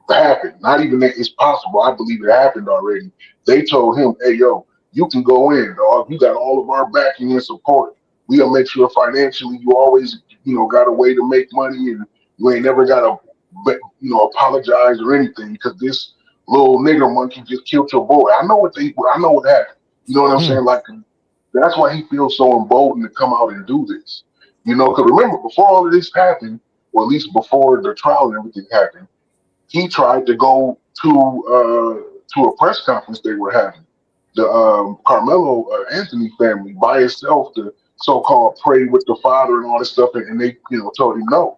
Speaker 4: happened. Not even that it's possible. I believe it happened already. They told him, "Hey, yo, you can go in, dog. You got all of our backing and support. We'll make sure financially you always, got a way to make money, and you ain't never got to, apologize or anything because this little nigger monkey just killed your boy." I know what happened. You know what I'm saying? Like, that's why he feels so emboldened to come out and do this. Because remember, before all of this happened, or at least before the trial and everything happened, he tried to go to a press conference they were having. The Carmelo Anthony family by itself to so-called pray with the father and all this stuff, and they told him no.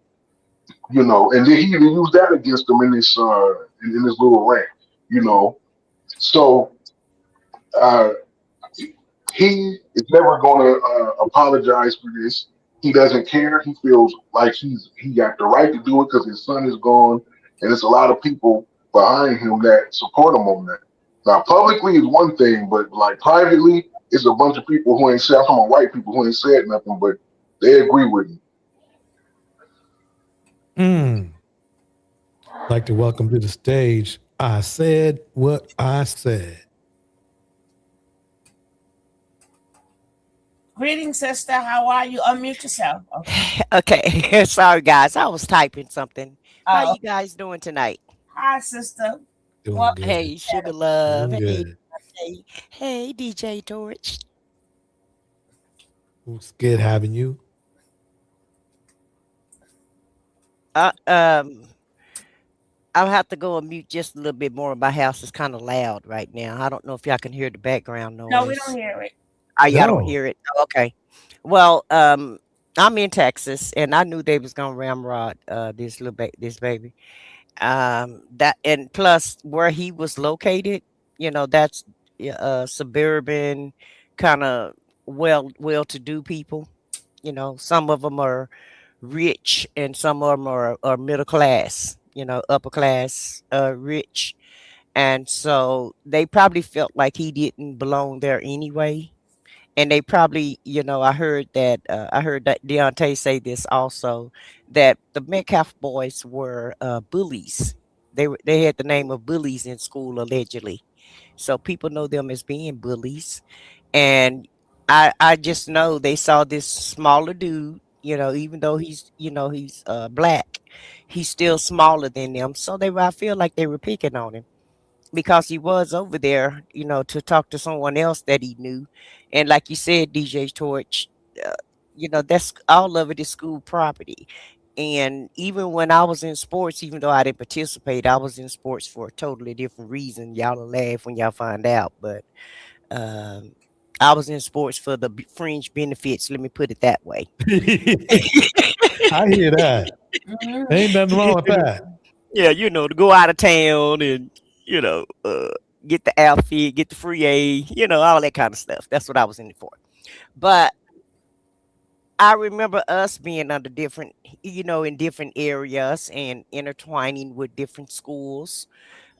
Speaker 4: And then he even used that against him in this little rant. So he is never going to apologize for this. He doesn't care. He feels like he got the right to do it because his son is gone, and there's a lot of people behind him that support him on that. Now, publicly is one thing, but like privately, it's a bunch of people who ain't said. I'm talking about white people who ain't said nothing, but they agree with me.
Speaker 3: I'd like to welcome to the stage. I said what I said.
Speaker 21: Greetings, sister. How are you? Unmute yourself.
Speaker 9: Okay. Sorry, guys. I was typing something. How you guys doing tonight?
Speaker 21: Hi, sister.
Speaker 3: Doing good.
Speaker 9: Hey, Sugar Love.
Speaker 3: Doing
Speaker 9: Hey, DJ Torch.
Speaker 3: It's good having you.
Speaker 9: I'll have to go and mute just a little bit more. My house is kind of loud right now. I don't know if y'all can hear the background noise.
Speaker 21: No, we don't hear it.
Speaker 9: Oh, y'all don't hear it? Oh, okay. Well, I'm in Texas, and I knew they was gonna ramrod this baby. That, and plus where he was located, that's suburban kind of well-to-do people. Some of them are rich, and some of them are middle class. Upper class, rich, and so they probably felt like he didn't belong there anyway. And they probably, I heard that Deontay say this also, that the Metcalf boys were bullies. They had the name of bullies in school allegedly, so people know them as being bullies. And I just know they saw this smaller dude. Even though he's black, he's still smaller than them. So I feel like they were picking on him because he was over there, to talk to someone else that he knew. And like you said, DJ Torch, that's all of it is school property. And even when I was in sports, even though I didn't participate, I was in sports for a totally different reason. Y'all will laugh when y'all find out. But I was in sports for the fringe benefits. Let me put it that way.
Speaker 3: I hear that. Ain't nothing wrong with that.
Speaker 9: Yeah, to go out of town and get the outfit, get the free A, all that kind of stuff. That's what I was in it for. But I remember us being under different, in different areas and intertwining with different schools.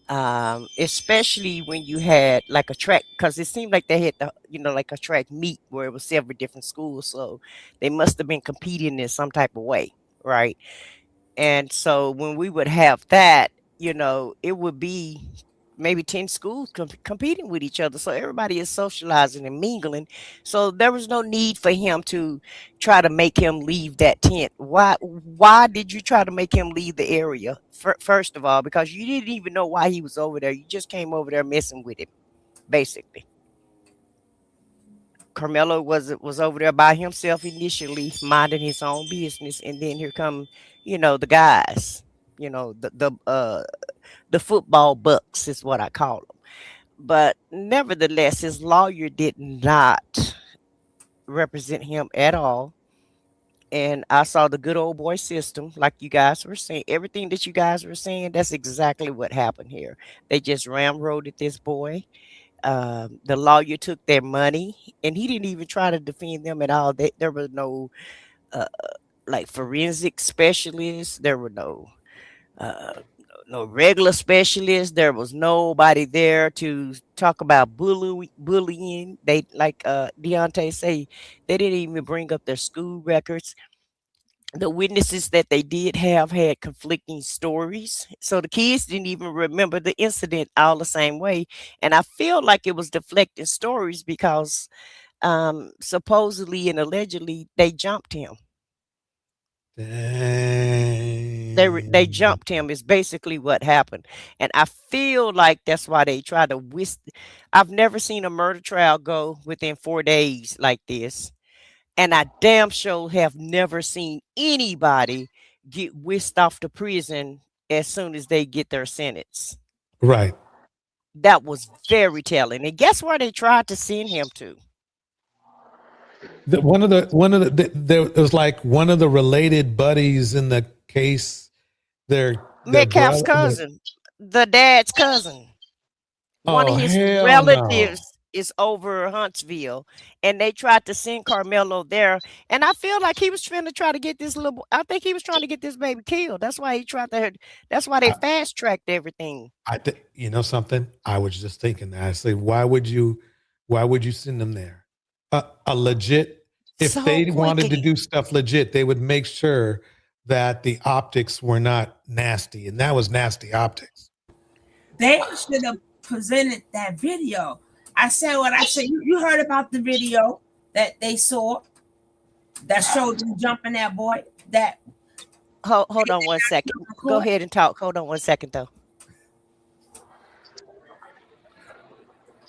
Speaker 9: Especially when you had like a track, because it seemed like they had like a track meet where it was several different schools, so they must have been competing in some type of way, right? And so when we would have that, it would be maybe 10 schools competing with each other. So everybody is socializing and mingling. So there was no need for him to try to make him leave that tent. Why did you try to make him leave the area? First of all, because you didn't even know why he was over there. You just came over there messing with him, basically. Carmelo was over there by himself initially, minding his own business, and then here come, the guys, the football bucks is what I call them. But nevertheless, his lawyer did not represent him at all. And I saw the good old boy system, like you guys were saying. Everything that you guys were saying, that's exactly what happened here. They just ramroded this boy. The lawyer took their money, and he didn't even try to defend them at all. There was no uh, like forensic specialists. There were uh, no regular specialists. There was nobody there to talk about bullying. They like Deontay say, they didn't even bring up their school records. The witnesses that they did have had conflicting stories. So the kids didn't even remember the incident all the same way. And I feel like it was deflecting stories because supposedly and allegedly they jumped him. They jumped him is basically what happened. And I feel like that's why they try to whisk. I've never seen a murder trial go within 4 days like this. And I damn sure have never seen anybody get whisked off to prison as soon as they get their sentence.
Speaker 3: Right.
Speaker 9: That was very telling. And guess where they tried to send him to?
Speaker 3: One of the there was like one of the related buddies in the case. Their
Speaker 9: Metcalf's
Speaker 3: brother,
Speaker 9: cousin, the dad's cousin. One of his
Speaker 3: hell
Speaker 9: relatives
Speaker 3: no.
Speaker 9: is over Huntsville, and they tried to send Carmelo there. And I feel like he was trying to get this little. I think he was trying to get this baby killed. That's why he tried to. That's why they fast tracked everything.
Speaker 3: I think you know something. I was just thinking that. I say, why would you send them there? A legit. If
Speaker 9: So
Speaker 3: they wanted to
Speaker 9: quickly.
Speaker 3: do stuff legit, they would make sure that the optics were not nasty, and that was nasty optics.
Speaker 21: They should have presented that video. I said what I said. You heard about the video that they saw that showed them jumping that boy? That
Speaker 9: Hold on one second. Go ahead and talk. Hold on one second though.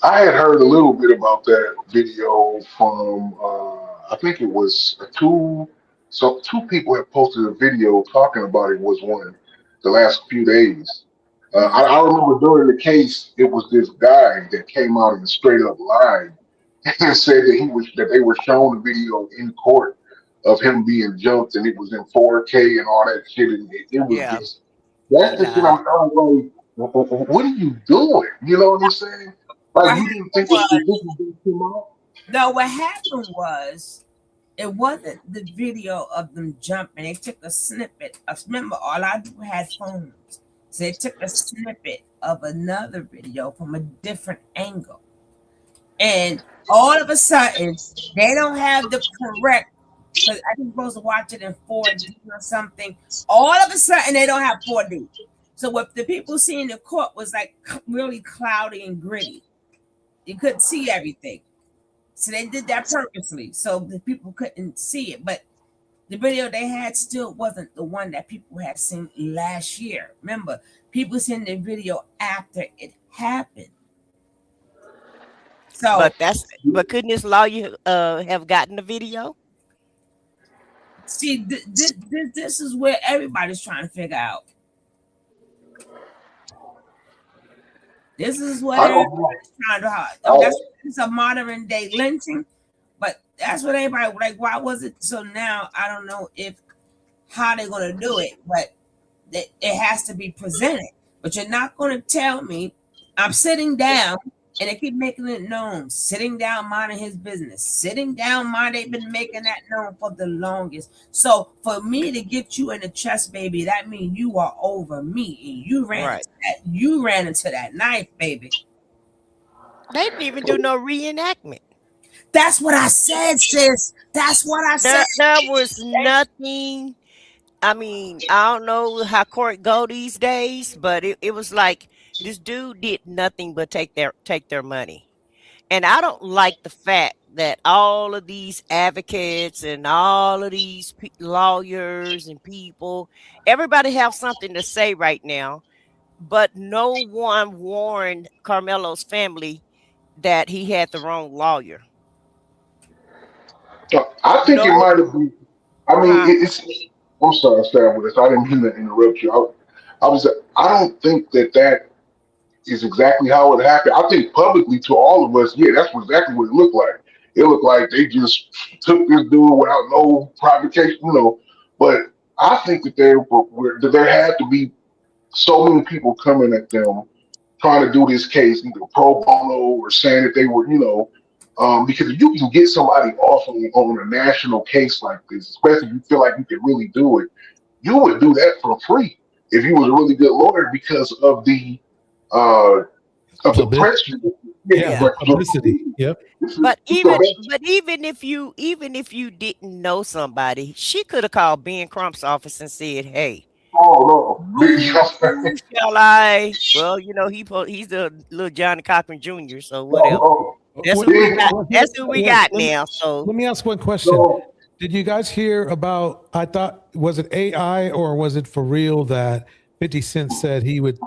Speaker 4: I had heard a little bit about that video from I think it was two people had posted a video talking about it. Was one the last few days. I remember during the case, it was this guy that came out and straight up lied and said that they were showing the video in court of him being jumped and it was in 4K and all that shit. And it was
Speaker 9: Yeah.
Speaker 4: just that's the shit I'm like, what are you doing? You know what I'm saying? Like you didn't think that this was going to come out?
Speaker 21: No, what happened was it wasn't the video of them jumping. They took a snippet. Remember, all I do had phones. So they took a snippet of another video from a different angle. And all of a sudden, they don't have the correct, because I think you're supposed to watch it in 4D or something. All of a sudden, they don't have 4D. So what the people see in the court was like really cloudy and gritty. You couldn't see everything. So they did that purposely so the people couldn't see it. But the video they had still wasn't the one that people had seen last year. Remember, people seen the video after it happened. So,
Speaker 9: but couldn't this lawyer have gotten the video?
Speaker 21: See, this is where everybody's trying to figure out. This is what
Speaker 4: I don't know.
Speaker 21: everybody's trying to hide. I mean, it's a modern day lynching, but that's what everybody like. Why was it? So now I don't know how they're going to do it, but it has to be presented. But you're not going to tell me I'm sitting down and they keep making it known. Sitting down, minding his business. Sitting down, mind. They've been making that known for the longest. So for me to get you in the chest, baby, that means you are over me, and you ran
Speaker 9: Right.
Speaker 21: into that. You ran into that knife, baby.
Speaker 9: They didn't even do no reenactment.
Speaker 21: That's what I said, sis. That's what I said.
Speaker 9: There was nothing. I mean, I don't know how court go these days, but it was like this dude did nothing but take their money. And I don't like the fact that all of these advocates and all of these lawyers and people, everybody have something to say right now, but no one warned Carmelo's family that he had the wrong lawyer.
Speaker 4: I think it
Speaker 9: No,
Speaker 4: might have been. I mean,
Speaker 9: huh?
Speaker 4: it's. I'm sorry, Sam, with this. I didn't mean to interrupt you. I was. I don't think that is exactly how it happened. I think publicly to all of us, yeah, that's exactly what it looked like. It looked like they just took this dude without no provocation, you know. But I think that that there had to be so many people coming at them trying to do this case either pro bono or saying that they were, because if you can get somebody off on a national case like this, especially if you feel like you could really do it, you would do that for free if you was a really good lawyer because uh, of the press.
Speaker 3: Yeah, the publicity. Yep.
Speaker 9: But even if you didn't know somebody, she could have called Ben Crump's office and said, "Hey,
Speaker 4: Oh no,
Speaker 9: who shall I?" Well, he's the little Johnny Cochran Jr. So whatever. That's who we got. That's who we got now. So
Speaker 3: let me ask one question. Did you guys hear about? I thought, was it AI or was it for real that 50 Cent said he would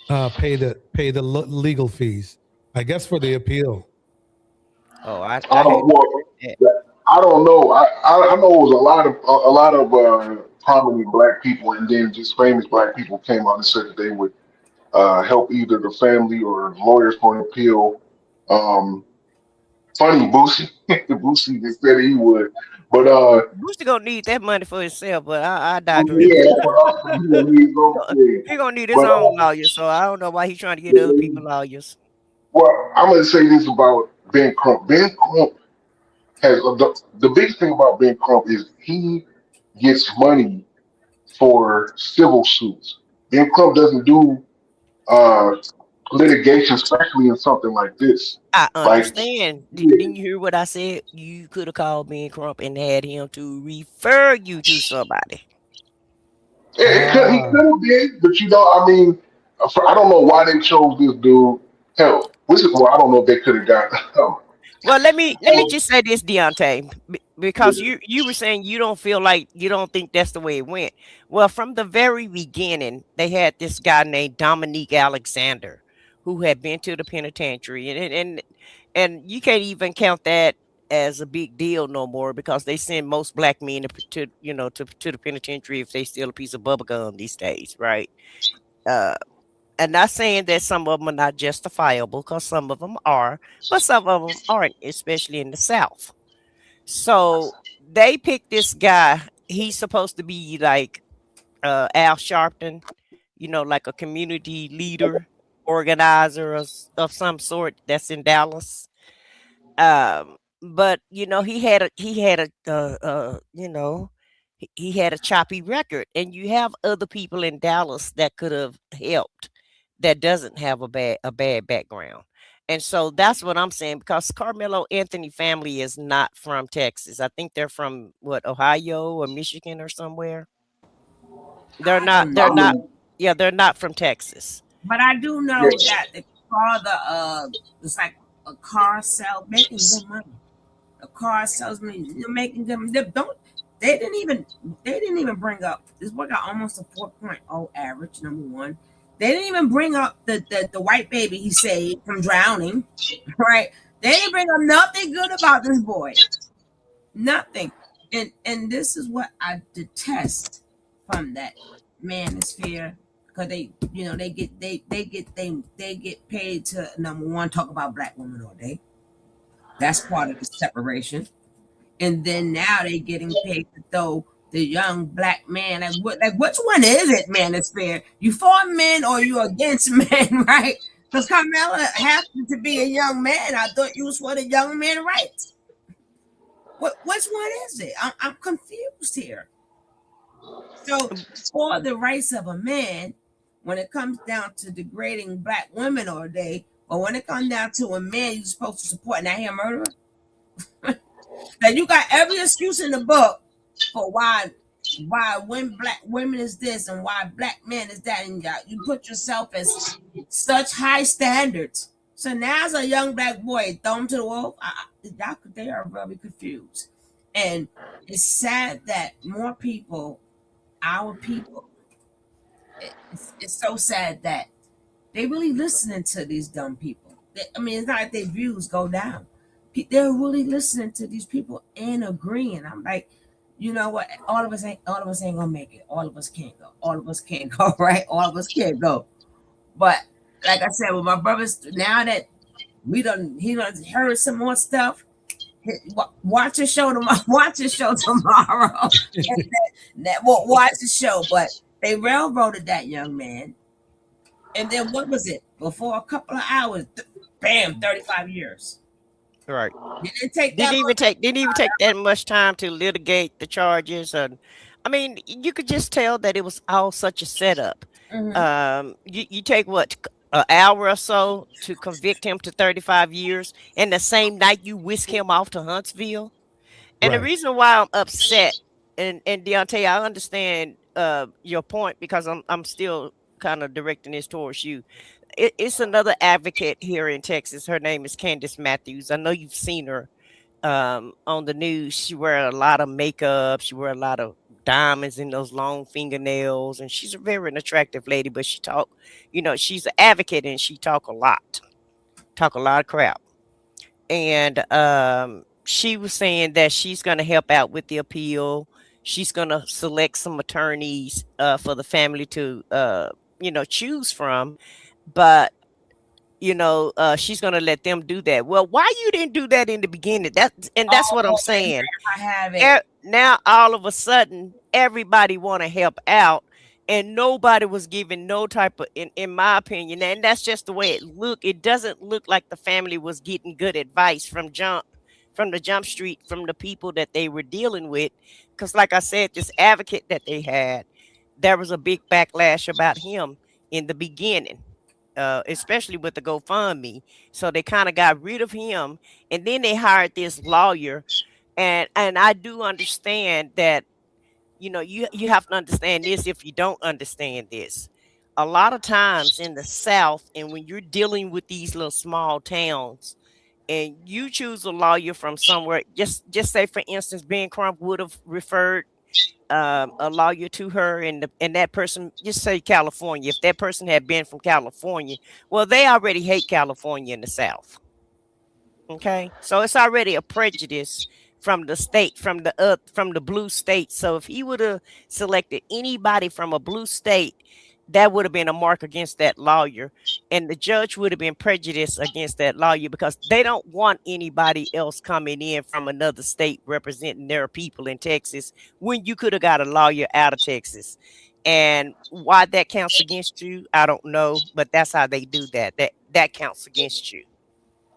Speaker 3: pay the legal fees? I guess for the appeal.
Speaker 9: Oh,
Speaker 4: I don't know. I know it was a lot of prominent black people, and then just famous black people came out and said that they would help either the family or lawyers for an appeal. Funny, Boosie, Boosie just said he would, but
Speaker 9: Boosie gonna need that money for himself. But I digress.
Speaker 4: yeah,
Speaker 9: He gonna need his own lawyer. So I don't know why he's trying to get other people lawyers.
Speaker 4: Well, I'm gonna say this about Ben Crump. Ben Crump has the big thing about Ben Crump is he gets money for civil suits. Ben Crump doesn't do litigation, especially in something like this.
Speaker 9: I understand. Didn't you hear what I said? You could have called Ben Crump and had him to refer you to somebody.
Speaker 4: Yeah, he could have been, but I mean, I don't know why they chose this dude. Hell, I don't know if they could have got.
Speaker 9: Well, let me just say this, Deontay, because you were saying you don't think that's the way it went. Well, from the very beginning, they had this guy named Dominique Alexander who had been to the penitentiary, and you can't even count that as a big deal no more because they send most black men to the penitentiary if they steal a piece of bubble gum these days, right? And not saying that some of them are not justifiable, because some of them are, but some of them aren't, especially in the South. So they picked this guy. He's supposed to be like Al Sharpton, like a community leader, organizer of some sort that's in Dallas. But he had a choppy record, and you have other people in Dallas that could have helped that doesn't have a bad background. And so that's what I'm saying, because Carmelo Anthony family is not from Texas. I think they're from Ohio or Michigan or somewhere. They're not from Texas.
Speaker 21: But I do know that the father it's like a car sale making good money. A car salesman, making good money. They didn't even bring up this boy got almost a 4.0 average, number one. They didn't even bring up the white baby he saved from drowning. Right? They didn't bring up nothing good about this boy. Nothing. And this is what I detest from that manosphere because they get paid to, number one, talk about black women all day. That's part of the separation. And then now they getting paid to throw the young black man. Like which one is it, Manosphere? You for men or you against men, right? Because Carmela happened to be a young man. I thought you was for the young men rights. Which one is it? I'm confused here. So for the rights of a man, when it comes down to degrading black women all day, or when it comes down to a man you're supposed to support, now he a murderer. Now you got every excuse in the book for why when black women is this and why black men is that, and you put yourself as such high standards. So now as a young black boy, throw him to the wolf. They are very confused, and it's sad that more people, our people, it's so sad that they really listening to these dumb people. I mean, it's not like their views go down. They're really listening to these people and agreeing. I'm like, you know what? All of us ain't gonna make it. All of us can't go. All of us can't go, right? All of us can't go. But like I said, with my brothers, now that he done heard some more stuff. Watch a show tomorrow. Watch a show tomorrow. Watch the show. But they railroaded that young man. And then what was it? Before a couple of hours, bam, 35 years.
Speaker 9: Right.
Speaker 21: Didn't
Speaker 9: even take that much time to litigate the charges. And I mean, you could just tell that it was all such a setup. You take what, an hour or so to convict him to 35 years, and the same night you whisk him off to Huntsville. And the reason why I'm upset, and Deontay, I understand your point, because I'm still kind of directing this towards you. It's another advocate here in Texas. Her name is Candace Matthews. I know you've seen her on the news. She wear a lot of makeup. She wear a lot of diamonds in those long fingernails, and she's a very attractive lady. But she talk, she's an advocate, and she talk a lot of crap. And she was saying that she's going to help out with the appeal. She's going to select some attorneys for the family to choose from. But she's gonna let them do that. Well, why you didn't do that in the beginning? That's what I'm saying.
Speaker 21: I have it.
Speaker 9: Now all of a sudden everybody want to help out, and nobody was giving no type of, in my opinion, and that's just the way it looked. It doesn't look like the family was getting good advice from the jump street, from the people that they were dealing with. Because like I said, this advocate that they had, there was a big backlash about him in the beginning. Especially with the GoFundMe. So they kind of got rid of him, and then they hired this lawyer. And I do understand that, you have to understand this if you don't understand this. A lot of times in the South, and when you're dealing with these little small towns, and you choose a lawyer from somewhere, just say for instance, Ben Crump would have referred a lawyer to her, and that person, just say California, if that person had been from California, well, they already hate California in the South. Okay, so it's already a prejudice from the state, from the blue state. So if he would have selected anybody from a blue state, that would have been a mark against that lawyer, and the judge would have been prejudiced against that lawyer, because they don't want anybody else coming in from another state representing their people in Texas, when you could have got a lawyer out of Texas. And why that counts against you, I don't know, but that's how they do that. That counts against you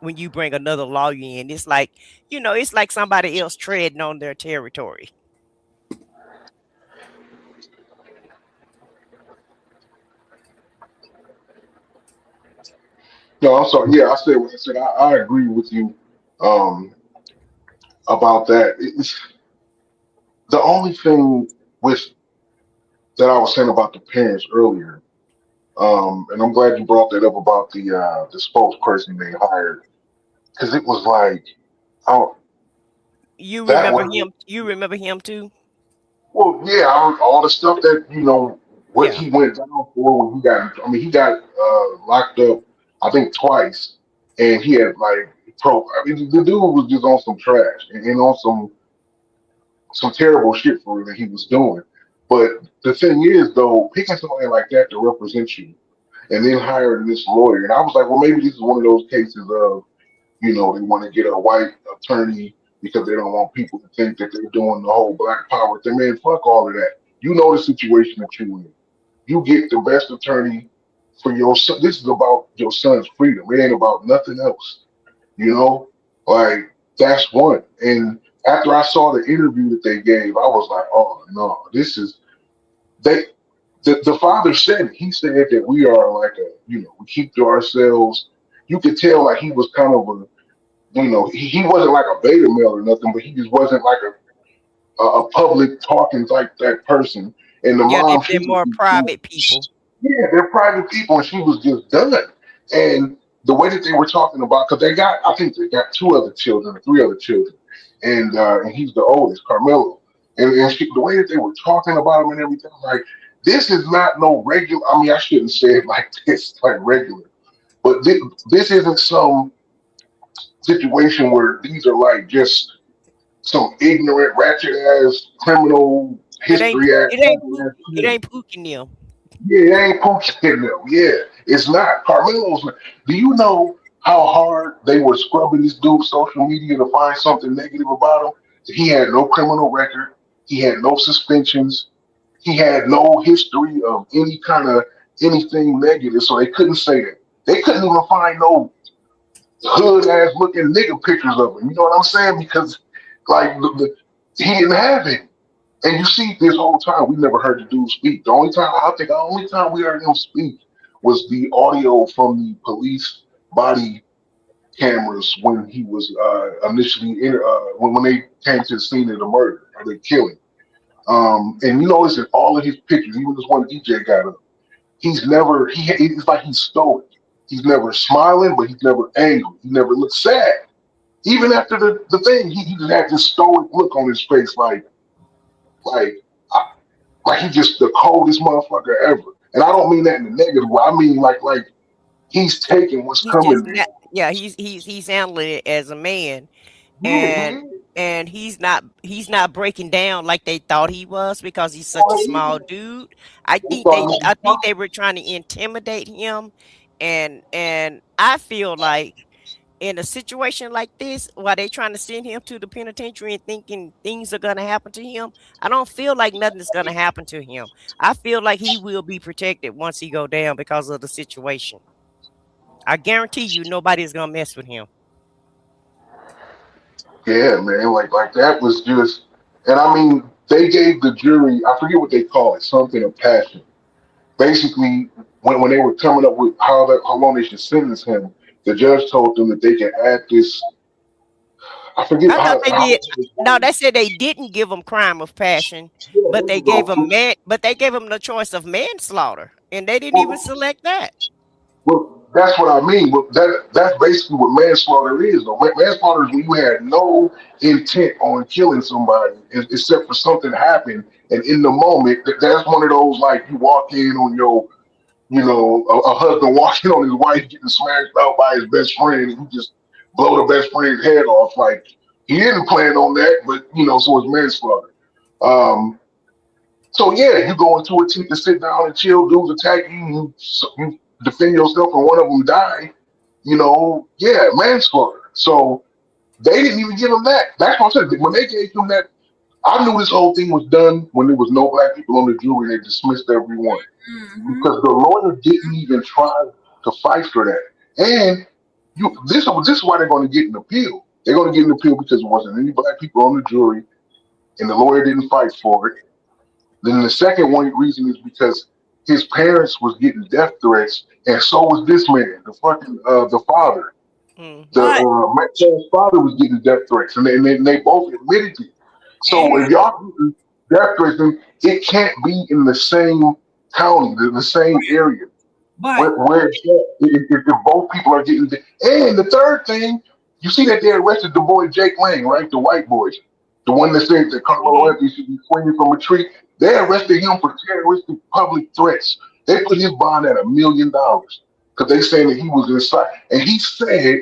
Speaker 9: when you bring another lawyer in. It's like, it's like somebody else treading on their territory.
Speaker 4: No, I'm sorry. Yeah, I said what I said. I agree with you about that. It's the only thing with that I was saying about the parents earlier, and I'm glad you brought that up about the spokesperson they hired, because it was like, oh,
Speaker 9: you remember him too?
Speaker 4: Well, yeah, all the stuff that what he went down for when he got. I mean, he got locked up, I think twice, and he had like I mean, the dude was just on some trash and on some terrible shit for that he was doing. But the thing is, though, picking somebody like that to represent you, and then hiring this lawyer, and I was like, well, maybe this is one of those cases of, they want to get a white attorney because they don't want people to think that they're doing the whole black power thing. Man, fuck all of that. You know the situation that you're in. You get the best attorney for your son. This is about your son's freedom. It ain't about nothing else. Like that's one. And after I saw the interview that they gave, I was like, oh no, this is they. The father said it. He said that we are like we keep to ourselves. You could tell like he was kind of he wasn't like a beta male or nothing, but he just wasn't like a public talking like that person. And the
Speaker 9: Yeah,
Speaker 4: mom,
Speaker 9: they're more private people.
Speaker 4: yeah, they're private people, and she was just done. And the way that they were talking about, because I think they got 2 other children or 3 other children, and he's the oldest, Carmelo. And the way that they were talking about him and everything, like this is not no regular. I mean, I shouldn't say it like this, like regular, but this isn't some situation where these are like just some ignorant, ratchet ass criminal
Speaker 9: It ain't
Speaker 4: history ass.
Speaker 9: it ain't Pookie them.
Speaker 4: Yeah, it ain't poaching them. Yeah, it's not. Carmelo's. Do you know how hard they were scrubbing this dude's social media to find something negative about him? He had no criminal record. He had no suspensions. He had no history of any kind of anything negative, so they couldn't say that. They couldn't even find no hood ass looking nigga pictures of him. You know what I'm saying? Because like he didn't have it. And you see, this whole time we never heard the dude speak. The only time we heard him speak was the audio from the police body cameras when he was initially when they came to the scene of the murder or the killing. And you notice in all of his pictures, even this one DJ got up, it's like he's stoic. He's never smiling, but he's never angry. He never looks sad. Even after the thing, he just had this stoic look on his face, like he's just the coldest motherfucker ever. And I don't mean that in a negative way. I mean like he's taking what's coming.
Speaker 9: He's handling it as a man,
Speaker 4: Yeah,
Speaker 9: and he's not breaking down like they thought he was because he's such a small dude. I think they were trying to intimidate him, and I feel like in a situation like this, while they trying to send him to the penitentiary and thinking things are going to happen to him, I don't feel like nothing's going to happen to him. I feel like he will be protected once he go down because of the situation. I guarantee you nobody's going to mess with him.
Speaker 4: Yeah, man, like that was just, and I mean, they gave the jury, I forget what they call it, something of passion. Basically, when they were coming up with how long they should sentence him, the judge told them that they can add this. I forget
Speaker 9: I
Speaker 4: how.
Speaker 9: thought they did. No, they said they didn't give him crime of passion, but they gave him the choice of manslaughter, and they didn't even select that.
Speaker 4: Well, that's what I mean. But that's basically what manslaughter is, though. Manslaughter is when you had no intent on killing somebody, except for something happened, and in the moment, that's one of those like you walk in on your, a husband walking on his wife getting smashed out by his best friend, and you just blow the best friend's head off. Like he didn't plan on that, but so it's manslaughter. So yeah, you go into a tent to sit down and chill. Dudes attack you, you defend yourself, and one of them die. Yeah, manslaughter. So they didn't even give him that. That's what I said. When they gave him that, I knew this whole thing was done when there was no black people on the jury. They dismissed everyone because the lawyer didn't even try to fight for that. And this is why they're going to get an appeal. They're going to get an appeal because there wasn't any black people on the jury, and the lawyer didn't fight for it. Then the second reason is because his parents was getting death threats, and so was this man, the father. Maxwell's father was getting death threats, and they both admitted it. So if y'all getting death threats, then it can't be in the same county, the same area. Where if both people are getting and the third thing, you see that they arrested the boy Jake Lang, right? The white boy, the one that said that Carmelo Anthony should be swinging from a tree. They arrested him for terroristic public threats. They put his bond at $1 million because they saying that he was inside. And he said,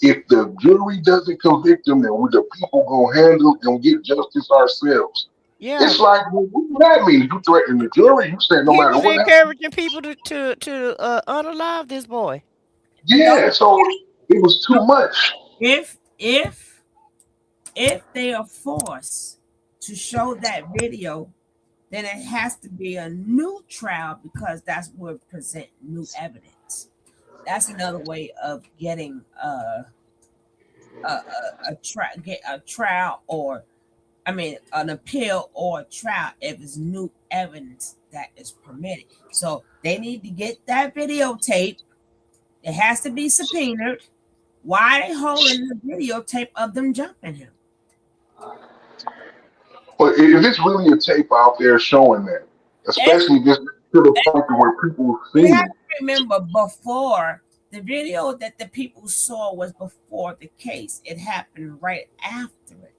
Speaker 4: if the jury doesn't convict him, then we the people gonna handle it and get justice ourselves.
Speaker 9: Yeah.
Speaker 4: It's like, what does that mean? You threatening the jury? You said no
Speaker 9: He
Speaker 4: matter
Speaker 9: was
Speaker 4: what happens?
Speaker 9: encouraging people to unalive this boy.
Speaker 21: And don't
Speaker 4: Yeah, so it was too much.
Speaker 21: if they are forced to show that video, then it has to be a new trial because that's what present new evidence. That's another way of getting a trial, or I mean an appeal or a trial if it's new evidence that is permitted. So they need to get that videotape. It has to be subpoenaed. Why are they holding the videotape of them jumping him?
Speaker 4: But if it's really a tape out there showing that, especially this to the point where people have
Speaker 21: You
Speaker 4: seen
Speaker 21: have
Speaker 4: it.
Speaker 21: to remember, before the video that the people saw was before the case. It happened right after it.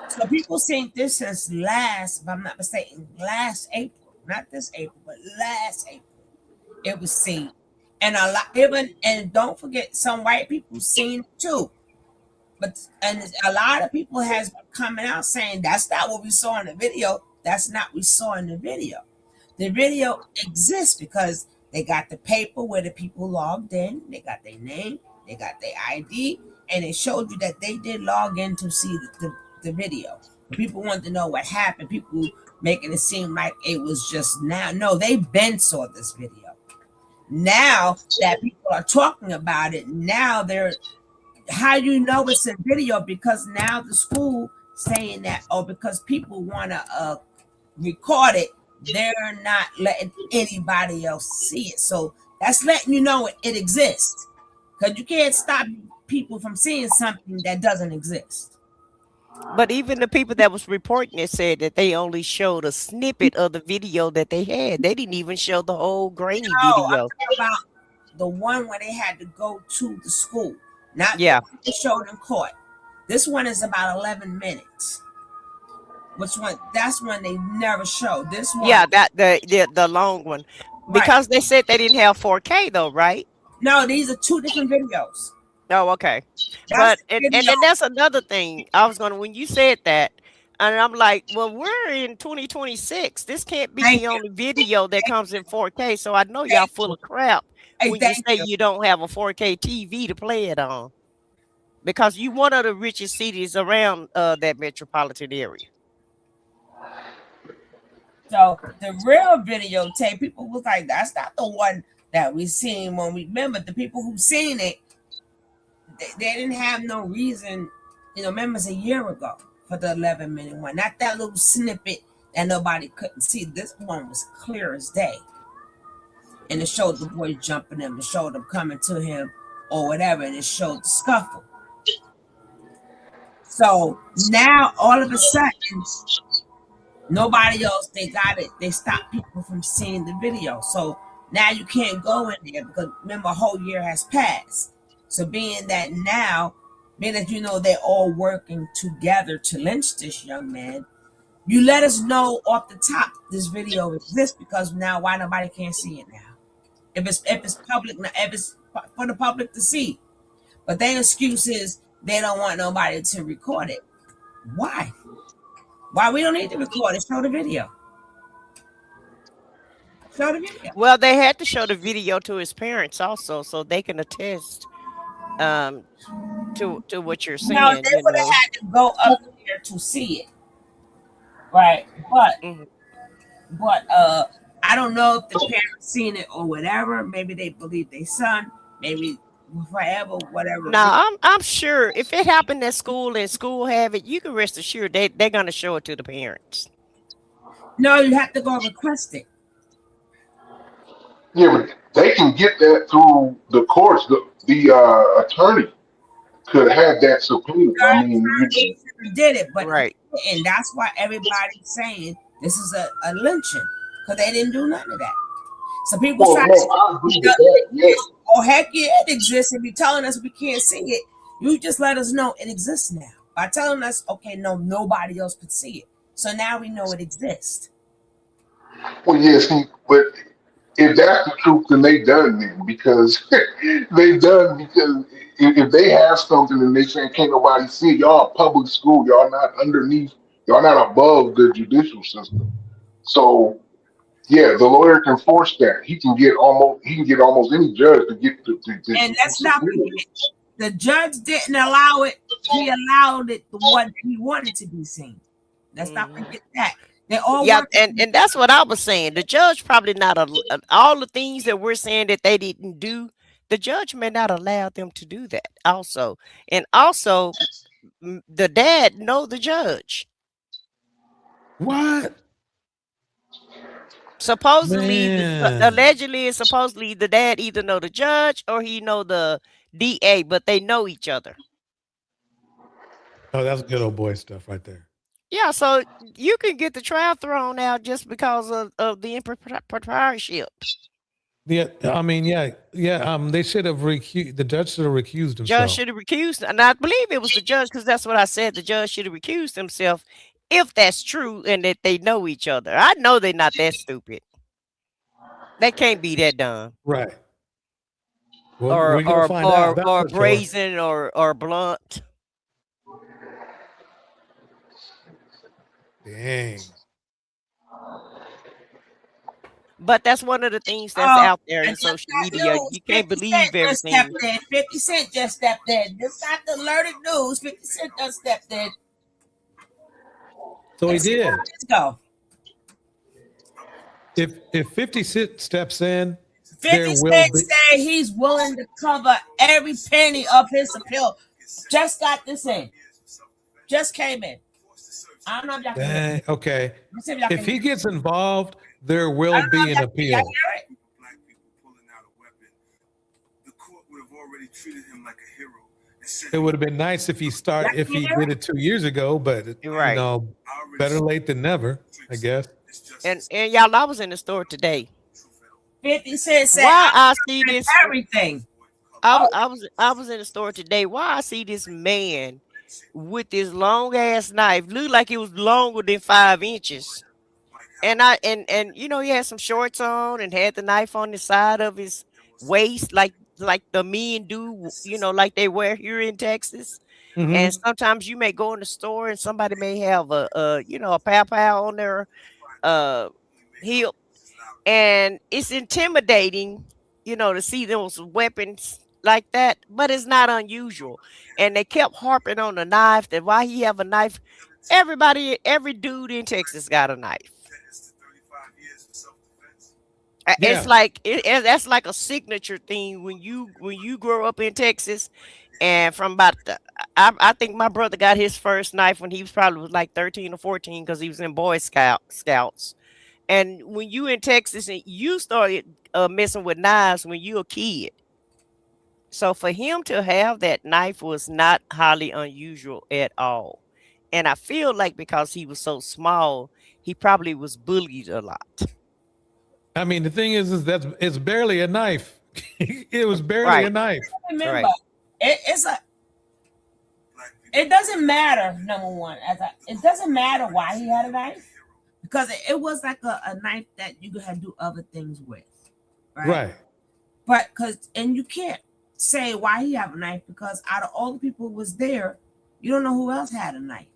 Speaker 21: So people think this is last, if I'm not mistaken, last April, not this April, but last April, it was seen. And a lot, even, and don't forget, some white people seen it too. But and a lot of people has been coming out saying that's not what we saw in the video. That's not what we saw in the video. The video exists because they got the paper where the people logged in, they got their name, they got their ID, and it showed you that they did log in to see the video. People wanted to know what happened. People making it seem like it was just now. No, they been saw this video. Now that people are talking about it, now they're, how you know it's a video? Because now the school saying that, or because people want to record it, they're not letting anybody else see it. So that's letting you know it exists, because you can't stop people from seeing something that doesn't exist.
Speaker 9: But even the people that was reporting it said that they only showed a snippet of the video that they had. They didn't even show the whole grainy
Speaker 21: No, I'm
Speaker 9: video.
Speaker 21: talking about the one where they had to go to the school, not
Speaker 9: Yeah.
Speaker 21: the one they showed in court. This one is about 11 minutes. Which one? That's one they never showed. This one.
Speaker 9: Yeah, that the long one.
Speaker 21: Right.
Speaker 9: Because they said they didn't have 4K though, right?
Speaker 21: No, these are two different videos.
Speaker 9: Oh, okay.
Speaker 21: That's
Speaker 9: But
Speaker 21: the
Speaker 9: and
Speaker 21: video.
Speaker 9: then that's another thing. I was gonna, when you said that, and I'm like, well, we're in 2026. This can't be
Speaker 21: Thank
Speaker 9: the
Speaker 21: you.
Speaker 9: only video that comes in 4K. So I know y'all full of crap
Speaker 21: Hey,
Speaker 9: when you
Speaker 21: thank
Speaker 9: say
Speaker 21: you.
Speaker 9: you don't have a 4K TV to play it on. Because you one of the richest cities around that metropolitan area.
Speaker 21: So the real videotape, people look like that's not the one that we seen when we remember the people who seen it. They didn't have no reason, remember it's a year ago for the 11-minute one, not that little snippet that nobody couldn't see. This one was clear as day. And it showed the boy jumping him, it showed them coming to him or whatever, and it showed the scuffle. So now all of a sudden, nobody else, they got it. They stopped people from seeing the video. So now you can't go in there because remember, a whole year has passed. So being that they're all working together to lynch this young man, you let us know off the top this video exists, because now why nobody can't see it now? If it's public, if it's for the public to see. But their excuse is they don't want nobody to record it. Why? Why we don't need to record it? Show the video. Show the video.
Speaker 9: Well, they had to show the video to his parents also, so they can attest to what you're saying.
Speaker 21: No, they would have had to go up there to see it, right? But I don't know if the parents seen it or whatever. Maybe they believe their son. Maybe forever, whatever.
Speaker 9: No, I'm sure if it happened at school and school have it, you can rest assured they're gonna show it to the parents.
Speaker 21: No, you have to go request it.
Speaker 4: Yeah, but they can get that through the courts. The attorney could have that subpoena. I mean,
Speaker 21: Did it, but
Speaker 9: right.
Speaker 21: And that's why everybody's saying this is a lynching, because they didn't do none of that. So people try to say, oh, heck yeah, it exists. If you're telling us we can't see it, you just let us know it exists now. By telling us, okay, no, nobody else could see it. So now we know it exists.
Speaker 4: well, yes, but if that's the truth, then they done then, because if they have something and they saying can't nobody see it, y'all a public school, y'all not underneath Y'all not above the judicial system. So yeah, the lawyer can force that. He can get almost any judge to get to
Speaker 21: And let's not forget, the judge didn't allow it. He allowed it the one he wanted to be seen. Let's not forget that. They all work.
Speaker 9: And that's what I was saying. The judge probably not all the things that we're saying that they didn't do. The judge may not allow them to do that also. And also, the dad know the judge.
Speaker 3: What?
Speaker 9: Supposedly,
Speaker 3: Man.
Speaker 9: allegedly, and supposedly, the dad either know the judge or he know the DA, but they know each other.
Speaker 3: Oh, that's good old boy stuff right there.
Speaker 9: Yeah, so you can get the trial thrown out just because of the improprietorship.
Speaker 3: Yeah, I mean, yeah. They should have recused. The judge should have recused himself.
Speaker 9: Judge should have recused, and I believe it was the judge because that's what I said. The judge should have recused himself if that's true and that they know each other. I know they're not that stupid. They can't be that dumb.
Speaker 3: Right. Well, we're gonna find out. That's
Speaker 9: Or
Speaker 3: for sure.
Speaker 9: brazen or blunt.
Speaker 3: Dang.
Speaker 21: But that's one of the things that's out there in social media. You can't believe everything. 50 Cent just stepped in. This not the alerted news. 50 Cent just stepped in.
Speaker 3: So he did.
Speaker 21: Let's go.
Speaker 3: If 50 Cent steps in,
Speaker 21: 50 Cent say he's willing to cover every penny of his appeal. Just got this in. Just came in. I don't know if y'all can hear it.
Speaker 3: Okay. If he
Speaker 21: hear
Speaker 3: gets involved, there will be an appeal. It would have been nice if he did it 2 years ago, but
Speaker 9: Right.
Speaker 3: you know, better late than never, I guess.
Speaker 9: And y'all, I was in the store today.
Speaker 21: 50 Cent said,
Speaker 9: why I see this
Speaker 21: everything.
Speaker 9: I was in the store today. Why I see this man with this long ass knife, looked like it was longer than 5 inches. And you know, he had some shorts on and had the knife on the side of his waist, like the men do, you know, like they wear here in Texas.
Speaker 3: Mhm.
Speaker 9: And sometimes you may go in the store and somebody may have a pow on their heel, and it's intimidating, you know, to see those weapons like that, but it's not unusual. And they kept harping on the knife, that why he have a knife. Every dude in Texas got a knife. It's like that's like a signature thing when you grow up in Texas. And from about I think my brother got his first knife when he was probably like 13 or 14 because he was in Boy Scouts. And when you in Texas and you started messing with knives when you a kid. So for him to have that knife was not highly unusual at all. And I feel like because he was so small, he probably was bullied a lot.
Speaker 3: I mean, the thing is that it's barely a knife. It was barely a knife.
Speaker 21: Remember, it doesn't matter, number one. It doesn't matter why he had a knife. Because it was like a knife that you could do other things with. Right. But and you can't say why he have a knife, because out of all the people who was there, you don't know who else had a knife.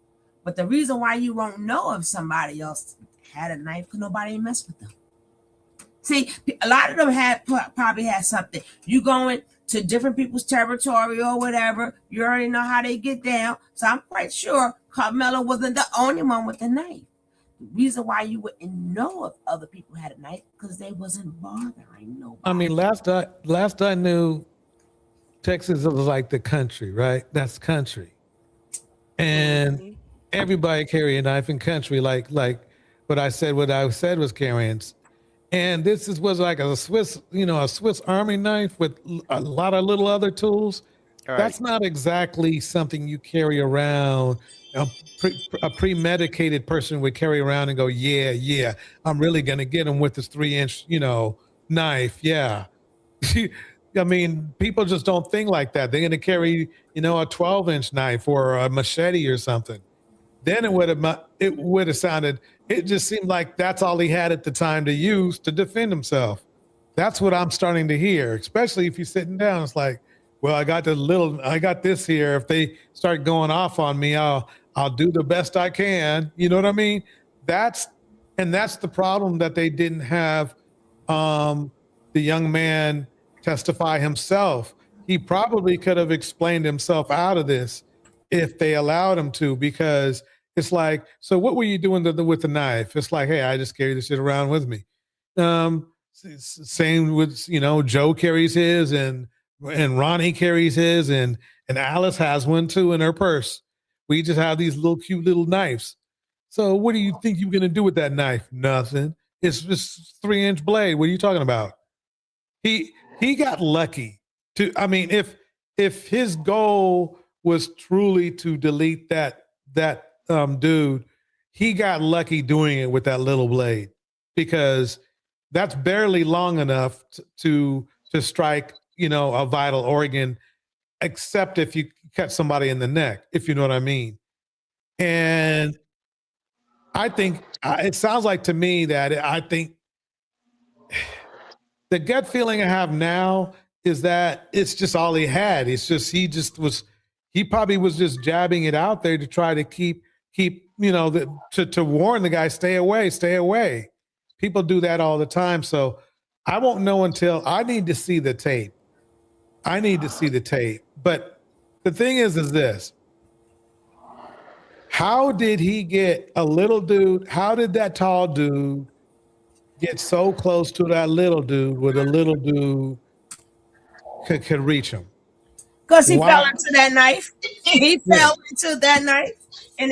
Speaker 21: But the reason why you won't know if somebody else had a knife, because nobody messed with them. See, a lot of them probably had something. You going to different people's territory or whatever, you already know how they get down. So I'm quite sure Carmelo wasn't the only one with a knife. The reason why you wouldn't know if other people had a knife, because they wasn't bothering nobody.
Speaker 3: I mean, last I knew, Texas was like the country, right? That's country. And everybody carry a knife in country, like what I said was carrying. And this was like a Swiss Army knife with a lot of little other tools.
Speaker 9: Right.
Speaker 3: That's not exactly something you carry around. A premedicated person would carry around and go, yeah, I'm really going to get him with this 3-inch, knife. Yeah. I mean, people just don't think like that. They're going to carry, a 12-inch knife or a machete or something. Then it would have sounded, it just seemed like that's all he had at the time to use to defend himself. That's what I'm starting to hear, especially if you're sitting down. It's like, well, I got this here. If they start going off on me, I'll I'll do the best I can. You know what I mean? That's the problem, that they didn't have the young man testify himself. He probably could have explained himself out of this if they allowed him to, because it's like, so what were you doing with the knife? It's like, hey, I just carry this shit around with me. Same with, Joe carries his, and Ronnie carries his, and Alice has one too in her purse. We just have these little cute little knives. So what do you think you're gonna do with that knife? Nothing. It's just 3-inch blade. What are you talking about? He got lucky. If his goal was truly to delete that dude, he got lucky doing it with that little blade, because that's barely long enough to strike, a vital organ, except if you cut somebody in the neck, if you know what I mean. And I think it sounds like to me that I think the gut feeling I have now is that it's just all he had. It's just he probably was just jabbing it out there to try to keep to warn the guy, stay away, stay away. People do that all the time. So I won't know until I need to see the tape. But the thing is this. How did he get a little dude? How did that tall dude get so close to that little dude where the little dude could reach him?
Speaker 21: Because he fell into that knife. He fell into that knife. And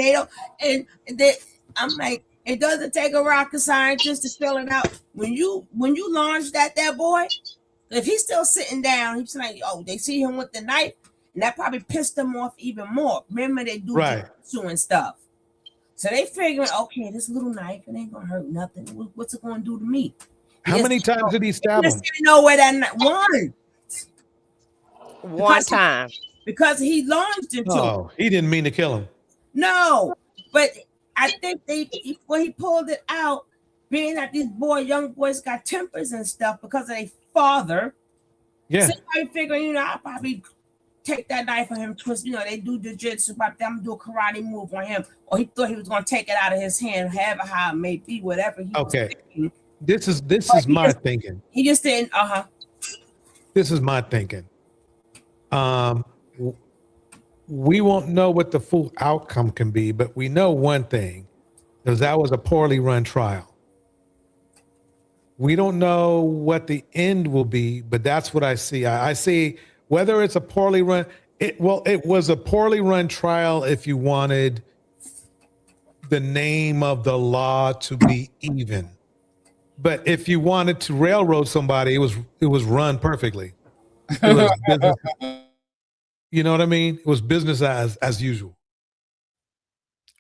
Speaker 21: I'm like, it doesn't take a rocket scientist to spell it out. When you launched that boy, if he's still sitting down, he's like, oh, they see him with the knife, and that probably pissed them off even more. Remember, they do jujitsu and stuff. So they figuring, okay, this little knife, it ain't gonna hurt nothing. What's it gonna do to me?
Speaker 3: How many times did he stab him?
Speaker 21: You know where that
Speaker 9: one time.
Speaker 21: Because he launched into him.
Speaker 3: He didn't mean to kill him.
Speaker 21: No, but I think when he pulled it out, being that these young boys got tempers and stuff because of their father.
Speaker 3: Yeah.
Speaker 21: So I figuring, I'll probably take that knife on him, twist, they do jiu-jitsu, but I'm gonna do a karate move on him. Or he thought he was gonna take it out of his hand, however how it may be, whatever he was thinking.
Speaker 3: This is my thinking.
Speaker 21: He just didn't,
Speaker 3: This is my thinking. We won't know what the full outcome can be, but we know one thing, because that was a poorly run trial. We don't know what the end will be, but that's what I see. I see whether it's a poorly run, it was a poorly run trial if you wanted the name of the law to be even. But if you wanted to railroad somebody, it was run perfectly. It was business, you know what I mean? It was business as usual.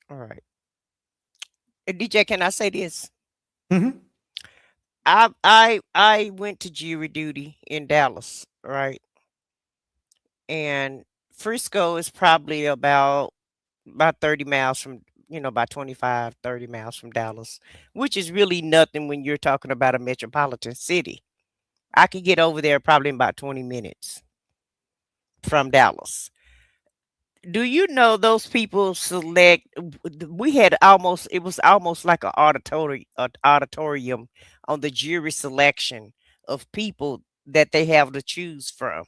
Speaker 9: All right. DJ, can I say this?
Speaker 3: Mm-hmm.
Speaker 9: I went to jury duty in Dallas, right? And Frisco is probably about 30 miles from, about 25, 30 miles from Dallas, which is really nothing when you're talking about a metropolitan city. I could get over there probably in about 20 minutes from Dallas. Do you know those people select? We had it was almost like an auditorium on the jury selection of people that they have to choose from.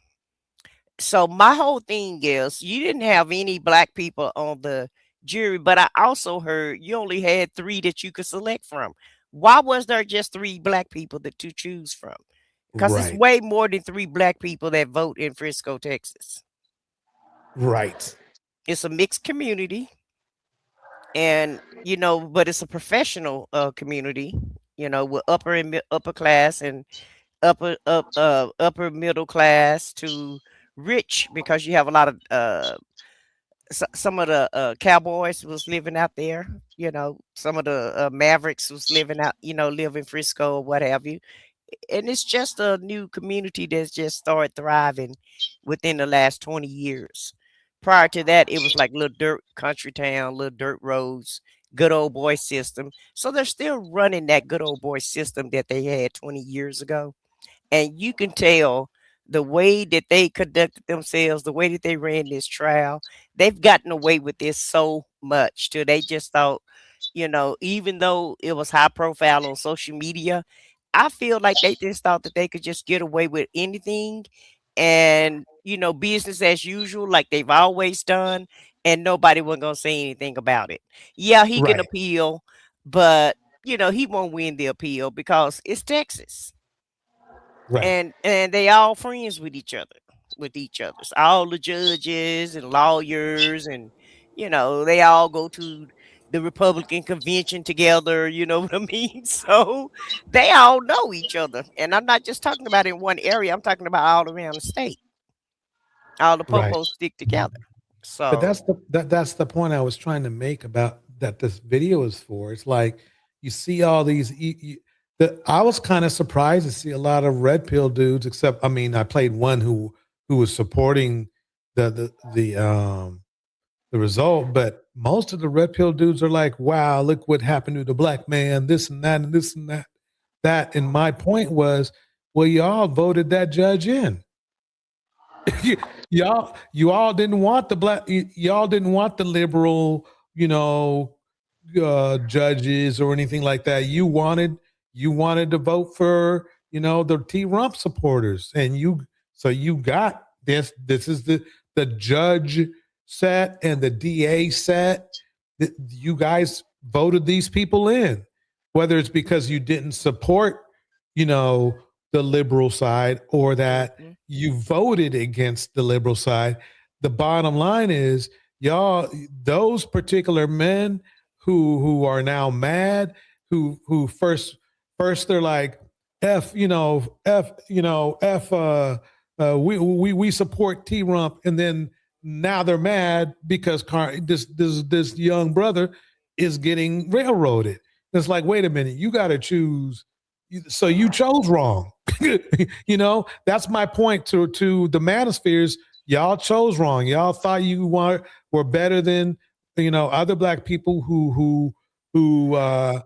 Speaker 9: So my whole thing is, you didn't have any black people on the jury, but I also heard you only had 3 that you could select from. Why was there just 3 black people to choose from? Because it's way more than 3 black people that vote in Frisco, Texas.
Speaker 3: Right.
Speaker 9: It's a mixed community, and but it's a professional community, with upper class and upper middle class to rich, because you have a lot of some of the cowboys was living out there, some of the Mavericks was living out, live in Frisco or what have you. And it's just a new community that's just started thriving within the last 20 years. Prior to that, it was like little dirt country town, little dirt roads, good old boy system. So they're still running that good old boy system that they had 20 years ago. And you can tell the way that they conducted themselves, the way that they ran this trial, they've gotten away with this so much till they just thought, even though it was high profile on social media, I feel like they just thought that they could just get away with anything and, business as usual, like they've always done, and nobody was going to say anything about it. Yeah, he can
Speaker 3: Right.
Speaker 9: appeal, but, he won't win the appeal because it's Texas.
Speaker 3: Right.
Speaker 9: And they all friends with each other, So all the judges and lawyers, and they all go to the Republican convention together, you know what I mean? So they all know each other. And I'm not just talking about in one area, I'm talking about all around the state. All the
Speaker 3: Right.
Speaker 9: popos stick together.
Speaker 3: But
Speaker 9: So
Speaker 3: that's the point I was trying to make about that this video is for. It's like you see all these. I was kind of surprised to see a lot of red pill dudes. Except, I mean, I played one who was supporting the result, but most of the red pill dudes are like, "Wow, look what happened to the black man. This and that, and this and that." And my point was, well, y'all voted that judge in. You all didn't want the black, y'all didn't want the liberal, judges or anything like that. You wanted to vote for, the T Rump supporters, and so you got this. This is the judge set and the DA set. You guys voted these people in, whether it's because you didn't support, the liberal side, or that you voted against the liberal side. The bottom line is, y'all, those particular men who are now mad, who first they're like, we support T Rump, and then now they're mad because this young brother is getting railroaded. It's like, wait a minute, you got to choose. So you chose wrong. That's my point to the Manospheres. Y'all chose wrong. Y'all thought you were better than other black people who are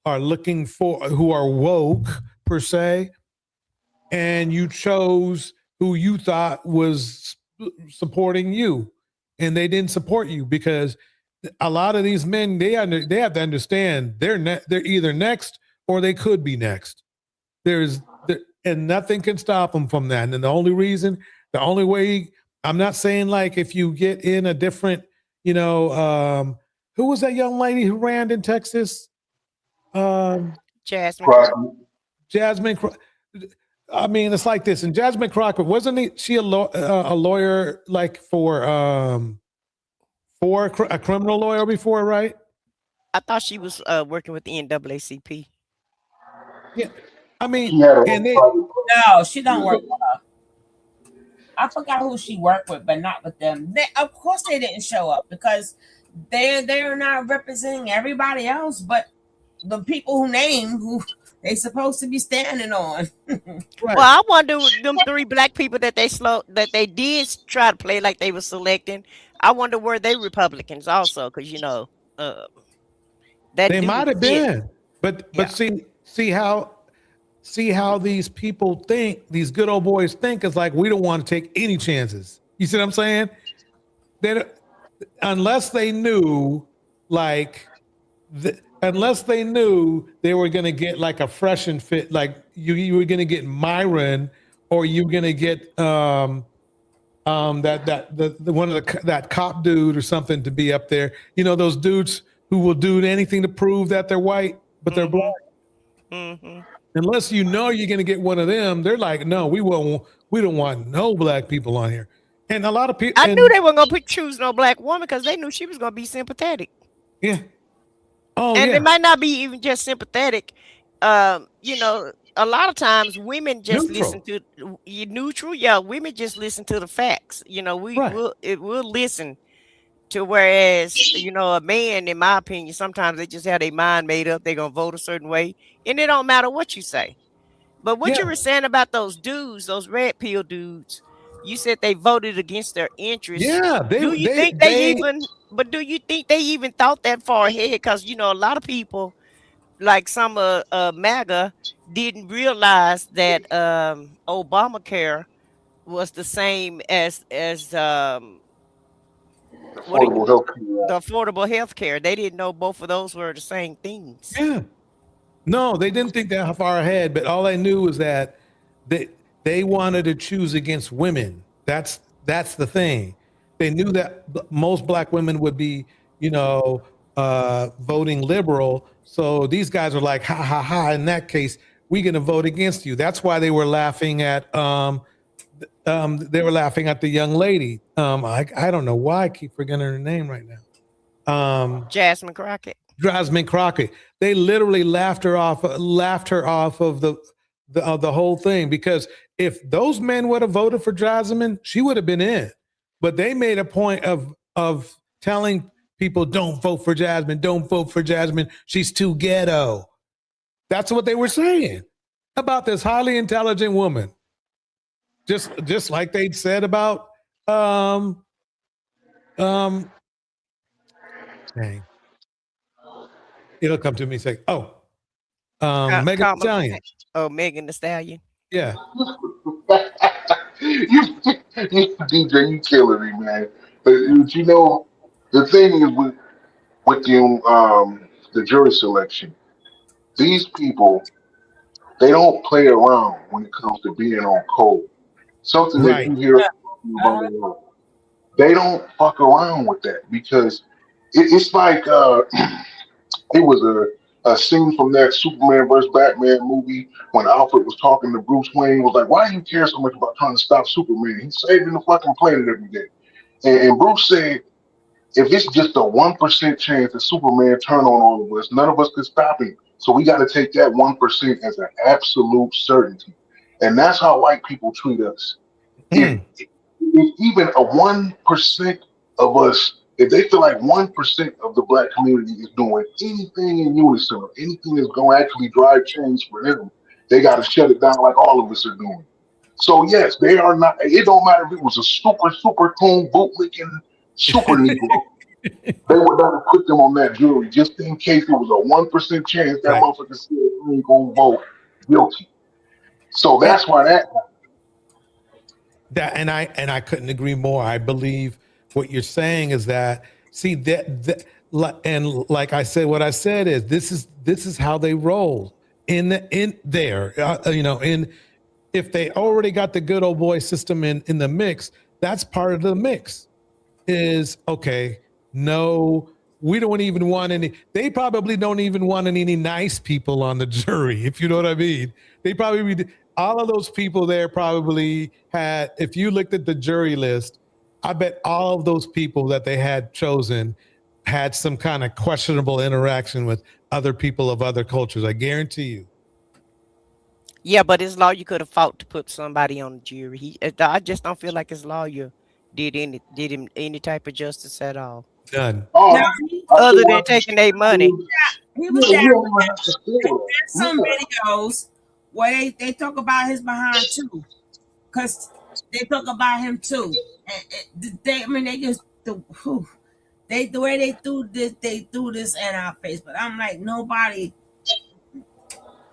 Speaker 3: looking for, who are woke per se, and you chose who you thought was supporting you, and they didn't support you, because a lot of these men, they have to understand they're either next or they could be next. And nothing can stop them from that. And the only way, I'm not saying like if you get in a different, who was that young lady who ran in Texas?
Speaker 9: Jasmine.
Speaker 3: I mean, it's like this. And Jasmine Crockett, wasn't she a lawyer like for a criminal lawyer before, right?
Speaker 9: I thought she was working with the NAACP.
Speaker 3: Yeah, I mean,
Speaker 21: no, she don't work with her. I forgot who she worked with, but not with them. Of course, they didn't show up because they're not representing everybody else, but the people who they supposed to be standing on.
Speaker 9: Well, I wonder, them 3 black people that they did try to play like they were selecting, I wonder were they Republicans also, because that
Speaker 3: they might have been, but
Speaker 9: Yeah.
Speaker 3: see how these people think, these good old boys think, is like, we don't want to take any chances. You see what I'm saying? Unless they knew, unless they knew they were going to get like a fresh and fit, like you were going to get Myron, or you were going to get that cop dude or something to be up there. Those dudes who will do anything to prove that they're white, but they're black.
Speaker 9: Mm-hmm.
Speaker 3: Unless you're going to get one of them, they're like, no, we don't want no black people on here. And a lot of people,
Speaker 9: I knew they weren't gonna choose no black woman because they knew she was gonna be sympathetic.
Speaker 3: Yeah. Oh,
Speaker 9: and
Speaker 3: yeah.
Speaker 9: it might not be even just sympathetic. A lot of times women just listen to neutral. Yeah, women just listen to the facts. We'll listen to, whereas a man, in my opinion, sometimes they just have their mind made up. They're gonna vote a certain way, and it don't matter what you say. But what you were saying about those dudes, those red pill dudes, you said they voted against their interests.
Speaker 3: Yeah,
Speaker 9: do you think they even thought that far ahead? Because a lot of people, like some MAGA didn't realize that Obamacare was the same as what do
Speaker 4: Affordable health care.
Speaker 9: the affordable health care. They didn't know both of those were the same things.
Speaker 3: Yeah. No, they didn't think that far ahead, but all I knew was that they wanted to choose against women. That's the thing. They knew that most black women would be, voting liberal. So these guys are like, ha ha ha. In that case, we're going to vote against you. That's why they were laughing at the young lady. I don't know why I keep forgetting her name right now.
Speaker 9: Jasmine Crockett.
Speaker 3: Jasmine Crockett. They literally laughed her off of the whole thing, because if those men would have voted for Jasmine, she would have been in. But they made a point of telling people, don't vote for Jasmine, don't vote for Jasmine. She's too ghetto. That's what they were saying about this highly intelligent woman. Just like they'd said about dang. It'll come to me and say, Megan Thee Stallion.
Speaker 9: Oh, Megan Thee Stallion.
Speaker 3: Yeah.
Speaker 4: you DJ, you killing me, man. But the thing is with the jury selection, these people, they don't play around when it comes to being on code. Something that you hear about the world. They don't fuck around with that, because it's like it was a scene from that Superman vs. Batman movie when Alfred was talking to Bruce Wayne, was like, why do you care so much about trying to stop Superman? He's saving the fucking planet every day. And Bruce said, if it's just a 1% chance that Superman turn on all of us, none of us could stop him. So we got to take that 1% as an absolute certainty. And that's how white people treat us. If even a 1% of us, if they feel like 1% of the black community is doing anything in unison, or anything that's going to actually drive change for them, they got to shut it down like all of us are doing. So yes, they are not. It don't matter if it was a super cool bootlicking super Negro. They would not put them on that jury just in case it was a 1% chance that motherfucker said he ain't gonna vote guilty. So that's why
Speaker 3: that and I couldn't agree more. I believe what you're saying is that, see, that and like I said, what I said is this is how they roll in there. If they already got the good old boy system in the mix, that's part of the mix. Is okay. No, we don't even want any. They probably don't even want any nice people on the jury, if you know what I mean. They probably, all of those people there probably had, if you looked at the jury list, I bet all of those people that they had chosen had some kind of questionable interaction with other people of other cultures. I guarantee you.
Speaker 9: Yeah, but his lawyer could have fought to put somebody on the jury. I just don't feel like his lawyer did him any type of justice at all.
Speaker 3: None.
Speaker 9: Other than taking their money.
Speaker 21: He was down. There's some videos where they talk about his behind too, because they talk about him too. And they just the way they threw this in our face. But I'm like, nobody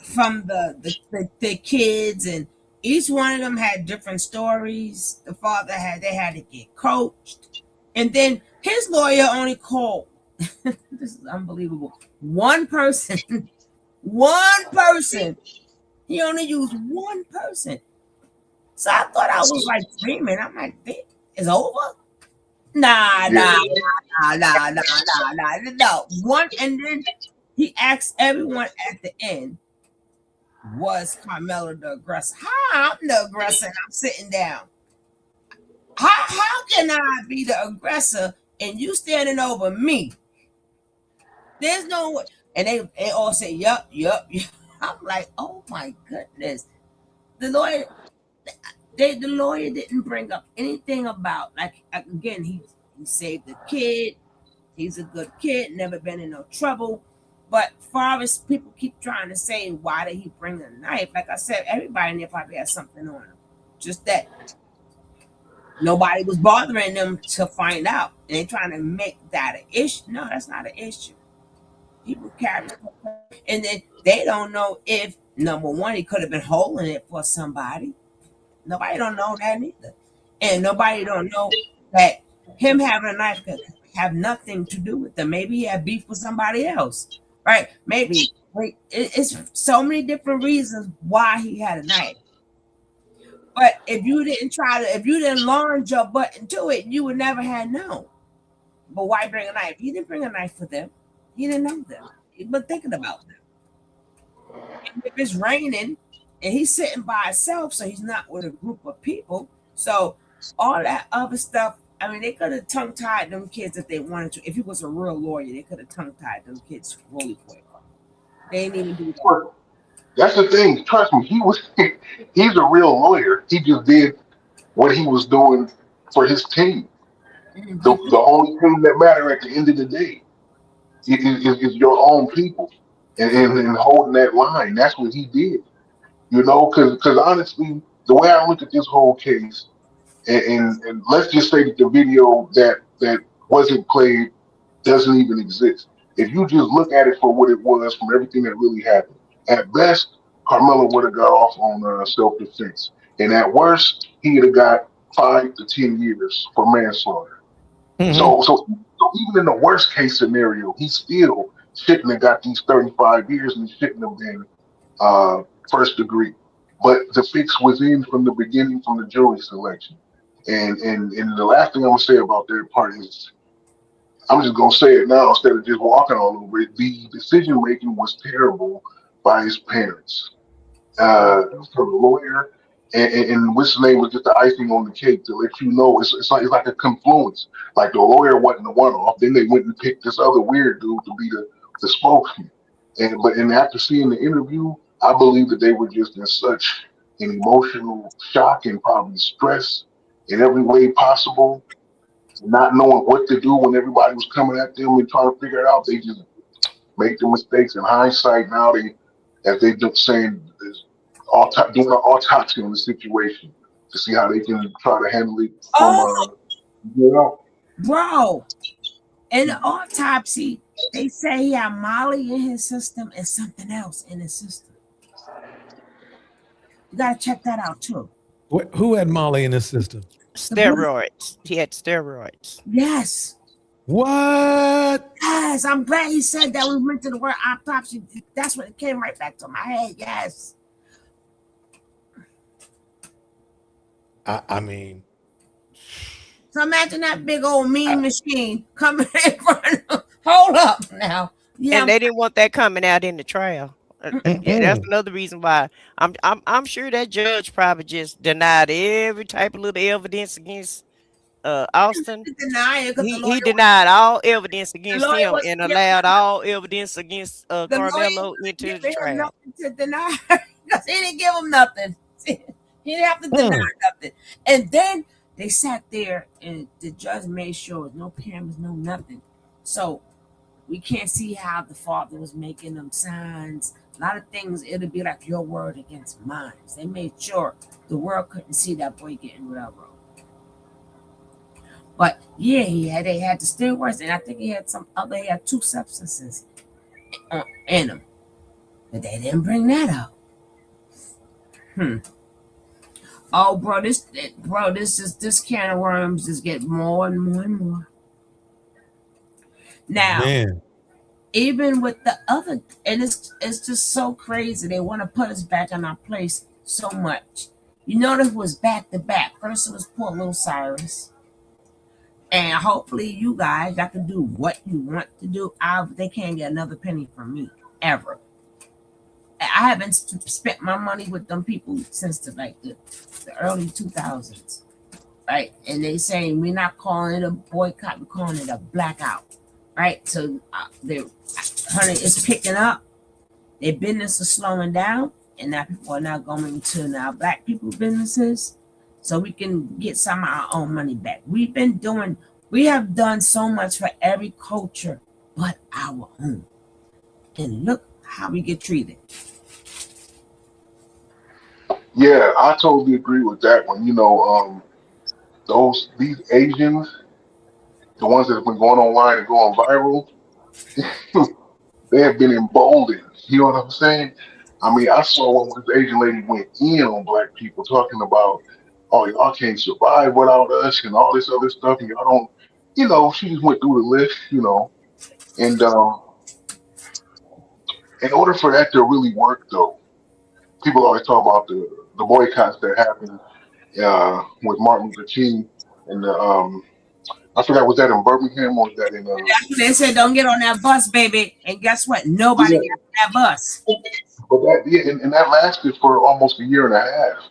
Speaker 21: from the kids, and each one of them had different stories. The father they had to get coached, and then his lawyer only called. This is unbelievable. One person. He only used one person. So I thought I was like dreaming. I'm like, it's over? Nah. One, and then he asked everyone at the end, was Carmelo the aggressor? How I'm the aggressor and I'm sitting down? How can I be the aggressor and you standing over me? There's no way. And they all say, yup. I'm like, oh my goodness. The lawyer didn't bring up anything about, like, again, he saved the kid. He's a good kid, never been in no trouble. But far as people keep trying to say, why did he bring a knife? Like I said, everybody in there probably has something on him. Just that nobody was bothering them to find out. And they're trying to make that an issue. No, that's not an issue. People carry, and then they don't know if number one, he could have been holding it for somebody. Nobody don't know that either, and nobody don't know that him having a knife could have nothing to do with them. Maybe he had beef with somebody else, right? Maybe it's so many different reasons why he had a knife. But if you didn't launch your butt into it, you would never have known. But why bring a knife? He didn't bring a knife for them. He didn't know them. He was thinking about them. And if it's raining and he's sitting by himself, so he's not with a group of people. So all that other stuff, I mean, they could have tongue-tied them kids if they wanted to. If he was a real lawyer, they could have tongue-tied them kids really quick. They didn't even do that.
Speaker 4: That's the thing. Trust me, he's a real lawyer. He just did what he was doing for his team. The only thing that matter at the end of the day is your own people and holding that line. That's what he did. You know, because honestly, the way I look at this whole case, and let's just say that the video that wasn't played doesn't even exist. If you just look at it for what it was from everything that really happened, at best, Carmelo would have got off on self-defense, and at worst, he'd have got 5 to 10 years for manslaughter.
Speaker 3: Mm-hmm.
Speaker 4: So even in the worst case scenario, he still shouldn't have got these 35 years and shouldn't have been first degree. But the fix was in from the beginning, from the jury selection. And the last thing I'm gonna say about that part is, I'm just gonna say it now instead of just walking all over it. The decision making was terrible by his parents. From the lawyer, and what's his name was just the icing on the cake to let you know it's like a confluence. Like the lawyer wasn't the one off, then they went and picked this other weird dude to be the spokesman. And after seeing the interview, I believe that they were just in such an emotional shock and probably stress in every way possible, not knowing what to do when everybody was coming at them and trying to figure it out. They just make the mistakes. In hindsight, now as they do saying, doing an autopsy on the situation to see how they can try to handle it from,
Speaker 21: Bro, in the autopsy, they say he had Molly in his system and something else in his system. You gotta check that out too.
Speaker 3: Who had Molly in his system?
Speaker 9: Steroids. He had steroids.
Speaker 21: Yes.
Speaker 3: What?
Speaker 21: Yes, I'm glad he said that. We went to the word autopsy. That's what it came right back to my head. Yes.
Speaker 3: I mean,
Speaker 21: so imagine that big old mean machine coming in front of him. Hold up now. Yeah,
Speaker 9: And they didn't want that coming out in the trial. Yeah, that's another reason why I'm sure that judge probably just denied every type of little evidence against Austin. He denied all evidence against him and allowed all evidence against Carmelo into the trial.
Speaker 21: To deny because he didn't give him nothing. He didn't have to deny nothing. And then they sat there and the judge made sure no cameras, no nothing. So we can't see how the father was making them signs. A lot of things, it'll be like your word against mine. They made sure the world couldn't see that boy getting railroaded. But yeah, they had the steroids, and I think he had 2 substances in him. But they didn't bring that up. Oh, bro, this can of worms just get more and more and more. Now, even with the other, and it's just so crazy. They want to put us back in our place so much. You notice it was back to back. First it was poor little Cyrus. And hopefully you guys, y'all can do what you want to do. They can't get another penny from me, ever. I haven't spent my money with them people since the early 2000s. Right? And they saying we're not calling it a boycott, we're calling it a blackout. Right? So it's picking up. Their business is slowing down. And now people are now going to now black people businesses. So we can get some of our own money back. We have done so much for every culture but our own. And look how we get treated.
Speaker 4: Yeah, I totally agree with that one. You know, these Asians, the ones that have been going online and going viral, they have been emboldened. You know what I'm saying? I mean, I saw when this Asian lady went in on black people talking about, oh, y'all can't survive without us and all this other stuff, and y'all don't, she just went through the list, and in order for that to really work, though, people always talk about the boycotts that happened with Martin Luther King and I forgot, was that in Birmingham or was that in
Speaker 21: That's what they said, don't get on that bus, baby. And guess what? Nobody
Speaker 4: yeah.
Speaker 21: got on that bus.
Speaker 4: But and that lasted for almost a year and a half.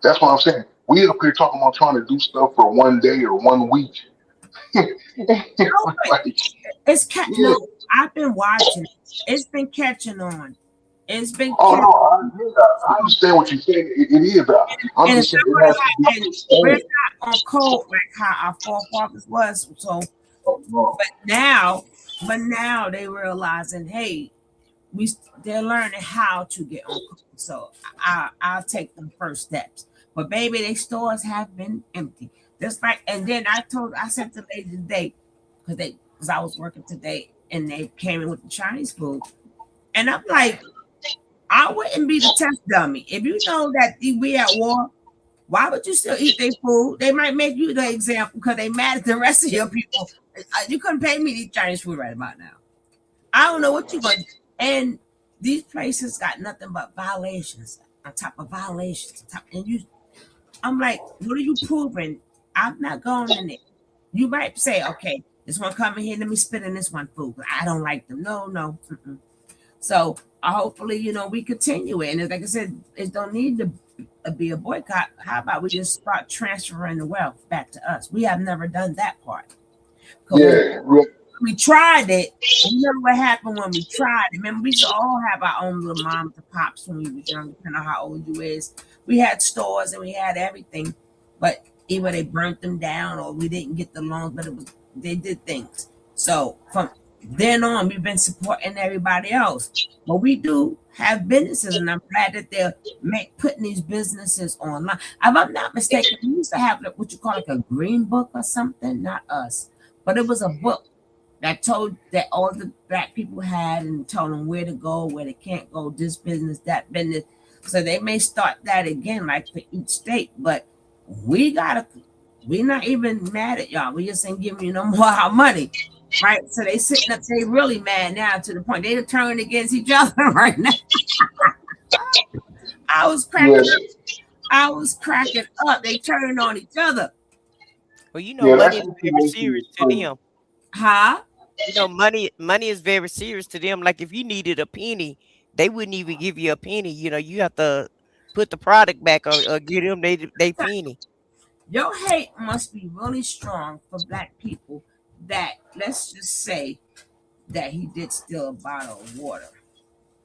Speaker 4: That's what I'm saying. We up here talking about trying to do stuff for one day or 1 week.
Speaker 21: No, I've been watching. It's been catching on. It's been.
Speaker 4: Oh no, I understand what you're saying. It is. I'm just saying it has to be
Speaker 21: we're not on code like how our forefathers was. So, but now they realizing, hey, they're learning how to get on code. So I'll take them first steps. But baby, their stores have been empty. Just like, and then I sent the lady today because I was working today, and they came in with the Chinese food, and I'm like, I wouldn't be the test dummy. If you know that we at war, why would you still eat their food? They might make you the example because they mad at the rest of your people. You couldn't pay me to eat Chinese food right about now. I don't know what you're going to do. And these places got nothing but violations on top of violations. I'm like, what are you proving? I'm not going in there. You might say, okay, this one coming here, let me spit in this one food. I don't like them. No. Mm-mm. So hopefully, we continue it. And like I said, it don't need to be a boycott. How about we just start transferring the wealth back to us? We have never done that part.
Speaker 4: Yeah.
Speaker 21: We tried it. You know what happened when we tried it? Remember, we used to all have our own little moms and pops when we were young, depending on how old you is. We had stores and we had everything, but either they burnt them down or we didn't get the loans, but they did things. So from then on, we've been supporting everybody else. But we do have businesses, and I'm glad that they're putting these businesses online. If I'm not mistaken, we used to have what you call like a green book or something, not us, but it was a book that told that all the black people had and told them where to go, where they can't go, this business, that business. So they may start that again, like for each state, but we're not even mad at y'all. We just ain't giving you no more our money. Right, so they sitting up, they really mad now to the point they're turning against each other right now. I was cracking up. They turning on each other.
Speaker 9: Well, money is very serious to them.
Speaker 21: Huh?
Speaker 9: Money is very serious to them. Like if you needed a penny, they wouldn't even give you a penny. You have to put the product back or give them they penny.
Speaker 21: Your hate must be really strong for black people. That let's just say that he did steal a bottle of water.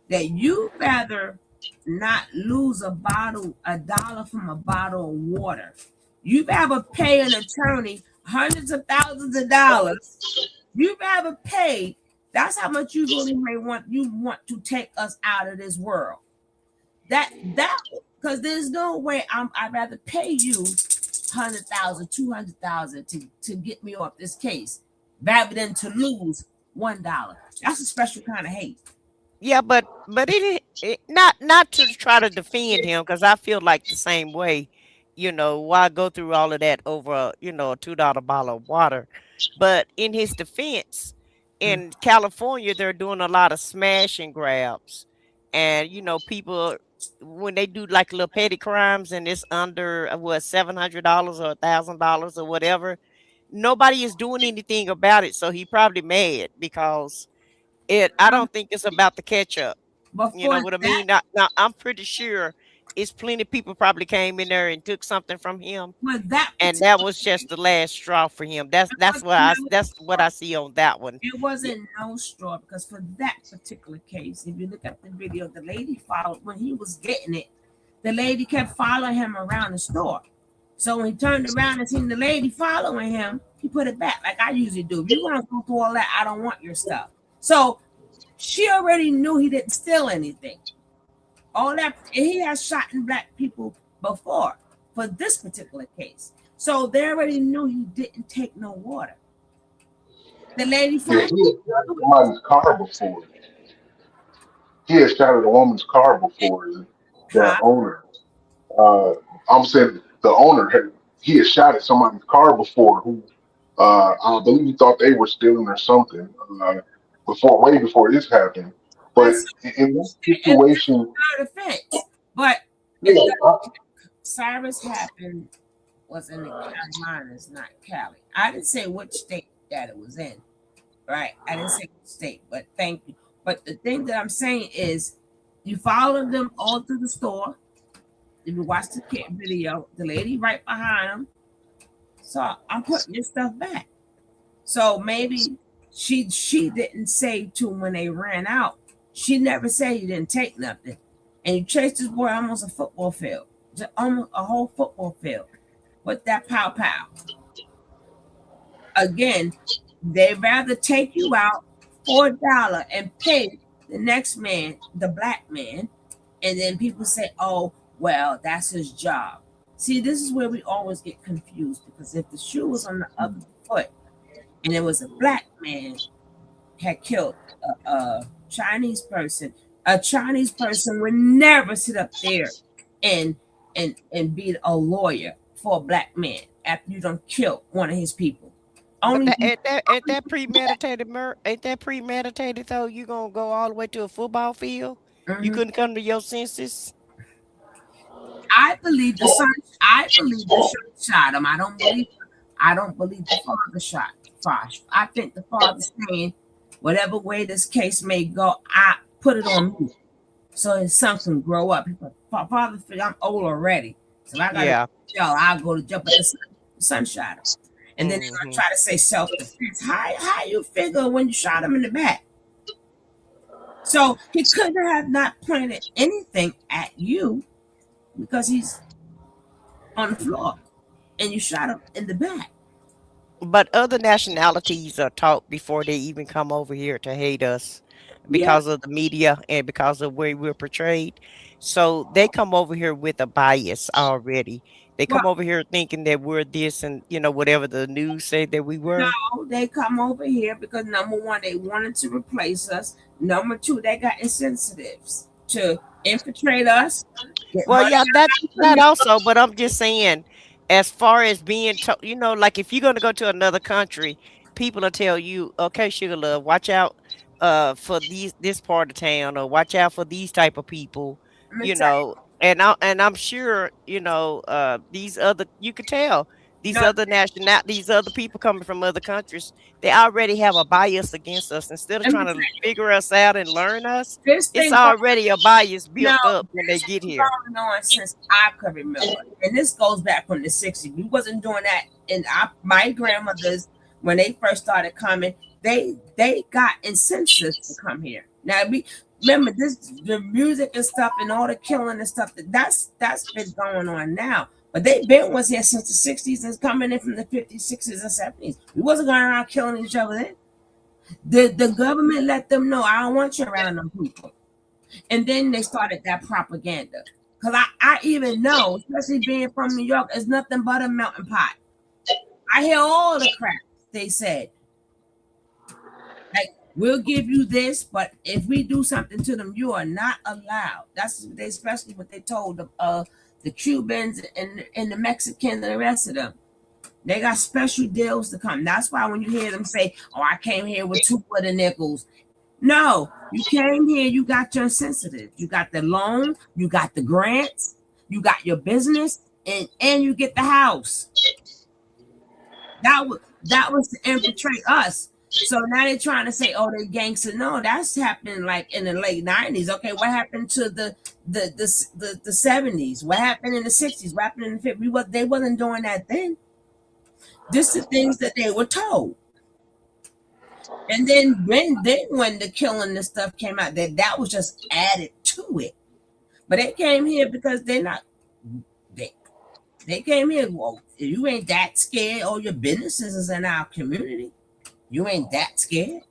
Speaker 21: That you rather not lose a dollar from a bottle of water. You rather pay an attorney hundreds of thousands of dollars. You rather pay. That's how much you really may want. You want to take us out of this world. That because there's no way I'd rather pay you 100,000, 200,000 to get me off this case, rather than to lose $1. That's a special kind of hate.
Speaker 9: Yeah, but it not to try to defend him, because I feel like the same way. Why go through all of that over a $2 bottle of water? But in his defense, in California, they're doing a lot of smash and grabs, and people, when they do like little petty crimes and it's under $700 or $1,000 or whatever, nobody is doing anything about it. So he probably mad because I don't think it's about the catch up. You know what I mean? Now I'm pretty sure it's plenty of people probably came in there and took something from him, and that was just the last straw for him. That's what I see on that one.
Speaker 21: It wasn't no straw, because for that particular case, if you look at the video, the lady followed when he was getting it. The lady kept following him around the store. So when he turned around and seen the lady following him, he put it back like I usually do. If you want to go through all that, I don't want your stuff. So she already knew he didn't steal anything. All that, he has shot in black people before for this particular case. So they already knew he didn't take no water. The lady
Speaker 4: somebody's car before. he had shot at a woman's car before. The owner, I'm saying the owner he had shot at somebody's car before who I believe he thought they were stealing or something way before this happened. But in that situation,
Speaker 21: defense. But
Speaker 4: yeah,
Speaker 21: Cyrus happened was in the Carolinas, not Cali. I didn't say which state that it was in, right? I didn't say which state, but thank you. But the thing that I'm saying is, you followed them all through the store. If you watch the kid video, the lady right behind them. So I'm putting your stuff back. So maybe she didn't say to him when they ran out. She never said you didn't take nothing, and you chased this boy almost a football field, just almost a whole football field, with that pow pow. Again, they rather take you out for $1 and pay the next man, the black man, and then people say, "Oh, well, that's his job." See, this is where we always get confused, because if the shoe was on the other foot and it was a black man had killed a Chinese person, a Chinese person would never sit up there and be a lawyer for a black man after you don't kill one of his people.
Speaker 9: But ain't that premeditated murder? Ain't that premeditated though? You gonna go all the way to a football field? You couldn't come to your senses?
Speaker 21: I believe the son. I believe the son shot him. I don't believe the father shot Fosh. I think the father's saying, whatever way this case may go, I put it on me, so his son can grow up. Father, I'm old already, so I got to go to jail. I'll go to jail. But the son shot him, and then they're gonna try to say self-defense. How you figure when you shot him in the back? So he couldn't have not pointed anything at you, because he's on the floor and you shot him in the back.
Speaker 9: But other nationalities are taught before they even come over here to hate us because of the media and because of where we're portrayed. So they come over here with a bias already. They come over here thinking that we're this and, whatever the news said that we were.
Speaker 21: No, they come over here because, number one, they wanted to replace us. Number two, they got insensitives to infiltrate us.
Speaker 9: Well, yeah, that also, but I'm just saying, as far as being told, like if you're going to go to another country, people will tell you, okay, sugar love, watch out for this part of town, or watch out for these type of people, and I'm sure, these other, you could tell these other people coming from other countries, they already have a bias against us. Instead of trying to figure us out and learn us, it's already a bias built up when they get here.
Speaker 21: Going on since I could remember, and this goes back from the '60s. We wasn't doing that in my grandmothers when they first started coming. They got incentives to come here. Now remember the music and stuff and all the killing and stuff that's been going on now. But they've been was here since the '60s and coming in from the '50s, '60s, and '70s. We wasn't going around killing each other then. The government let them know, I don't want you around them people. And then they started that propaganda. Because I even know, especially being from New York, it's nothing but a melting pot. I hear all the crap they said. Like, we'll give you this, but if we do something to them, you are not allowed. That's especially what they told the Cubans and the Mexicans and the rest of them. They got special deals to come. That's why when you hear them say, "Oh, I came here with 2 of the nickels." No, you came here, you got your sensitive. You got the loan, you got the grants, you got your business, and you get the house. That was to infiltrate us. So now they're trying to say, "Oh, they're gangster." No, that's happening like in the late '90s. Okay, what happened to the '70s? What happened in the '60s? What happened in the '50s? They wasn't doing that then. This is the things that they were told. And then when the killing and stuff came out, that was just added to it. But they came here because they came here. Well, you ain't that scared. All your businesses is in our community. You ain't that scared.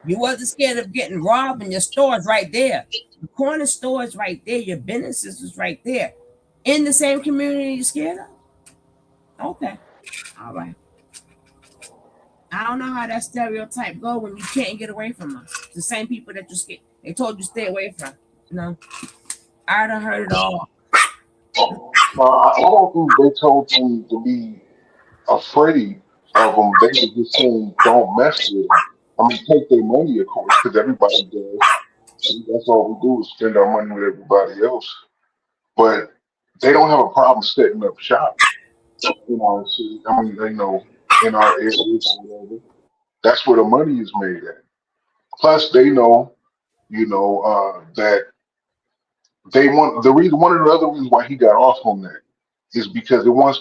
Speaker 21: You wasn't scared of getting robbed, and your store's right there. The corner store's right there. Your businesses is right there. In the same community you're scared of? Okay. All right. I don't know how that stereotype go when you can't get away from them. The same people that they told you stay away from. You know, I done heard it all.
Speaker 4: I don't think they told them to be afraid of them. They were just saying don't mess with them. I mean, take their money, of course, because everybody does. That's all we do is spend our money with everybody else. But they don't have a problem setting up shop. You know, I mean, they know in our areas or whatever. That's where the money is made at. Plus, they know, that they want the reason. One of the other reasons why he got off on that is because they want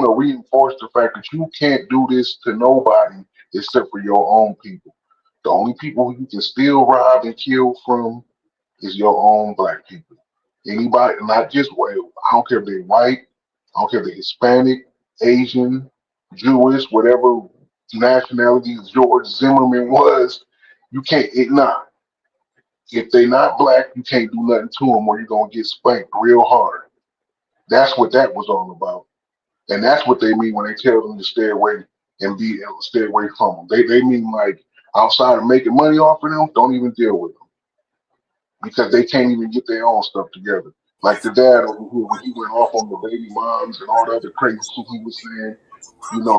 Speaker 4: to reinforce the fact that you can't do this to nobody except for your own people. The only people who you can still rob and kill from is your own black people. Anybody, not just white. I don't care if they're white. I don't care if they're Hispanic, Asian, Jewish, whatever nationality George Zimmerman was. You can't. If they not black, you can't do nothing to them, or you're gonna get spanked real hard. That's what that was all about, and that's what they mean when they tell them to stay away and stay away from them. They mean like outside of making money off of them, don't even deal with them because they can't even get their own stuff together. Like the dad over here, when he went off on the baby moms and all the other crazy shit he was saying,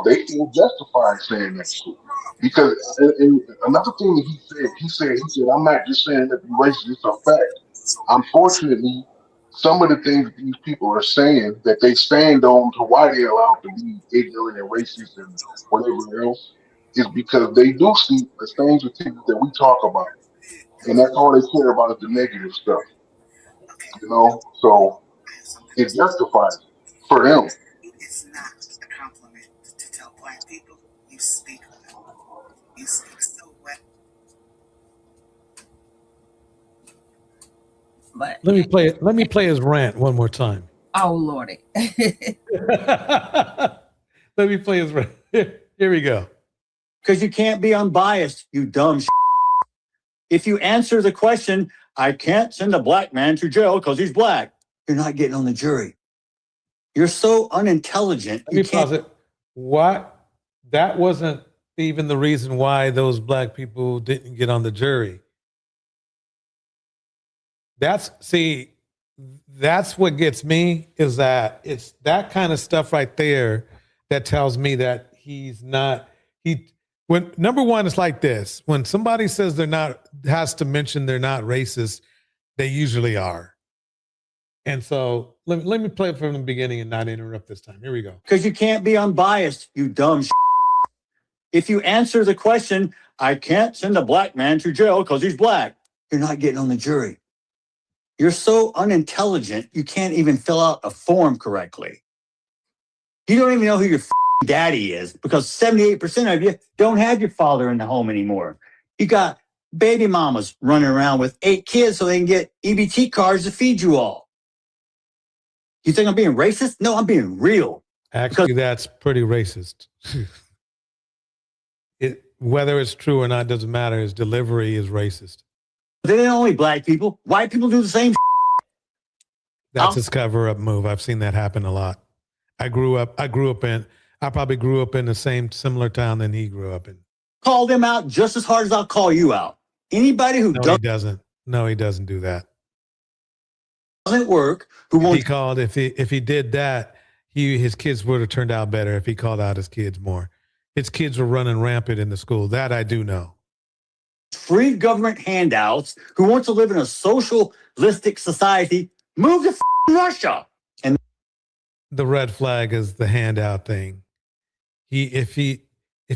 Speaker 4: they feel justified saying that shit. Because and another thing that he said, I'm not just saying that you're racist, it's a fact. Unfortunately, some of the things that these people are saying that they stand on to why they're allowed to be ignorant and racist and whatever else is because they do see the same things that we talk about. And that's all they care about is the negative stuff. So it justifies for them.
Speaker 1: It's not a compliment to tell black people you speak well. You speak so well.
Speaker 21: But
Speaker 3: Let me play his rant one more time.
Speaker 21: Oh Lordy.
Speaker 3: Let me play his rant. Here we go.
Speaker 6: Because you can't be unbiased, you dumb. If you answer the question, I can't send a black man to jail because he's black, you're not getting on the jury. You're so unintelligent.
Speaker 3: Let me pause it. What? That wasn't even the reason why those black people didn't get on the jury. That's what gets me is that it's that kind of stuff right there that tells me that when number one, it's like this. When somebody says has to mention they're not racist, they usually are. And so let me play it from the beginning and not interrupt this time. Here we go.
Speaker 6: Because you can't be unbiased, you dumb. If you answer the question, I can't send a black man to jail because he's black, you're not getting on the jury. You're so unintelligent, you can't even fill out a form correctly. You don't even know who your daddy is because 78% of you don't have your father in the home anymore. You got baby mamas running around with 8 kids so they can get EBT cards to feed you all. You think I'm being racist? No, I'm being real.
Speaker 3: Actually, that's pretty racist. Whether it's true or not doesn't matter. His delivery is racist.
Speaker 6: They ain't only black people. White people do the same.
Speaker 3: That's his cover-up move. I've seen that happen a lot. I probably grew up in the similar town than he grew up in.
Speaker 6: Call them out just as hard as I'll call you out. Anybody who
Speaker 3: he doesn't. No, he doesn't do that.
Speaker 6: Doesn't work.
Speaker 3: If he did that, his kids would have turned out better if he called out his kids more. His kids were running rampant in the school. That I do know.
Speaker 6: Free government handouts who want to live in a socialistic society, move to Russia. And
Speaker 3: the red flag is the handout thing. If he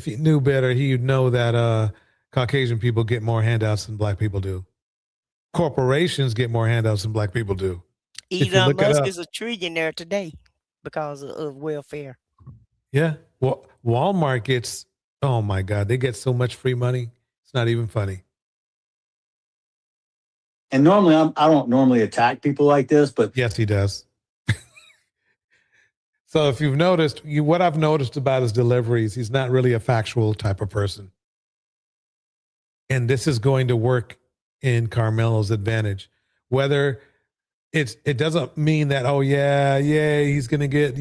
Speaker 3: knew better, he'd know that Caucasian people get more handouts than black people do. Corporations get more handouts than black people do.
Speaker 9: Elon Musk is a trillionaire today because of welfare.
Speaker 3: Yeah. Well, Walmart gets, oh my God, they get so much free money. It's not even funny.
Speaker 6: And normally, I don't normally attack people like this, but
Speaker 3: yes, he does. So if you've noticed, what I've noticed about his deliveries, he's not really a factual type of person. And this is going to work in Carmelo's advantage. Whether it doesn't mean that, oh yeah, he's going to get,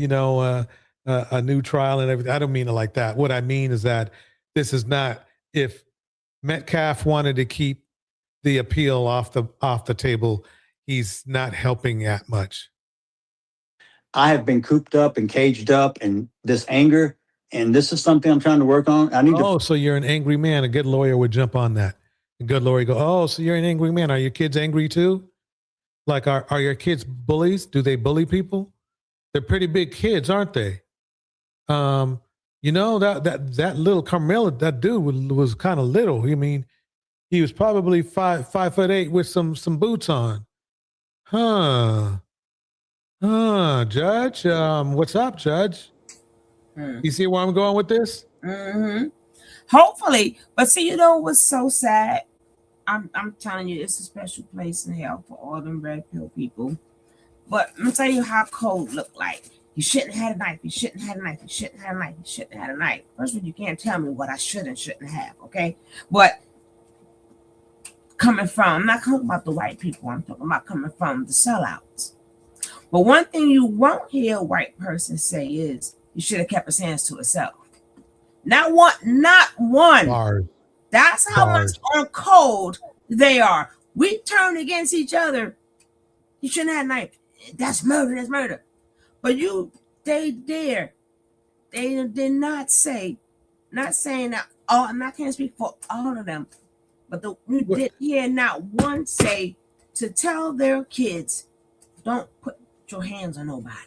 Speaker 3: a new trial and everything. I don't mean it like that. What I mean is that This is not, if Metcalf wanted to keep the appeal off the table, he's not helping that much.
Speaker 6: I have been cooped up and caged up and this anger, and this is something I'm trying to work on. I need to.
Speaker 3: Oh, so you're an angry man. A good lawyer would jump on that. A good lawyer go, oh, so you're an angry man. Are your kids angry too? Like, are your kids bullies? Do they bully people? They're pretty big kids, aren't they? You know, that little Carmelo, that dude was kind of little. I mean, he was probably 5'8" with some boots on. Judge. What's up, Judge? You see where I'm going with this?
Speaker 21: Mm-hmm. Hopefully, but see, you know what's so sad? I'm telling you, it's a special place in hell for all them red pill people. But I'm gonna tell you how cold look like. You shouldn't have had a knife. You shouldn't have had a knife. You shouldn't have a knife. You shouldn't have had a knife. First of all, you can't tell me what I should and shouldn't have, okay? But coming from, I'm not talking about the white people. I'm talking about coming from the sellouts. But one thing you won't hear a white person say is, you should have kept his hands to himself. Not one.
Speaker 3: Bars.
Speaker 21: That's how much on cold they are. We turn against each other. You shouldn't have had a knife. That's murder. That's murder. But they did not say, not saying that all, and I can't speak for all of them, but you did hear not one say to tell their kids, don't put your hands on nobody.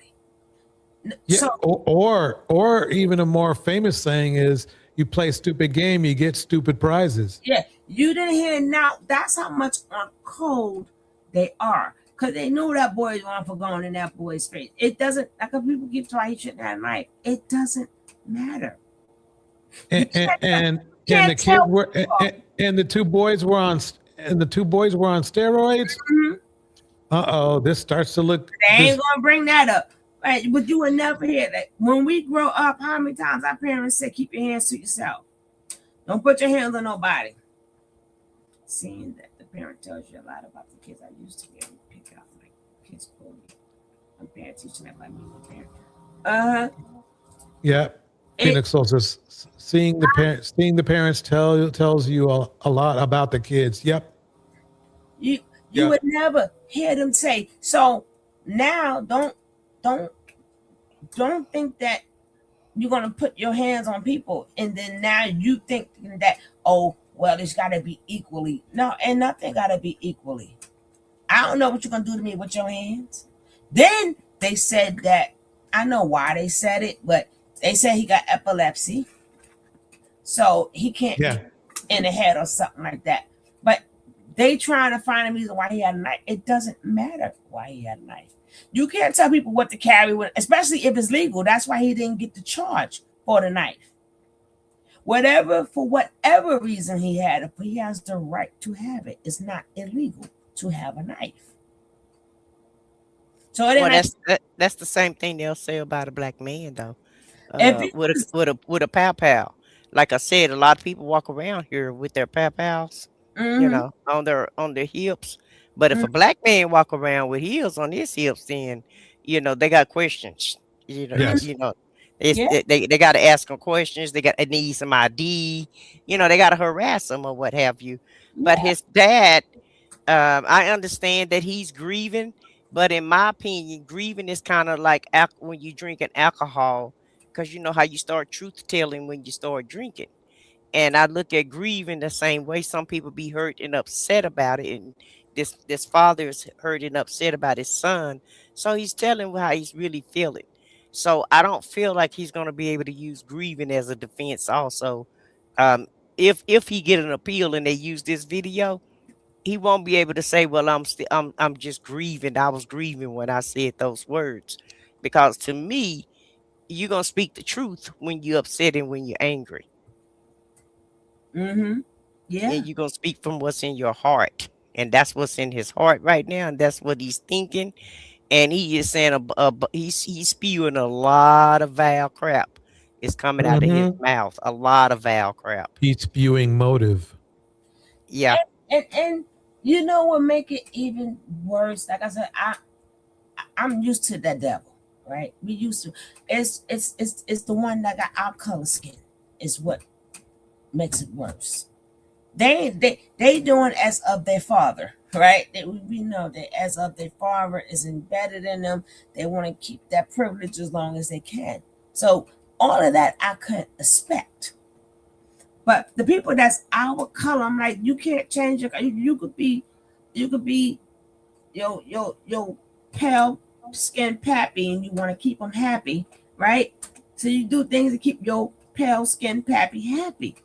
Speaker 3: Yeah,
Speaker 21: So,
Speaker 3: or even a more famous saying is, you play stupid game, you get stupid prizes.
Speaker 21: yeah, you didn't hear now. That's how much on cold they are. Because they knew that boy was on for going in that boy's face. It doesn't, like if people keep trying, he shouldn't have a knife. It doesn't matter.
Speaker 3: And the kids were, and the two boys were on steroids.
Speaker 21: Mm-hmm.
Speaker 3: This starts to look.
Speaker 21: They ain't gonna bring that up, right? But you will never hear that. When we grow up, how many times our parents said, "Keep your hands to yourself. Don't put your hands on nobody." Seeing that the parent tells you a lot about the kids. I used to be able to pick out my kids' bully. I'm parent teaching that by me. Parent.
Speaker 3: Yeah. Phoenix says, seeing the parents tells you a lot about the kids. Yep.
Speaker 21: You would never hear them say. So now don't think that you're gonna put your hands on people and then now you think that, oh well, it's gotta be equally. No, and nothing gotta be equally. I don't know what you're gonna do to me with your hands. Then they said that, I know why they said it, but they said he got epilepsy, so he can't get in the head or something like that. But they trying to find a reason why he had a knife. It doesn't matter why he had a knife. You can't tell people what to carry, especially if it's legal. That's why he didn't get the charge for the knife. For whatever reason he had it, he has the right to have it. It's not illegal to have a knife. So
Speaker 9: that's the same thing they'll say about a black man, though. With a pow. Like I said, a lot of people walk around here with their pows, you know, on their hips. But if a black man walk around with heels on his hips, then you know they got questions. You know, they got to ask them questions. They need some ID. You know, they got to harass them or what have you. But his dad, I understand that he's grieving. But in my opinion, grieving is kind of like when you drinking alcohol, because you know how you start truth telling when you start drinking. And I look at grieving the same way. Some people be hurt and upset about it. And this father is hurt and upset about his son. So he's telling how he's really feeling. So I don't feel like he's going to be able to use grieving as a defense also. If he get an appeal and they use this video, he won't be able to say, well, I'm just grieving. I was grieving when I said those words. Because to me, you're going to speak the truth when you're upset and when you're angry.
Speaker 21: Mm-hmm. Yeah.
Speaker 9: And you're going to speak from what's in your heart. And that's what's in his heart right now. And that's what he's thinking. And he is saying, he's spewing a lot of vile crap. It's coming out of his mouth. A lot of vile crap.
Speaker 3: He's spewing motive.
Speaker 9: Yeah.
Speaker 21: And you know what make it even worse? Like I said, I'm used to the devil, right? We used to. It's the one that got our color skin. Is what makes it worse. They doing as of their father, right? We know that as of their father is embedded in them. They want to keep that privilege as long as they can. So all of that I couldn't expect. But the people that's our color, I'm like, you can't change your. You could be your pale skin pappy, and you want to keep them happy, right? So you do things to keep your pale skin pappy happy,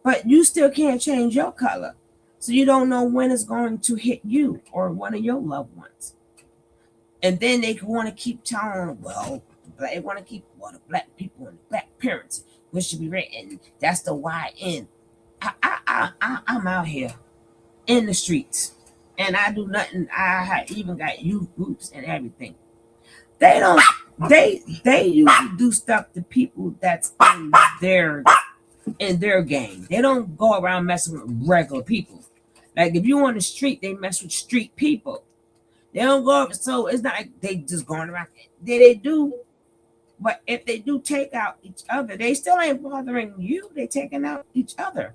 Speaker 21: but you still can't change your color. So you don't know when it's going to hit you or one of your loved ones. And then they want to keep telling them, well, they want to keep the black people and the black parents, which should be written. That's the YN. I'm out here in the streets, and I do nothing. I even got youth groups and everything. They don't. They usually do stuff to people that's in their game. They don't go around messing with regular people. Like if you on the street, they mess with street people. They don't go up. So it's not like they just going around. They do. But if they do take out each other, they still ain't bothering you. They taking out each other.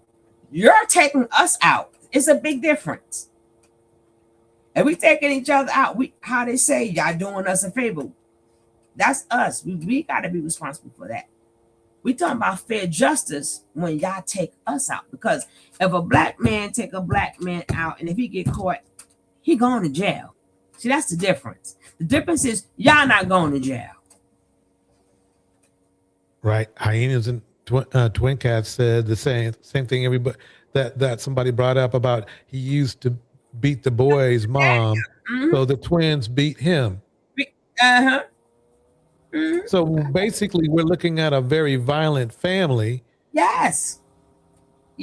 Speaker 21: You're taking us out. It's a big difference. If we taking each other out, how they say, y'all doing us a favor. That's us. We got to be responsible for that. We talking about fair justice when y'all take us out. Because if a black man take a black man out, and if he get caught, he going to jail. See, that's the difference. The difference is y'all not going to jail.
Speaker 3: Right. Hyenas and Twin Cats said the same thing. Everybody that somebody brought up about he used to beat the boy's mom, so the twins beat him.
Speaker 21: Uh-huh.
Speaker 3: So basically, we're looking at a very violent family.
Speaker 21: Yes.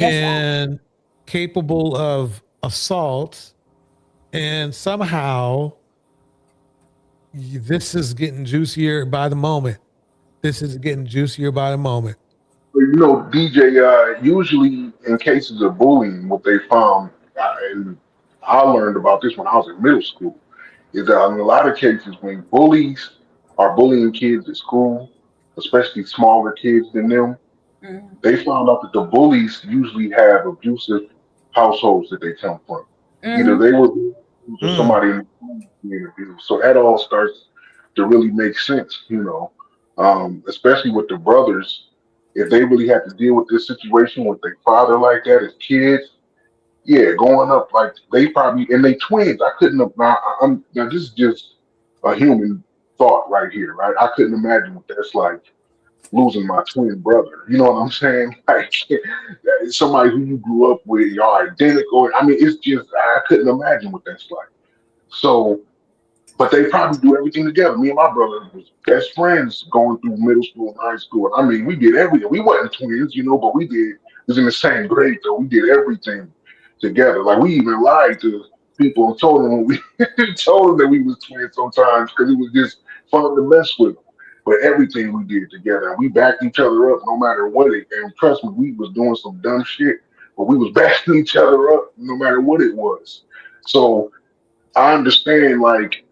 Speaker 3: And capable of assault, and somehow this is getting juicier by the moment. This is getting juicier by the moment.
Speaker 4: You know, DJ, usually in cases of bullying, what they found, and I learned about this when I was in middle school, is that in a lot of cases when bullies are bullying kids at school, especially smaller kids than them, they found out that the bullies usually have abusive households that they come from. Either they were somebody in the community. So that all starts to really make sense, especially with the brothers. If they really had to deal with this situation with their father like that as kids, yeah, going up like they probably and they twins. I couldn't have. Now this is just a human thought right here, right? I couldn't imagine what that's like losing my twin brother. You know what I'm saying? Like somebody who you grew up with, y'all identical. I mean, it's just I couldn't imagine what that's like. So, but they probably do everything together. Me and my brother was best friends going through middle school and high school. I mean, we did everything. We wasn't twins, but we did. It was in the same grade, though. We did everything together. Like we even lied to people and told them told them that we was twins sometimes because it was just fun to mess with them. But everything we did together, and we backed each other up no matter what it. And trust me, we was doing some dumb shit, but we was backing each other up no matter what it was. So I understand like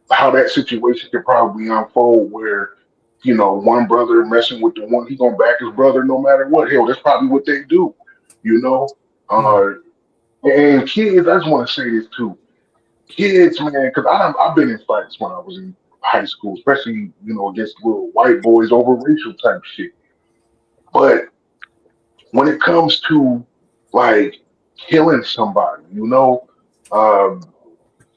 Speaker 4: how that situation could probably unfold where, one brother messing with the one, he gonna back his brother no matter what. Hell, that's probably what they do, And kids, I just want to say this too. Kids, man, because I've been in fights when I was in high school, especially, against little white boys over racial type shit. But when it comes to like killing somebody,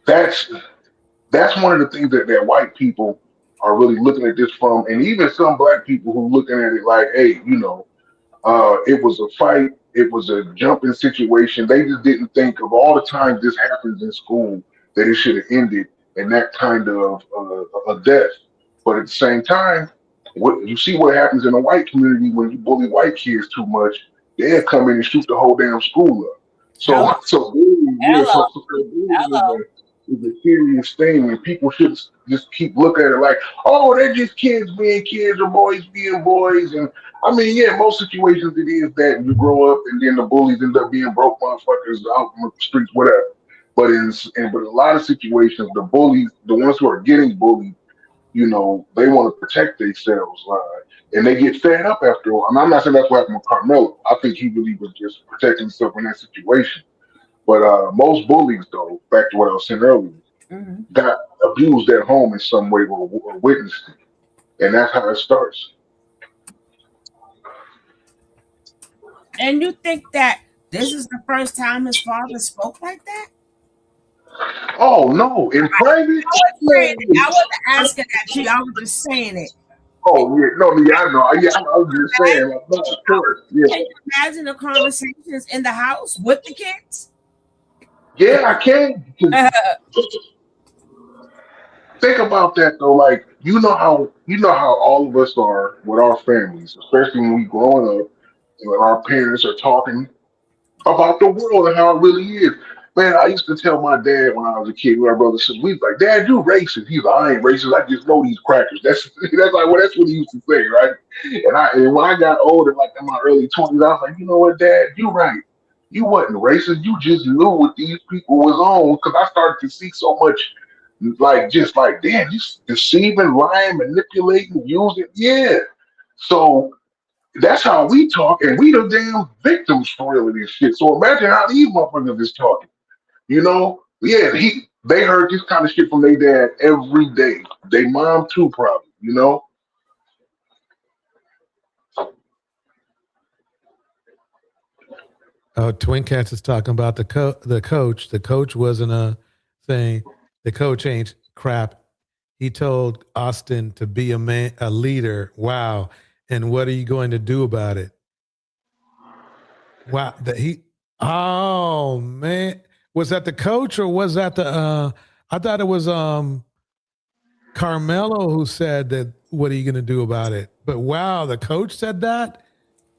Speaker 4: that's one of the things that white people are really looking at this from, and even some black people who looking at it like, hey, it was a fight, it was a jumping situation. They just didn't think of all the times this happens in school that it should have ended in that kind of a death. But at the same time, what you see what happens in the white community when you bully white kids too much, they'll come in and shoot the whole damn school up. So bullying, bullying is a serious thing, and people should just keep looking at it like, oh, they're just kids being kids or boys being boys. And I mean, yeah, most situations it is that you grow up and then the bullies end up being broke motherfuckers out in the streets, whatever. But but in a lot of situations, the bullies, the ones who are getting bullied, they want to protect themselves. and they get fed up after all. And I'm not saying that's what happened with Carmelo. I think he really was just protecting himself in that situation. But most bullies, though, back to what I was saying earlier, got abused at home in some way or witnessed it, and that's how it starts.
Speaker 21: And you think that this is the first time his father spoke like that?
Speaker 4: Oh no, in private?
Speaker 21: I wasn't asking that to you. I was just saying it.
Speaker 4: Oh yeah, no, yeah, I know. Yeah, I was just saying, like, no, of course, yeah.
Speaker 21: Can you imagine the conversations in the house with the kids?
Speaker 4: Yeah, I can. Think about that though. Like, you know how all of us are with our families, especially when we growing up, and when our parents are talking about the world and how it really is. Man, I used to tell my dad when I was a kid, my brother said, we like, Dad, you racist. He's like, I ain't racist. I just know these crackers. That's like, well, that's what he used to say, right? And when I got older, like in my early 20s, I was like, you know what, Dad, you're right. You wasn't racist. You just knew what these people was on, because I started to see so much, like, just like, damn, you deceiving, lying, manipulating, using. Yeah. So that's how we talk, and we the damn victims for real of this shit. So imagine how these motherfuckers is talking. You know? Yeah, they heard this kind of shit from their dad every day. They mom too, probably. You know?
Speaker 3: Oh, Twin Cats is talking about the coach. The coach wasn't saying the coach ain't crap. He told Austin to be a leader. Wow. And what are you going to do about it? Wow. Oh man. Was that the coach or was that I thought it was Carmelo who said that, what are you going to do about it? But wow, the coach said that?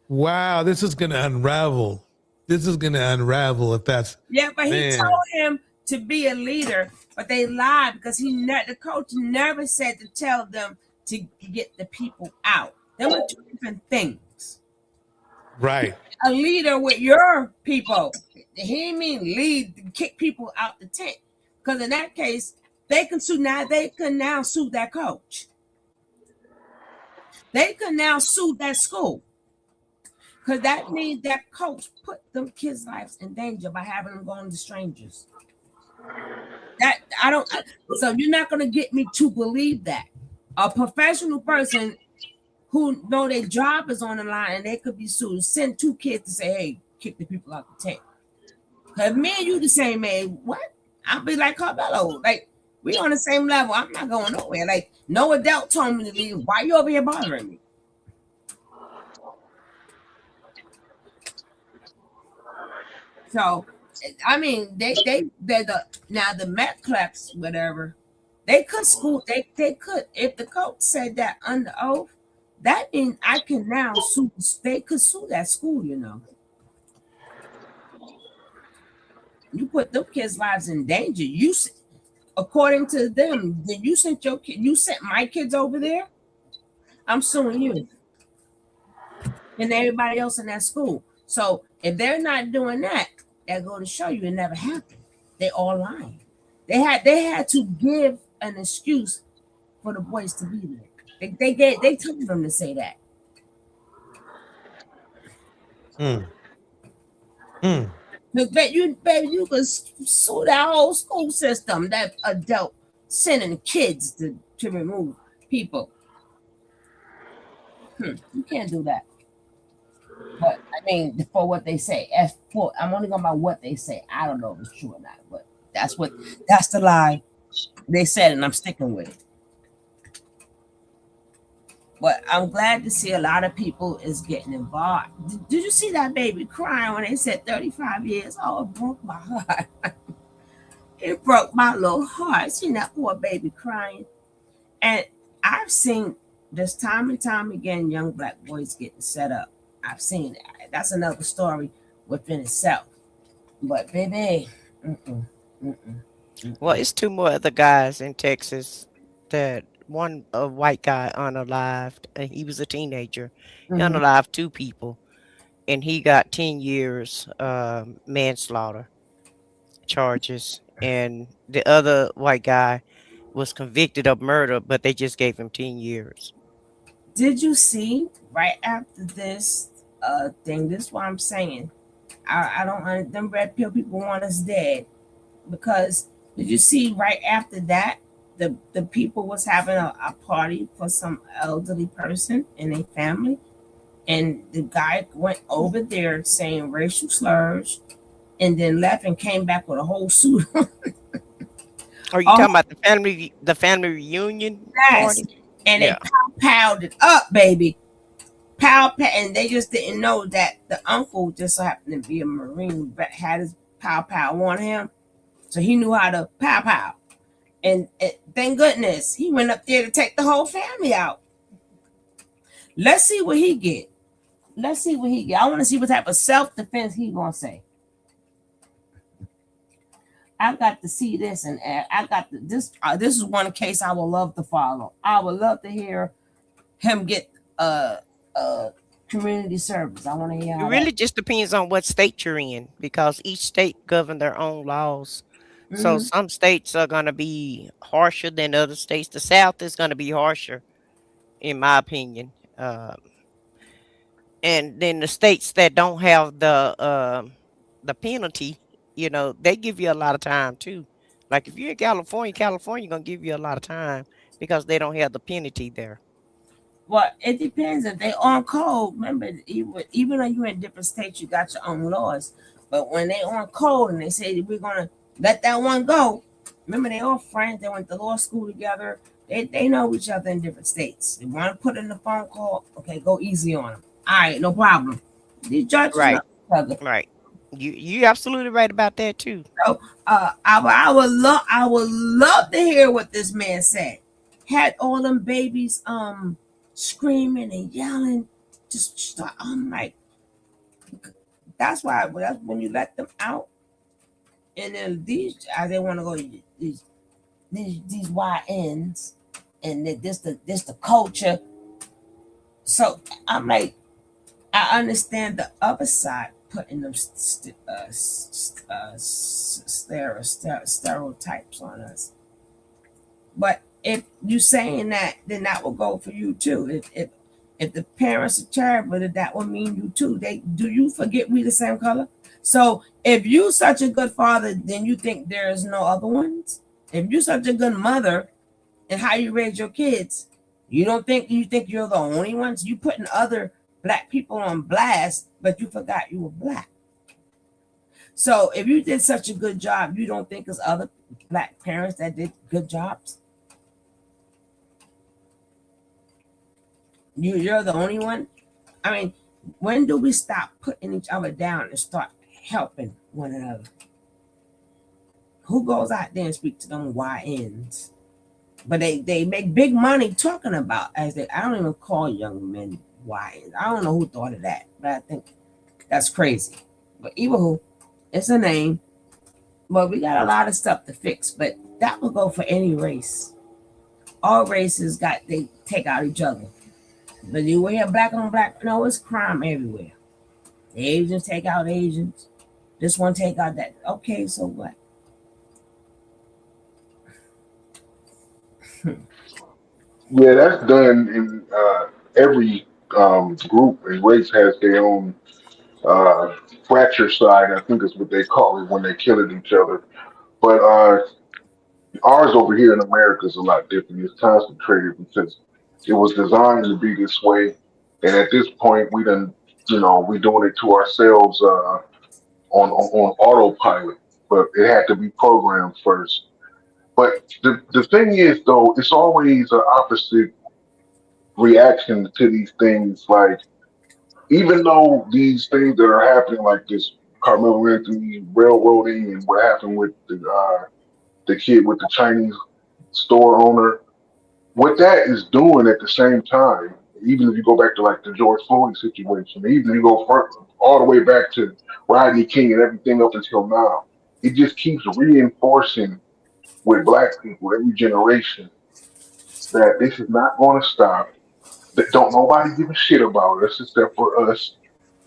Speaker 3: Wow, this is going to unravel. This is going to unravel if that's.
Speaker 21: Yeah, but he
Speaker 3: man.
Speaker 21: told him to be a leader, but they lied because the coach never said to tell them to get the people out. Them are two different things.
Speaker 3: Right.
Speaker 21: A leader with your people. He didn't mean lead, kick people out the tent. Because in that case, they can sue now. They can now sue that coach. They can now sue that school. Because that means that coach put them kids' lives in danger by having them going to strangers. So you're not going to get me to believe that. A professional person who know their job is on the line and they could be sued, send two kids to say, hey, kick the people out the tent. Because me and you the same age, what? I'll be like Carmelo. Like, we on the same level. I'm not going nowhere. Like, no adult told me to leave. Why you over here bothering me? So, I mean, they're the Met Cleps, whatever. They could school. They could, if the coach said that under oath, that means I can now sue. They could sue that school. You know, you put them kids' lives in danger. According to them, then you sent your kid. You sent my kids over there. I'm suing you and everybody else in that school. So if they're not doing that, that go to show you it never happened. They all lying. They had to give an excuse for the boys to be there. They told them to say that. Baby, you could sue that whole school system, that adult sending kids to remove people. You can't do that. But I mean, for what they say, I'm only going by what they say. I don't know if it's true or not, but that's the lie they said, and I'm sticking with it. But I'm glad to see a lot of people is getting involved. Did you see that baby crying when they said 35 years? Oh, it broke my heart. It broke my little heart. Seeing that poor baby crying. And I've seen this time and time again, young black boys getting set up. I've seen it. That's another story within itself. But baby,
Speaker 9: Well, it's two more other guys in Texas that one a white guy unalived, and he was a teenager. He unalived two people, and he got 10 years manslaughter charges. And the other white guy was convicted of murder, but they just gave him 10 years.
Speaker 21: did you see right after this thing? This is what I'm saying. I don't. Them red pill people want us dead, because did you see right after that the people was having a party for some elderly person in a family, and the guy went over there saying racial slurs, and then left and came back with a whole suit on.
Speaker 9: Are you talking about the family reunion
Speaker 21: Yes,
Speaker 9: party?
Speaker 21: and
Speaker 9: Yeah.
Speaker 21: they pounded it up, baby. And they just didn't know that the uncle just so happened to be a Marine, but had his pow on him, so he knew how to pow. And thank goodness he went up there to take the whole family out. Let's see what he get. I want to see what type of self-defense he gonna say. I got to see this, and I got this. This is one case I would love to follow. I would love to hear him get community service. I want to hear.
Speaker 9: It really just depends on what state you're in, because each state govern their own laws. So
Speaker 21: Mhm.
Speaker 9: some states are going to be harsher than other states. The South is going to be harsher, in my opinion. And then the states that don't have the penalty, they give you a lot of time too. Like if you're in California gonna give you a lot of time because they don't have the penalty there.
Speaker 21: Well, it depends if they on code. Remember, even though you're in different states, you got your own laws. But when they on code and they say we're gonna let that one go, remember they all friends. They went to law school together. They know each other in different states. They want to put in a phone call. Okay, go easy on them. All right, no problem. These judges know
Speaker 9: Right.
Speaker 21: each other.
Speaker 9: Right. You absolutely right about that too.
Speaker 21: So I would love to hear what this man said. Had all them babies screaming and yelling. I'm like, that's why that's when you let them out, and then they want to go these YNs, and this the culture. So I'm like, I understand the other side putting them stereotypes on us, but if you saying that, then that will go for you too. If the parents are charitable, that will mean you too. Do you forget we the same color? So if you such a good father, then you think there's no other ones. If you such a good mother, and how you raise your kids, you think you're the only ones. You putting other black people on blast, but you forgot you were black. So if you did such a good job, you don't think there's other black parents that did good jobs? You're the only one? I mean, when do we stop putting each other down and start helping one another? Who goes out there and speak to them YNs? But they make big money talking about I don't even call young men YNs. I don't know who thought of that, but I think that's crazy. But even who, it's a name. But we got a lot of stuff to fix, but that will go for any race. All races they take out each other. But you hear black on black, no, it's crime everywhere. The Asians take out Asians. This one take out that. Okay, so what?
Speaker 4: Yeah, that's done in every group and race has their own fracture side. I think is what they call it when they killing each other. But ours over here in America is a lot different. It's concentrated because it was designed to be this way, and at this point, we done, we doing it to ourselves on autopilot. But it had to be programmed first. But the thing is, though, it's always an opposite reaction to these things. Like, even though these things that are happening, like this Carmelo Anthony railroading and what happened with the kid with the Chinese store owner, what that is doing at the same time, even if you go back to like the George Floyd situation, even if you go all the way back to Rodney King and everything up until now, it just keeps reinforcing with black people every generation that this is not going to stop. That don't nobody give a shit about us except for us,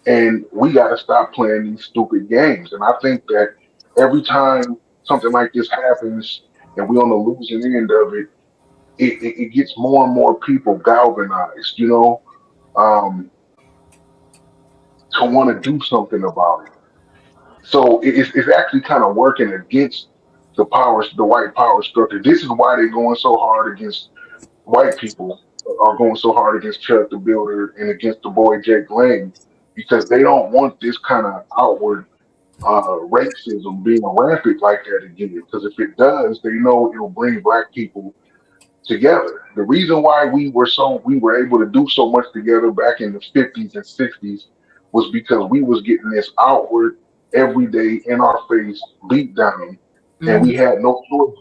Speaker 4: and we got to stop playing these stupid games. And I think that every time something like this happens and we're on the losing end of it, it gets more and more people galvanized, to want to do something about it. So it's actually kind of working against the white power structure. This is why they're going so hard against white people, are going so hard against Chuck the Builder and against the boy Jake Lang, because they don't want this kind of outward racism being rampant like that again. Because if it does, they know it'll bring black people together. The reason why we were able to do so much together back in the 50s and 60s was because we was getting this outward, everyday, in our face beat down, and we had no choice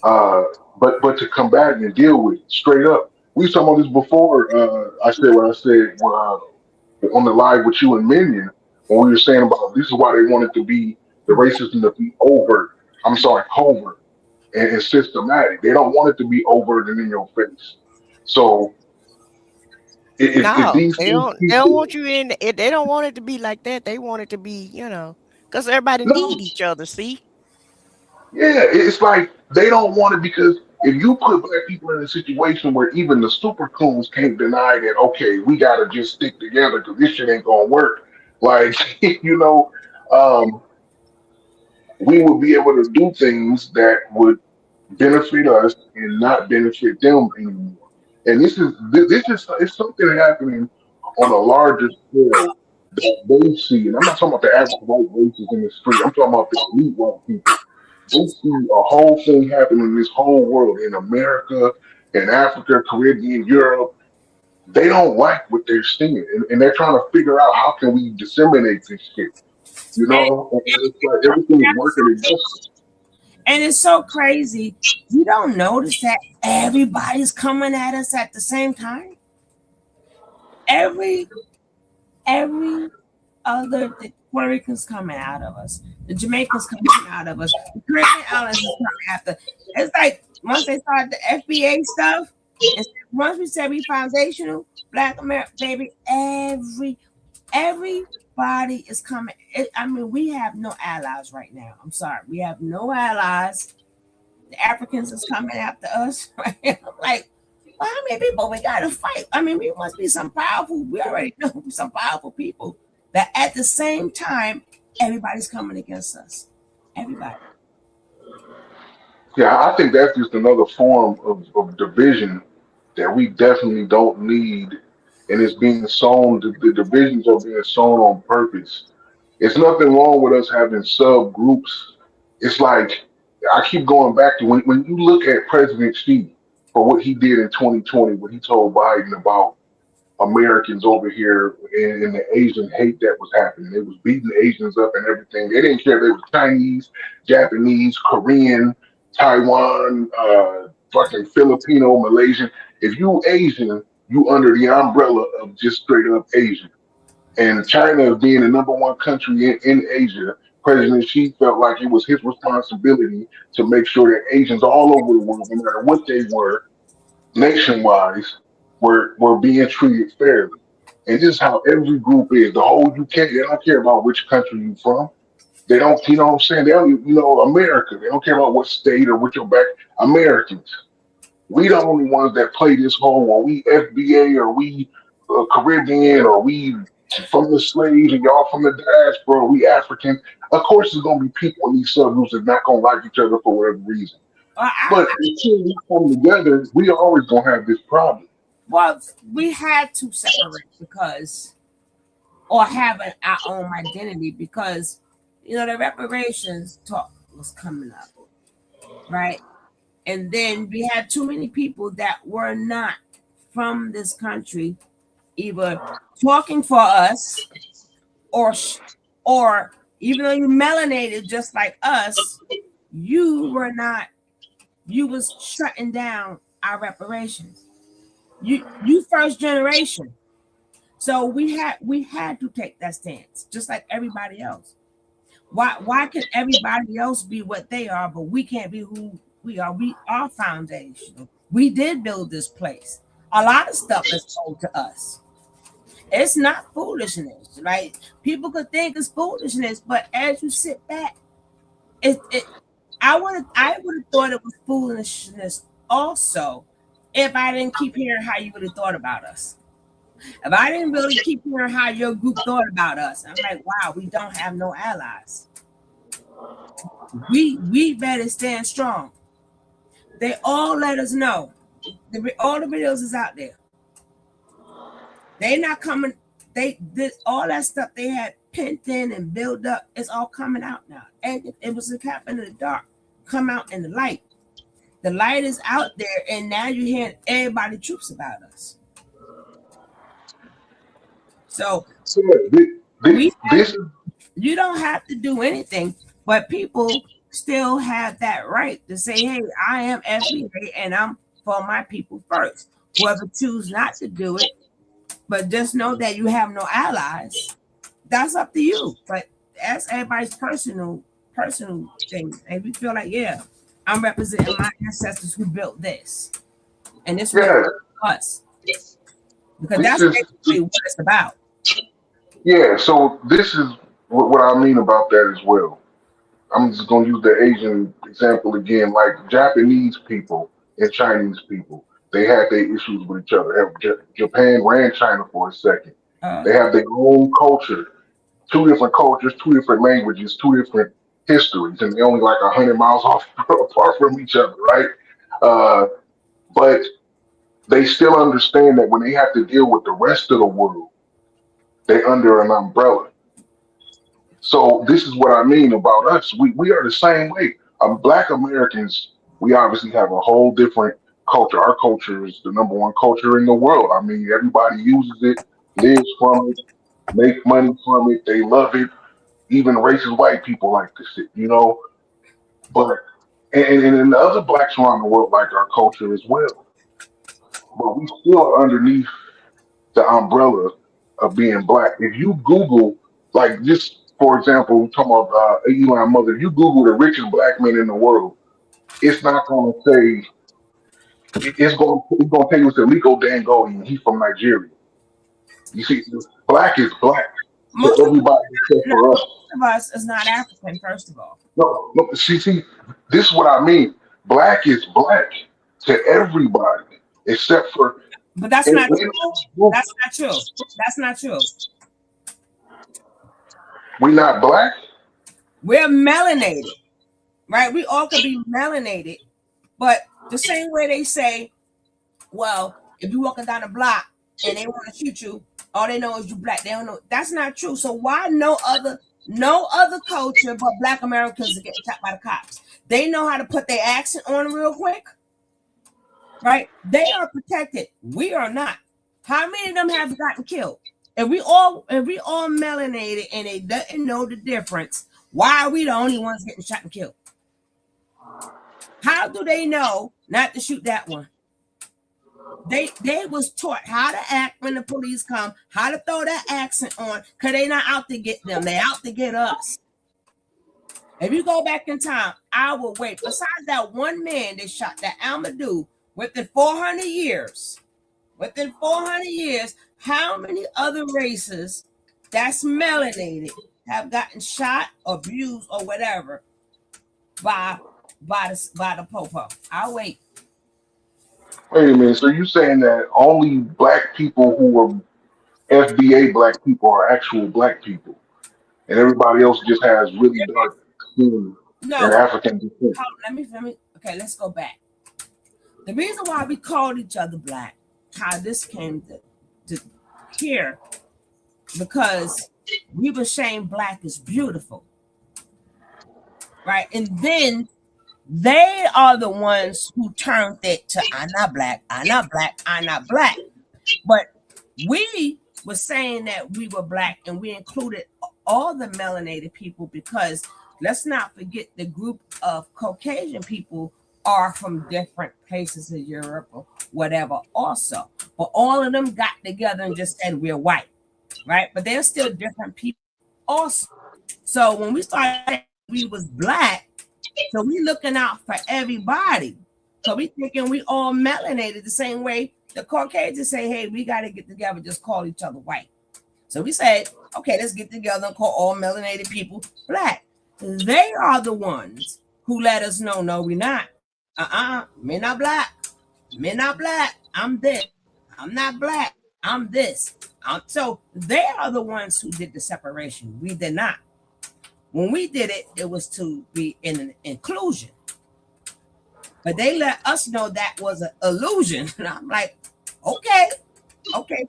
Speaker 4: uh but to combat it and deal with it straight up. We was talking about this before. I said what I said on the live with you and Minion, when we were saying about this is why they wanted to be the racism to be overt. I'm sorry, covert and systematic. They don't want it to be overt and in your face. So if
Speaker 9: No,
Speaker 4: these
Speaker 9: they
Speaker 4: things
Speaker 9: don't. They
Speaker 4: keep
Speaker 9: don't
Speaker 4: going,
Speaker 9: want you in. They don't want it to be like that. They want it to be, because everybody
Speaker 4: no,
Speaker 9: need each other. See,
Speaker 4: yeah, it's like they don't want it because if you put black people in a situation where even the super coons can't deny that, okay, we gotta just stick together because this shit ain't gonna work. Like, um, we would be able to do things that would benefit us and not benefit them anymore. And this is it's something happening on a larger scale that they see. And I'm not talking about the average white races in the street. I'm talking about the elite white people. They see a whole thing happening in this whole world, in America, in Africa, Caribbean, Europe. They don't like what they're seeing, and they're trying to figure out how can we disseminate this shit.
Speaker 21: And,
Speaker 4: And it's like everything is working against us.
Speaker 21: and it's so crazy. You don't notice that everybody's coming at us at the same time. Every other the Puerto Ricans coming out of us, the Jamaicans coming out of us, the Caribbean islands is coming after. It's like once they started the FBA stuff, and once we said we foundational Black America, baby, everybody is coming. I mean, we have no allies right now. I'm sorry, we have no allies. The Africans is coming after us. Right? I'm like, well, how many people we got to fight? I mean, we must be some powerful. We already know some powerful people. But at the same time, everybody's coming against us. Everybody.
Speaker 4: Yeah, I think that's just another form of division that we definitely don't need, and it's being sown. The divisions are being sown on purpose. It's nothing wrong with us having subgroups. It's like I keep going back to when you look at President Xi for what he did in 2020, what he told Biden about Americans over here and the Asian hate that was happening. They was beating Asians up and everything. They didn't care if they were Chinese, Japanese, Korean, Taiwan, fucking Filipino, Malaysian. If you Asian, you under the umbrella of just straight up Asian. And China being the number one country in Asia, President Xi felt like it was his responsibility to make sure that Asians all over the world, no matter what they were, nation-wise, were being treated fairly. And this is how every group is. The whole UK, they don't care about which country you from. They don't, you know what I'm saying? They don't, America. They don't care about what state or what your back. Americans. We the only ones that play this whole, or we FBA, or we Caribbean, or we from the slaves, and y'all from the diaspora, we African. Of course, there's gonna be people in these subgroups that not gonna like each other for whatever reason. But until we come together, we always gonna have this problem.
Speaker 21: Well, we had to separate or have our own identity because, the reparations talk was coming up, right? And then we had too many people that were not from this country either talking for us or even though you melanated just like us, you was shutting down our reparations. You first generation. So we had to take that stance, just like everybody else. Why can everybody else be what they are, but we can't be who we are? We are foundational. We did build this place. A lot of stuff is owed to us. It's not foolishness, right? People could think it's foolishness, but as you sit back, I would have thought it was foolishness also if I didn't keep hearing how you really thought about us. If I didn't really keep hearing how your group thought about us, I'm like, wow, we don't have no allies. We better stand strong. They all let us know. All the videos is out there. They not coming. All that stuff they had pent in and built up is all coming out now. And it was happening in the dark, come out in the light. The light is out there, and now you're hearing everybody troops about us. So you don't have to do anything, but people still have that right to say, hey, I am FBA and I'm for my people first. Whoever choose not to do it, but just know that you have no allies, that's up to you. But that's everybody's personal thing. And we feel like, yeah, I'm representing my ancestors who built this. And this was us. Because that's basically what it's about.
Speaker 4: Yeah, so this is what I mean about that as well. I'm just going to use the Asian example again. Like Japanese people and Chinese people, they had their issues with each other. Japan ran China for a second. They have their own culture, two different cultures, two different languages, two different histories, and they're only like 100 miles apart from each other, right? But they still understand that when they have to deal with the rest of the world, they're under an umbrella. So this is what I mean about us. We are the same way. Black Americans, we obviously have a whole different culture. Our culture is the number one culture in the world. I mean, everybody uses it, lives from it, make money from it. They love it. Even racist white people like this shit, you know. But and the other blacks around the world like our culture as well. But we still are underneath the umbrella of being black. If you Google, like just for example, we're talking about Elon Musk, if you Google the richest black man in the world, it's not going to say, it's going to tell you it's Aliko Dangote and he's from Nigeria. You see, black is black.
Speaker 21: Most
Speaker 4: So everybody except for us.
Speaker 21: of us is not African, first of all.
Speaker 4: No, see, this is what I mean. Black is black to everybody except for.
Speaker 21: But that's not true. That's not true. That's not true.
Speaker 4: We're not black?
Speaker 21: We're melanated, right? We all could be melanated, but the same way they say, well, if you're walking down the block and they want to shoot you, all they know is you black. They don't know. That's not true. So why no other culture but Black Americans are getting shot by the cops? They know how to put their accent on real quick, right? They are protected. We are not. How many of them have gotten killed? If we all melanated and they doesn't know the difference, why are we the only ones getting shot and killed? How do they know not to shoot that one? They was taught how to act when the police come, how to throw that accent on, because they not out to get them. They out to get us. If you go back in time, I will wait. Besides that one man that shot that Amadou, within 400 years, how many other races that's melanated have gotten shot, abused, or whatever by the popo? I'll wait.
Speaker 4: Wait a minute. So you saying that only black people who are FBA black people are actual black people, and everybody else just has really dark skin and African descent?
Speaker 21: Let me. Okay, let's go back. The reason why we called each other black, how this came to here, because we were saying black is beautiful, right? And then they are the ones who turned it to I'm not black, I'm not black, I'm not black. But we were saying that we were black and we included all the melanated people because let's not forget the group of Caucasian people are from different places in Europe or whatever also. But all of them got together and just said we're white, right? But they're still different people also. So when we started, we was black, so we looking out for everybody. So we thinking we all melanated the same way the Caucasians say, hey, we got to get together, just call each other white. So we said, okay, let's get together and call all melanated people black. They are the ones who let us know, no, we're not. We're not black. Me not black. I'm this. I'm not black. I'm this. So they are the ones who did the separation. We did not. When we did it, it was to be in an inclusion. But they let us know that was an illusion. And I'm like, okay,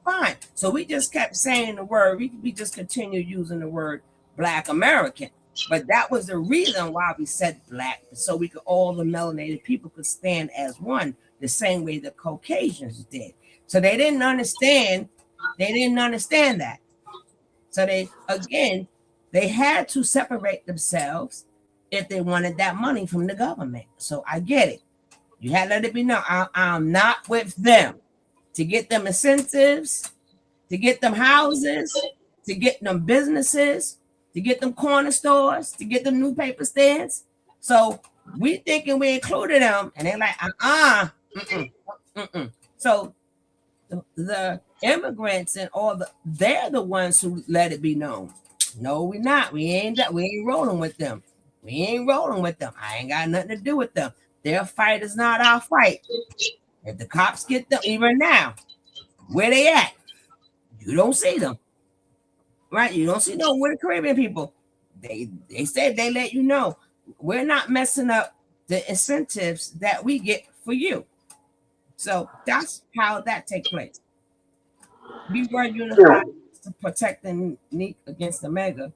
Speaker 21: fine. So we just kept saying the word. We just continued using the word Black American. But that was the reason why we said black, so we could, all the melanated people could stand as one, the same way the Caucasians did. So they didn't understand. They didn't understand that. So they had to separate themselves if they wanted that money from the government. So I get it. You had to let it be known. I'm not with them. To get them incentives, to get them houses, to get them businesses, to get them corner stores, to get them newspaper stands. So we thinking we included them, and they're like, So the immigrants and they're the ones who let it be known. No, we're not. We ain't rolling with them. We ain't rolling with them. I ain't got nothing to do with them. Their fight is not our fight. If the cops get them, even now, where they at? You don't see them. Right? You don't see no where the Caribbean people. They said they let you know. We're not messing up the incentives that we get for you. So that's how that takes place. We were unified to protect the Neek against the mega,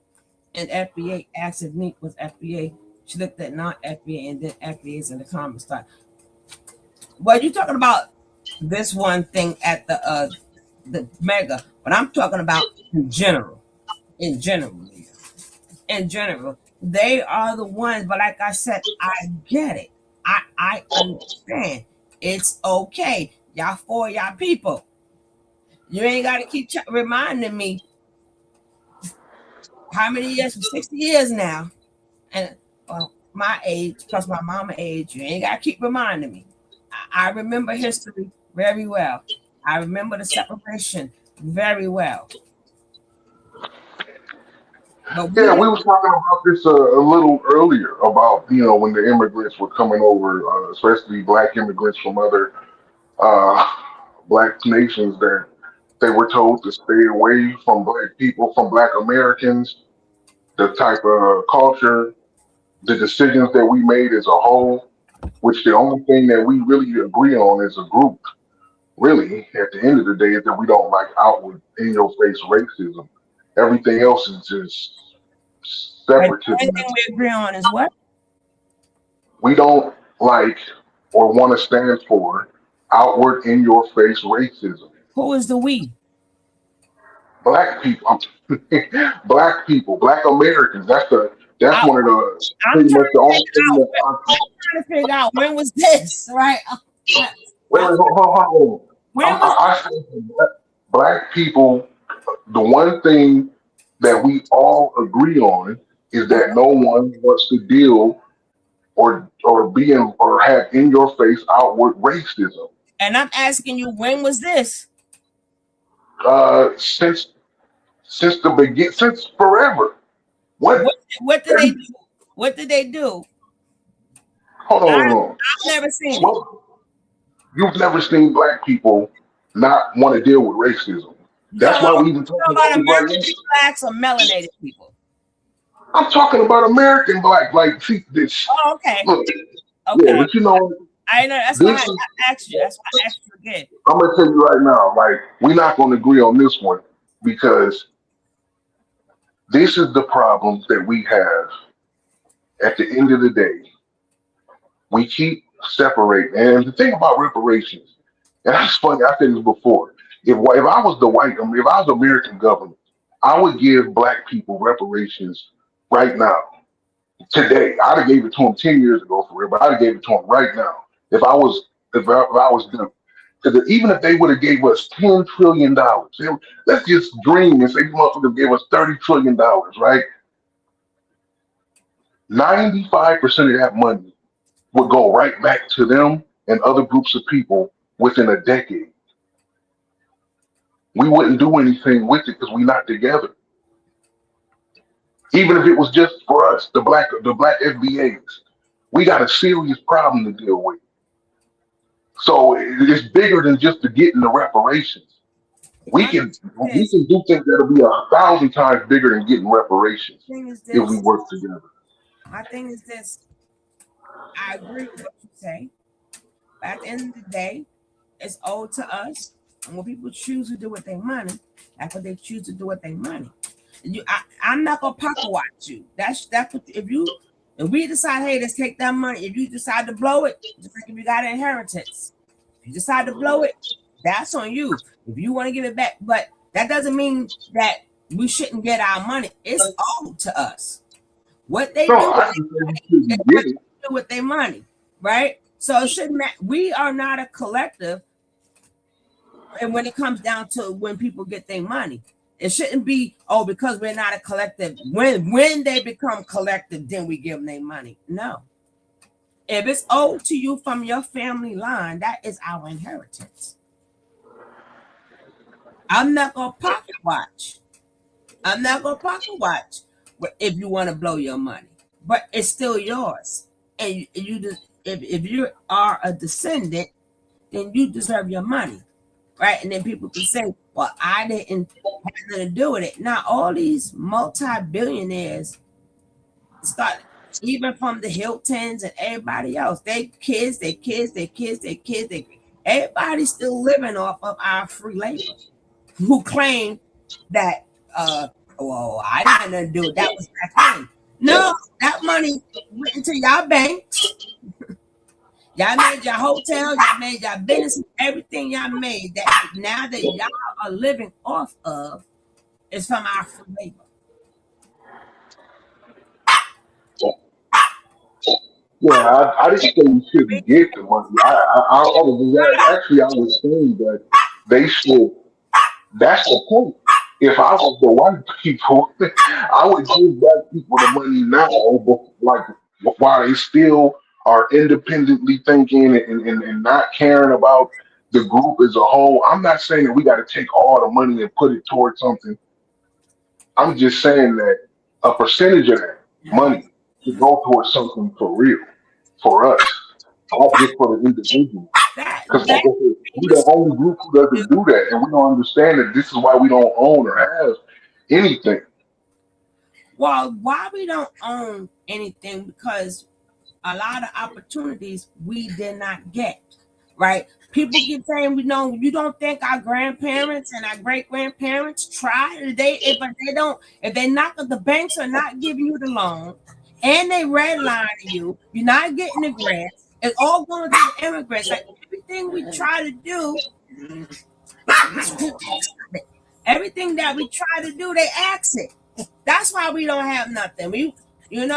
Speaker 21: and FBA asked if Neek was FBA. She looked at not FBA, and then FBA's in the comments. Well, you're talking about this one thing at the mega, but I'm talking about in general. In general, they are the ones. But like I said, I get it. I understand. It's okay. Y'all for y'all people. You ain't got to keep reminding me how many years, 60 years now. And my age, plus my mama age, you ain't got to keep reminding me. I remember history very well. I remember the separation very well.
Speaker 4: Yeah, we were talking about this a little earlier about, when the immigrants were coming over, especially black immigrants from other black nations, that they were told to stay away from black people, from black Americans, the type of culture, the decisions that we made as a whole, which the only thing that we really agree on as a group, really, at the end of the day, is that we don't like outward, in your face racism. Everything else is just separatism.
Speaker 21: The only thing we agree on is what?
Speaker 4: We don't like or want to stand for outward, in your face racism.
Speaker 21: Who is the we?
Speaker 4: Black people. Black people, black Americans. That's one of the
Speaker 21: I'm trying to figure out when was this, right?
Speaker 4: Wait, hold on. I said black people, the one thing that we all agree on is that no one wants to deal or be in or have in your face outward racism.
Speaker 21: And I'm asking you, when was this?
Speaker 4: Since the beginning, since forever. What
Speaker 21: did they do? What did they do?
Speaker 4: Hold on.
Speaker 21: I've never seen it.
Speaker 4: You've never seen black people not want to deal with racism. That's why we even talking about
Speaker 21: American blacks or melanated people.
Speaker 4: I'm talking about American black. Like, see this.
Speaker 21: Oh, okay.
Speaker 4: Look,
Speaker 21: okay.
Speaker 4: Yeah, but
Speaker 21: I know. That's why I asked you. That's why I asked you again.
Speaker 4: I'm gonna tell you right now. Like, we're not gonna agree on this one because this is the problem that we have. At the end of the day, we keep separating. And the thing about reparations, and that's funny. I said this before. If I was if I was American government, I would give black people reparations right now. Today, I'd have gave it to them 10 years ago for real, but I'd have gave it to them right now. If I was them, because even if they would have gave us $10 trillion, let's just dream and say these motherfuckers gave us $30 trillion, right? 95% of that money would go right back to them and other groups of people within a decade. We wouldn't do anything with it because we're not together. Even if it was just for us, the black FBAs, we got a serious problem to deal with. So it's bigger than just the getting the reparations. We can do things that'll be 1,000 times bigger than getting reparations
Speaker 21: Thing is
Speaker 4: if we
Speaker 21: this.
Speaker 4: work together.
Speaker 21: My thing is this. I agree with what you say. But at the end of the day, it's owed to us. And when people choose to do with their money, that's what they choose to do with their money. And I'm not gonna pocket watch you. That's what if we decide, hey, let's take that money. If you decide to blow it, just like if you got an inheritance, if you decide to blow it, that's on you. If you want to give it back, but that doesn't mean that we shouldn't get our money. It's owed to us. What they do with their money, right? So it shouldn't matter. We are not a collective. And when it comes down to when people get their money, it shouldn't be, oh, because we're not a collective. When they become collective, then we give them their money. No. If it's owed to you from your family line, that is our inheritance. I'm not going to pocket watch. I'm not going to pocket watch if you want to blow your money. But it's still yours. And if you are a descendant, then you deserve your money. Right? And then people can say, well, I didn't have nothing to do with it. Now, all these multi-billionaires start, even from the Hiltons and everybody else, everybody's still living off of our free labor, who claim that, well, I didn't have nothing to do with it. That was back then. No, that money went into y'all banks. Y'all made your hotel, y'all made your business, everything y'all made that now that y'all are living off of is from our free labor.
Speaker 4: Yeah, I didn't say we shouldn't get the money. Actually, I was saying that they should. That's the point. If I was the white people, I would give black people the money now, but like while they still are independently thinking and not caring about the group as a whole. I'm not saying that we got to take all the money and put it towards something. I'm just saying that a percentage of that money should go towards something for real, for us, not just for the individual. Because we're the only group who doesn't do that, and we don't understand that this is why we don't own or have anything.
Speaker 21: Well, why we don't own anything? Because a lot of opportunities we did not get, right? People keep saying, you don't think our grandparents and our great grandparents tried? If the banks are not giving you the loan and they redlining you, you're not getting the grants. It's all going to the immigrants. Like everything we try to do, everything that we try to do, they ask it. That's why we don't have nothing. You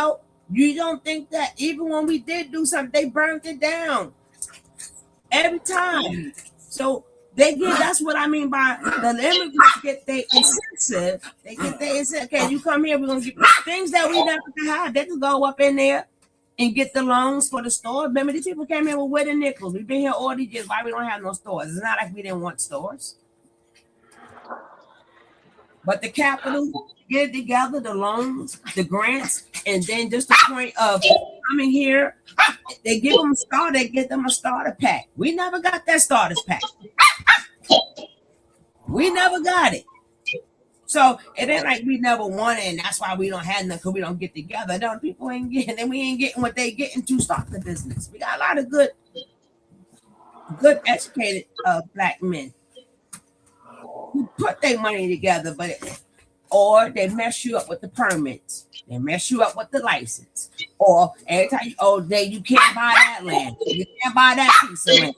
Speaker 21: don't think that even when we did do something, they burned it down every time. So that's what I mean by the immigrants get their incentive. They get their incentive. Okay, you come here, we're going to get things that we never could have. They can go up in there and get the loans for the store. Remember, these people came here with wooden nickels. We've been here all these years. Why we don't have no stores? It's not like we didn't want stores. But the capital, get it together, the loans, the grants, and then just the point of coming here, they give them a starter pack. We never got that starter pack. We never got it. So it ain't like we never won it, and that's why we don't have nothing, because we don't get together. No, people ain't getting, and we ain't getting what they getting to start the business. We got a lot of good educated black men who put their money together, or they mess you up with the permits. They mess you up with the license. Or every time you can't buy that land. You can't buy that piece of land.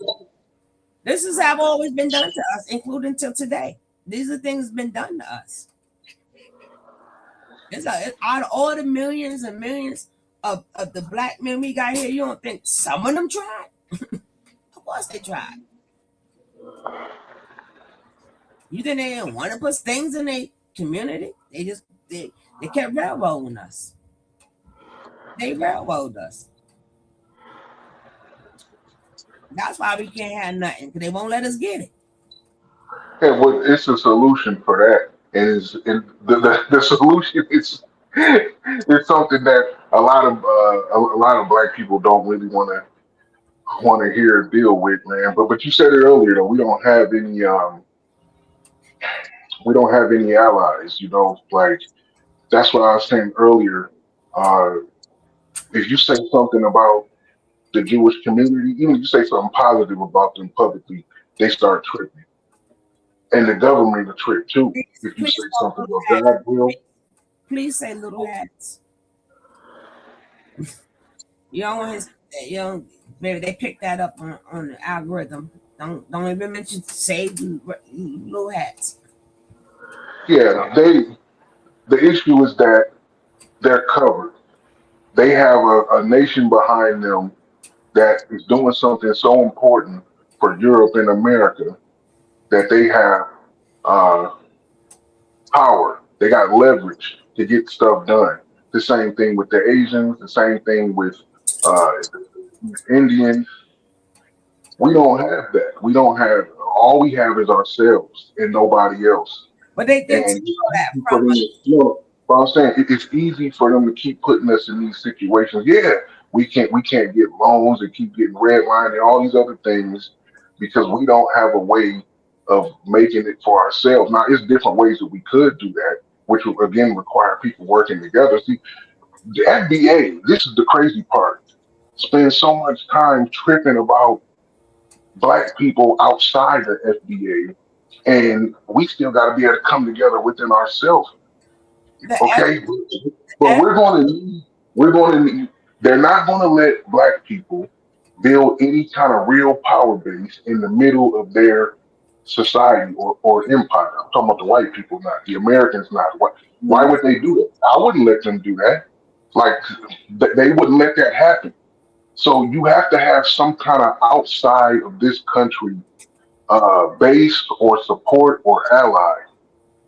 Speaker 21: This have always been done to us, including till today. These are things been done to us. Out of all the millions and millions of the black men we got here, you don't think some of them tried? Of course they tried. You think they didn't want to put things in their community? They kept railroading us. They railroaded us. That's why we can't have nothing, because they won't let us get it.
Speaker 4: Yeah, well, it's a solution for that. The solution is it's something that a lot of black people don't really want to want to hear or deal with, man. But you said it earlier though. We don't have any allies. You know, like that's what I was saying earlier. Uh, if you say something about the Jewish community, even if you say something positive about them publicly, they start tripping, and the government will trip too. If you say
Speaker 21: Please,
Speaker 4: something about God will.
Speaker 21: please say little hats. You don't want his, you know, maybe they picked that up on the algorithm. Don't even mention say little hats.
Speaker 4: Yeah, the issue is that they're covered. They have a nation behind them that is doing something so important for Europe and America that they have uh, power. They got leverage to get stuff done. The same thing with the Asians. The same thing with Indians. We don't have that. We don't have. All we have is ourselves and nobody else.
Speaker 21: But they did
Speaker 4: And
Speaker 21: steal that
Speaker 4: for
Speaker 21: from
Speaker 4: them,
Speaker 21: us.
Speaker 4: but I'm saying it's easy for them to keep putting us in these situations. Yeah, we can't get loans and keep getting redlined and all these other things because we don't have a way of making it for ourselves. Now, it's different ways that we could do that, which would again require people working together. See, the FBA, this is the crazy part, spend so much time tripping about black people outside the FBA, and we still got to be able to come together within ourselves.
Speaker 21: The
Speaker 4: Okay, but we're going to need. They're not going to let black people build any kind of real power base in the middle of their society or empire. I'm talking about the white people, not the Americans. Not why would they do it? I wouldn't let them do that. Like they wouldn't let that happen. So you have to have some kind of outside of this country base or support or ally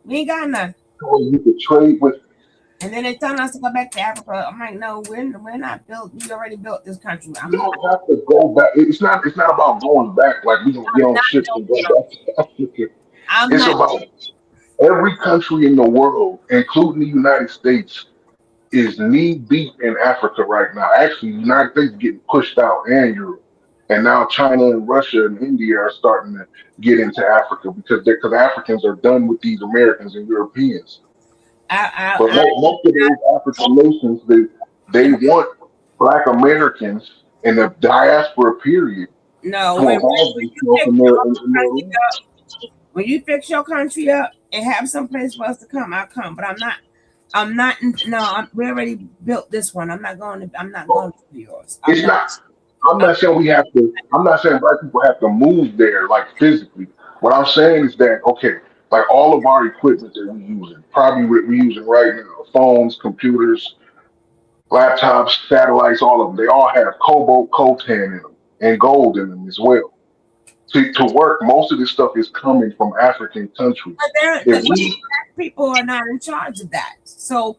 Speaker 21: We ain't got none.
Speaker 4: so you could trade with.
Speaker 21: And then they telling us to go back to Africa. I'm like, no, we're not built. We already built this country.
Speaker 4: You don't have to go back. It's not about going back like we gonna get on ships and go back to Africa.
Speaker 21: I'm
Speaker 4: It's
Speaker 21: not.
Speaker 4: about every country in the world, including the United States, is knee deep in Africa right now. Actually, the United States is getting pushed out and Europe. And now China and Russia and India are starting to get into Africa because Africans are done with these Americans and Europeans. But most of those African nations, they want Black Americans in the diaspora period
Speaker 21: No,
Speaker 4: to
Speaker 21: when
Speaker 4: involve
Speaker 21: you
Speaker 4: themselves
Speaker 21: fix
Speaker 4: in
Speaker 21: your
Speaker 4: their
Speaker 21: country
Speaker 4: lives.
Speaker 21: up, when you fix your country up and have some place for us to come, I'll come. But I'm not. We already built this one. I'm not going to yours.
Speaker 4: It's not. I'm not saying we have to. I'm not saying Black people have to move there like physically. What I'm saying is that okay, like all of our equipment that we're using, probably we're using right now, phones, computers, laptops, satellites, all of them. They all have cobalt, coltan in them, and gold in them as well. To work, most of this stuff is coming from African countries.
Speaker 21: But
Speaker 4: If
Speaker 21: the
Speaker 4: we,
Speaker 21: black people are not in charge of that. So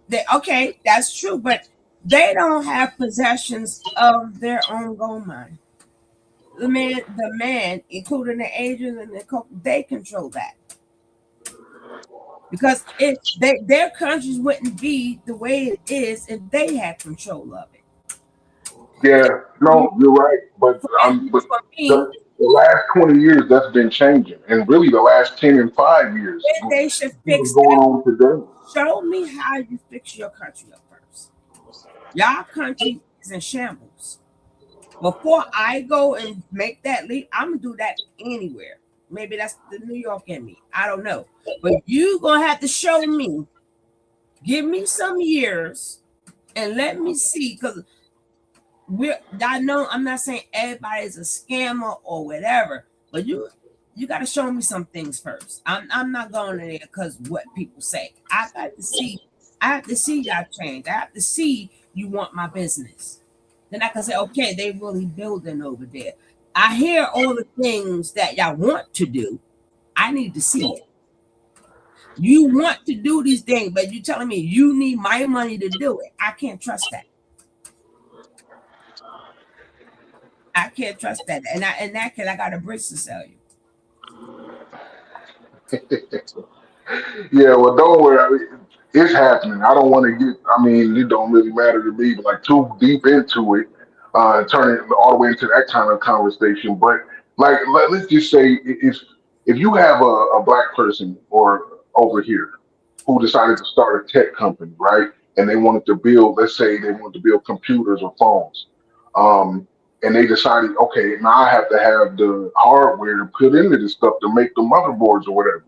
Speaker 21: that's true, but they don't have possessions of their own gold mine. The man, including the Asians and they control that because their countries wouldn't be the way it is if they had control of it.
Speaker 4: yeah, no, you're right, but
Speaker 21: For me,
Speaker 4: the last 20 years that's been changing, and really the last 10 and 5 years,
Speaker 21: they should
Speaker 4: what's
Speaker 21: fix
Speaker 4: going
Speaker 21: that.
Speaker 4: on today.
Speaker 21: Show me how you fix your country up first. Y'all country is in shambles. Before I go and make that leap, I'm gonna do that anywhere. Maybe that's the New York in me. I don't know. But you gonna have to show me, give me some years, and let me see. Because I know I'm not saying everybody's a scammer or whatever, but you got to show me some things first. I'm not going there because what people say. I have to see y'all change. I have to see you want my business. Then I can say, okay, they really building over there. I hear all the things that y'all want to do. I need to see it. You want to do these things, but you telling me you need my money to do it. I can't trust that. I can't trust that. And in that case, I got a bridge to sell you.
Speaker 4: Yeah, well, don't worry. I mean, it's happening. I don't want to get. I mean, it don't really matter to me. But like too deep into it, turn it all the way into that kind of conversation. But like, let's just say if you have a black person or over here who decided to start a tech company, right? And they wanted to build, let's say they wanted to build computers or phones. And they decided, okay, now I have to have the hardware to put into this stuff to make the motherboards or whatever.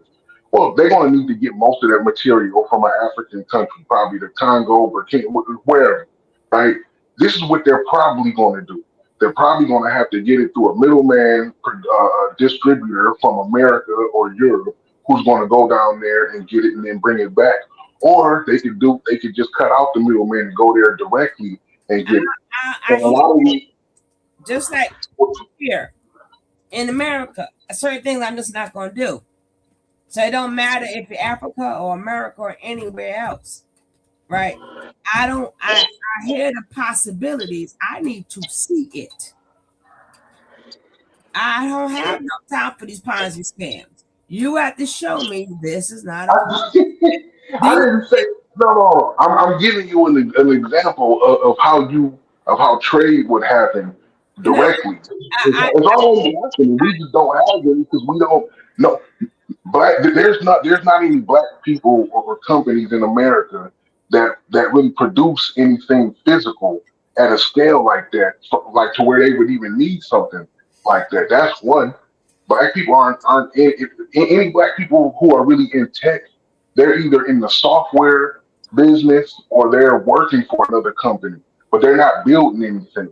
Speaker 4: Well, they're going to need to get most of that material from an African country, probably the Congo, Burkina, wherever, right? This is what they're probably going to do. They're probably going to have to get it through a middleman distributor from America or Europe who's going to go down there and get it and then bring it back. Or they could just cut out the middleman and go there directly and get it. And a lot of these,
Speaker 21: just like here in America, certain things I'm just not going to do. So it don't matter if you're Africa or America or anywhere else, right? I hear the possibilities. I need to see it. I don't have no time for these Ponzi scams. You have to show me this is not
Speaker 4: I didn't say no. I'm giving you an example of how trade would happen directly. It's already happening. We just don't have it because we don't know. There's not any black people or companies in America that really produce anything physical at a scale like that, like to where they would even need something like that. That's one. Black people aren't any black people who are really in tech. They're either in the software business or they're working for another company, but they're not building anything.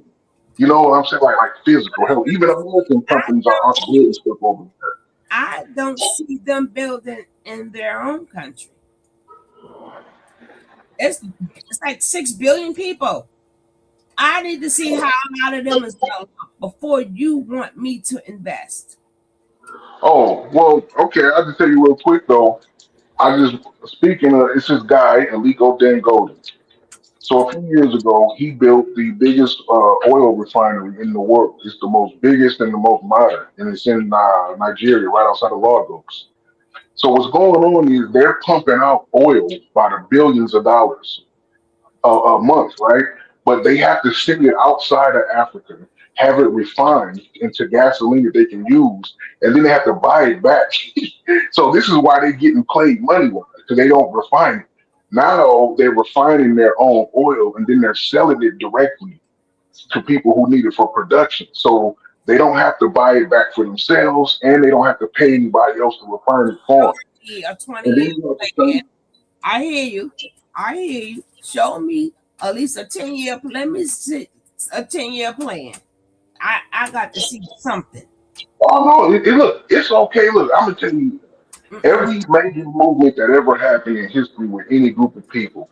Speaker 4: You know what I'm saying? Like physical. Hell, even American companies aren't building stuff over there.
Speaker 21: I don't see them building in their own country. It's like 6 billion people. I need to see how a lot of them is going before you want me to invest.
Speaker 4: Oh, well, okay. I'll just tell you real quick though. Speaking of, it's this guy, Aliko Dangote. So a few years ago, he built the biggest oil refinery in the world. It's the most biggest and the most modern, and it's in Nigeria, right outside of Lagos. So what's going on is they're pumping out oil by the billions of dollars a month, right? But they have to send it outside of Africa, have it refined into gasoline that they can use, and then they have to buy it back. So this is why they're getting played money wise because they don't refine it. Now they're refining their own oil and then they're selling it directly to people who need it for production. So they don't have to buy it back for themselves and they don't have to pay anybody else to refine it for them.
Speaker 21: A 20-year plan. I hear you. Show me at least a 10-year. Let me see a 10-year plan. I got to see something.
Speaker 4: Oh no! Look, it's okay. Look, I'm gonna tell you, every major movement that ever happened in history with any group of people,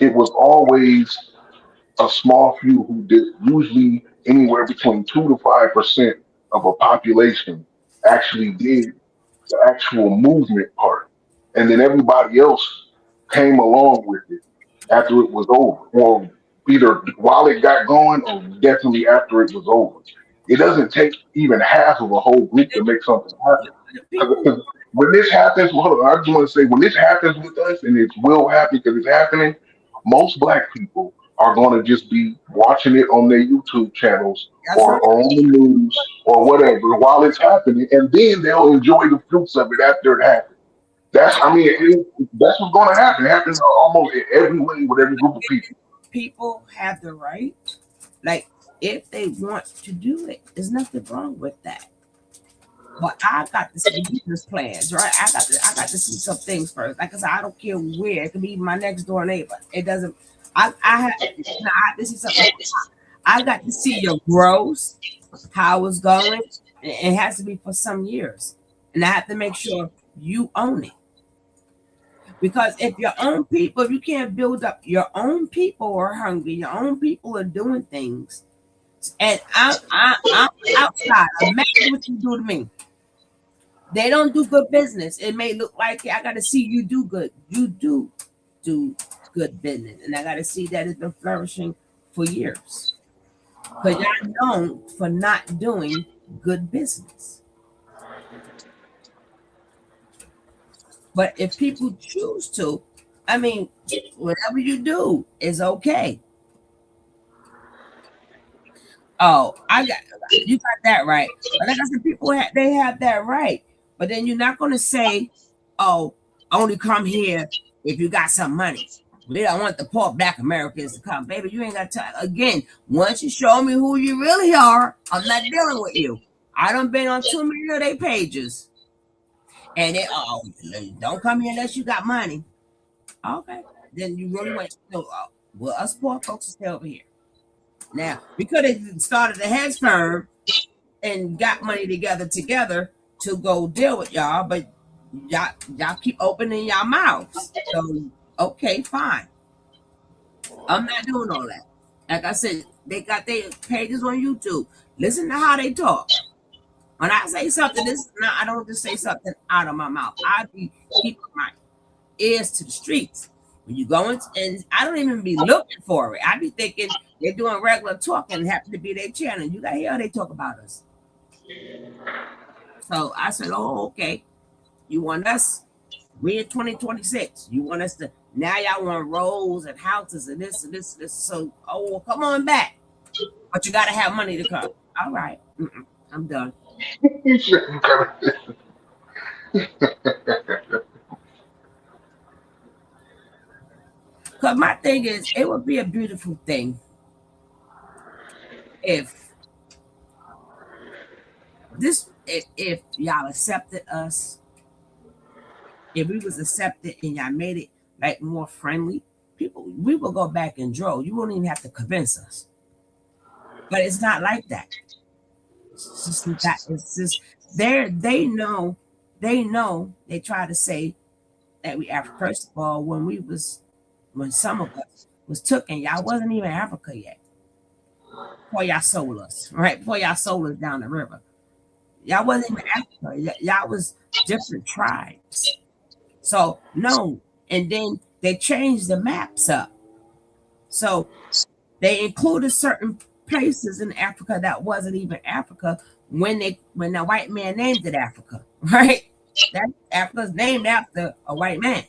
Speaker 4: it was always a small few who did. Usually, anywhere between 2 to 5% of a population actually did the actual movement part, and then everybody else came along with it after it was over, or either while it got going, or definitely after it was over. It doesn't take even half of a whole group to make something happen. 'Cause when this happens, well, hold on, I just want to say, when this happens with us, and it will happen because it's happening, most black people are going to just be watching it on their YouTube channels or on the news or whatever while it's happening, and then they'll enjoy the fruits of it after it happens. That's what's going to happen. It happens almost in every way with every group of people.
Speaker 21: People have the right, like if they want to do it, there's nothing wrong with that. But I got to see business plans, right? I got to see some things first. Like I said, I don't care where. It could be my next door neighbor. It doesn't. I have to see something. I got to see your growth, how it's going. It has to be for some years, and I have to make sure you own it. Because if your own people, if you can't build up your own people are hungry, your own people are doing things, and I'm outside. Imagine what you do to me. They don't do good business. It may look like I got to see you do good. You do good business, and I got to see that it's been flourishing for years. Because you're known for not doing good business. But if people choose to, I mean, whatever you do is okay. Oh, you got that right. But like I said, people they have that right. But then you're not going to say, "Oh, only come here if you got some money." We don't want the poor Black Americans to come, baby. You ain't got time. Again, once you show me who you really are, I'm not dealing with you. I done been on too many of their pages, and don't come here unless you got money. Okay, then you really want to know. Well, us poor folks will stay over here. Now, we could have started a hedge fund and got money together to go deal with y'all, but y'all keep opening y'all mouths. So, okay, fine. I'm not doing all that. Like I said, they got their pages on YouTube. Listen to how they talk. When I say something, I don't just say something out of my mouth. I be keeping my ears to the streets. When you go and I don't even be looking for it. I be thinking they're doing regular talking and happen to be their channel. You got to hear how they talk about us. So I said, oh, okay. You want us? We in 2026. You want us to, now y'all want roads and houses and this and this and this. So, oh, well, come on back. But you got to have money to come. All right. I'm done. Because my thing is, it would be a beautiful thing if y'all accepted us, if we was accepted and y'all made it like more friendly, we will go back and draw. You won't even have to convince us. But it's not like that. It's just that. It's just they know. They try to say that we Africa. First of all, when some of us was taken, y'all wasn't even Africa yet. Before y'all sold us, right? Before y'all sold us down the river. Y'all wasn't even Africa. Y'all was different tribes. So, no. And then they changed the maps up. So, they included certain places in Africa that wasn't even Africa when the white man named it Africa, right? That Africa's named after a white man.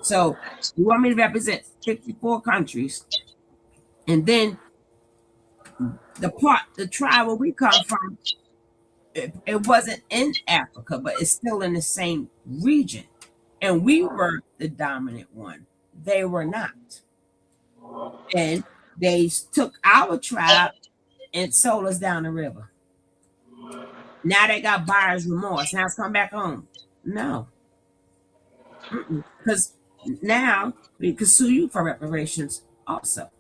Speaker 21: So, you want me to represent 54 countries, and then the tribe where we come from, it wasn't in Africa, but it's still in the same region. And we were the dominant one. They were not. And they took our tribe and sold us down the river. Now they got buyer's remorse. Now it's come back home. No. Because now we can sue you for reparations also.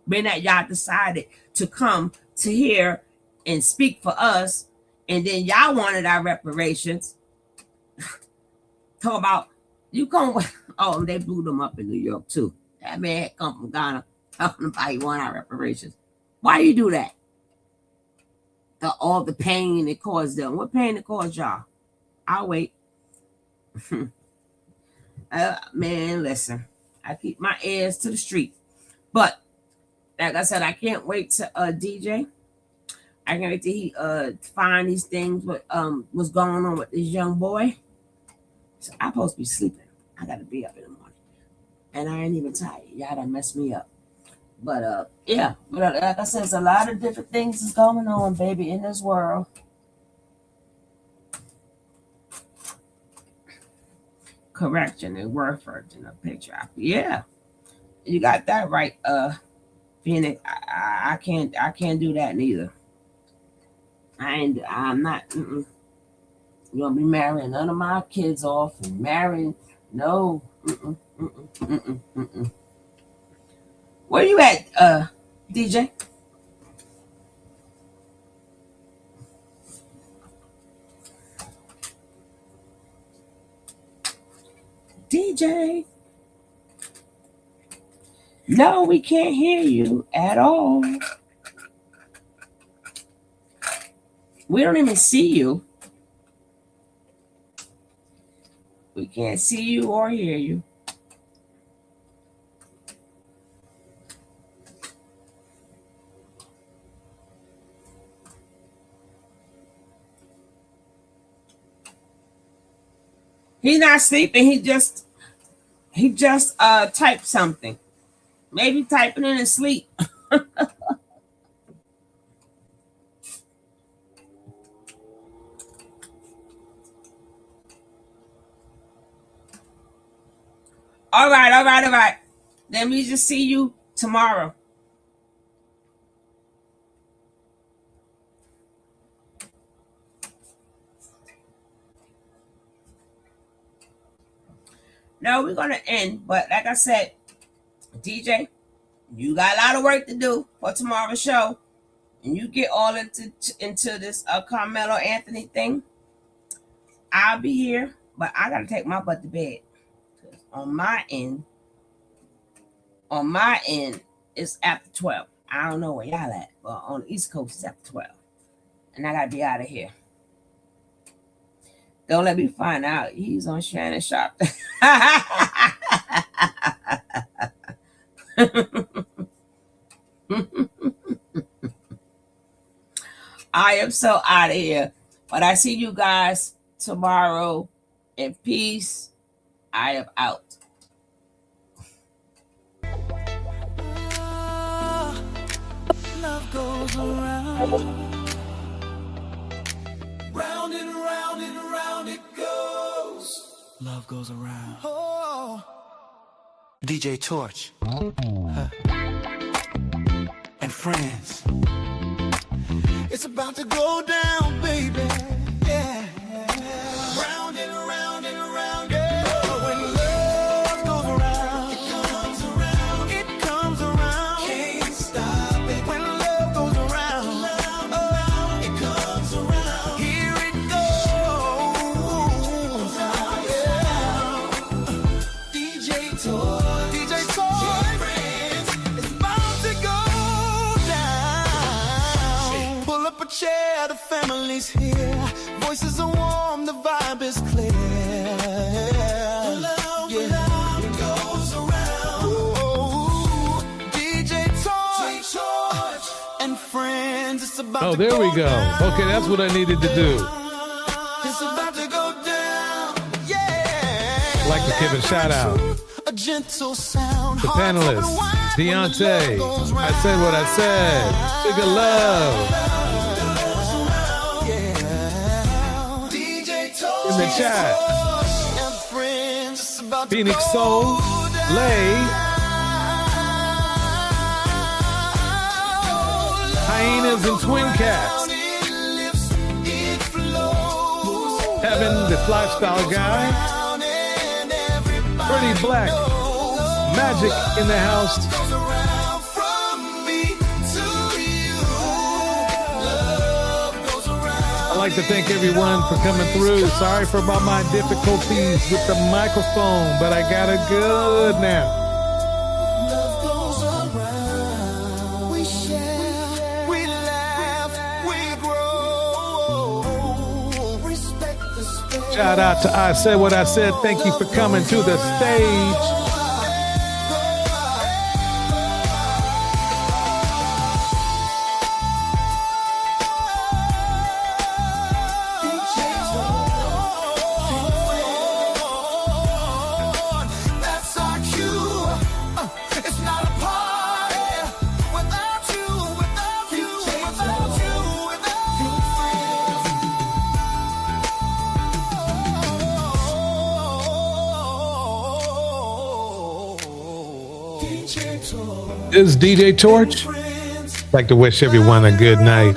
Speaker 21: When that y'all decided to come to here and speak for us, and then y'all wanted our reparations. Talk about you come. Oh, they blew them up in New York too. That man had come from Ghana talking about he wanted our reparations. Why you do that? All the pain it caused them. What pain it caused y'all? I'll wait. Man, listen. I keep my ears to the street. But like I said, I can't wait to DJ. I can't wait till he find these things. What's going on with this young boy? So I'm supposed to be sleeping. I gotta be up in the morning, and I ain't even tired. Y'all done messed me up. But yeah. But like I said, there's a lot of different things is going on, baby, in this world. Correction and word for it in a picture. Yeah, you got that right, Phoenix. I can't do that neither. I'm not. You gonna be marrying none of my kids off and marrying? No. Where you at, DJ? DJ? No, we can't hear you at all. We don't even see you. We can't see you or hear you. He's not sleeping. He just typed something. Maybe typing in his sleep. All right. Let me just see you tomorrow. No, we're going to end. But like I said, DJ, you got a lot of work to do for tomorrow's show. And you get all into this Carmelo Anthony thing. I'll be here, but I got to take my butt to bed. On my end, it's after 12. I don't know where y'all at, but on the East Coast, it's after 12. And I got to be out of here. Don't let me find out he's on Shannon Sharp. I am so out of here. But I see you guys tomorrow. In peace. I am out.
Speaker 1: Love goes around. Round and round it goes. Love goes around. Oh. DJ Torch. And friends. It's about to go down, baby. Yeah. Round and round it goes. When love goes around, it comes around. Can't stop it. When love goes around, it comes around. Here it goes. Yeah. DJ Toy, it's about to go down. Pull up a chair, the family's here. Voices are warm, the vibe is clear. Love goes around. Ooh, DJ Torch and friends, it's about to
Speaker 3: there
Speaker 1: go
Speaker 3: we go.
Speaker 1: down.
Speaker 3: Okay, that's what I needed to do.
Speaker 1: It's about to go down. Yeah.
Speaker 3: I'd like to give a shout out
Speaker 1: A gentle sound.
Speaker 3: to panelists, Deontay, I said what I said, Sugar Love, in the chat, Phoenix Soul, Lay, Hyenas and Twin Cats, Heaven, the Lifestyle Guy, Pretty Black, Magic in the house. I'd like to thank everyone for coming through. Sorry for about my difficulties with the microphone, but I got it good now.
Speaker 1: We share, we laugh, we grow. Respect the space.
Speaker 3: Shout out to I Said What I Said. Thank you for coming to the stage.
Speaker 1: That's our cue. It's not a party without you, without you, without you, without you.
Speaker 3: This is DJ Torch. I'd like to wish everyone a good night.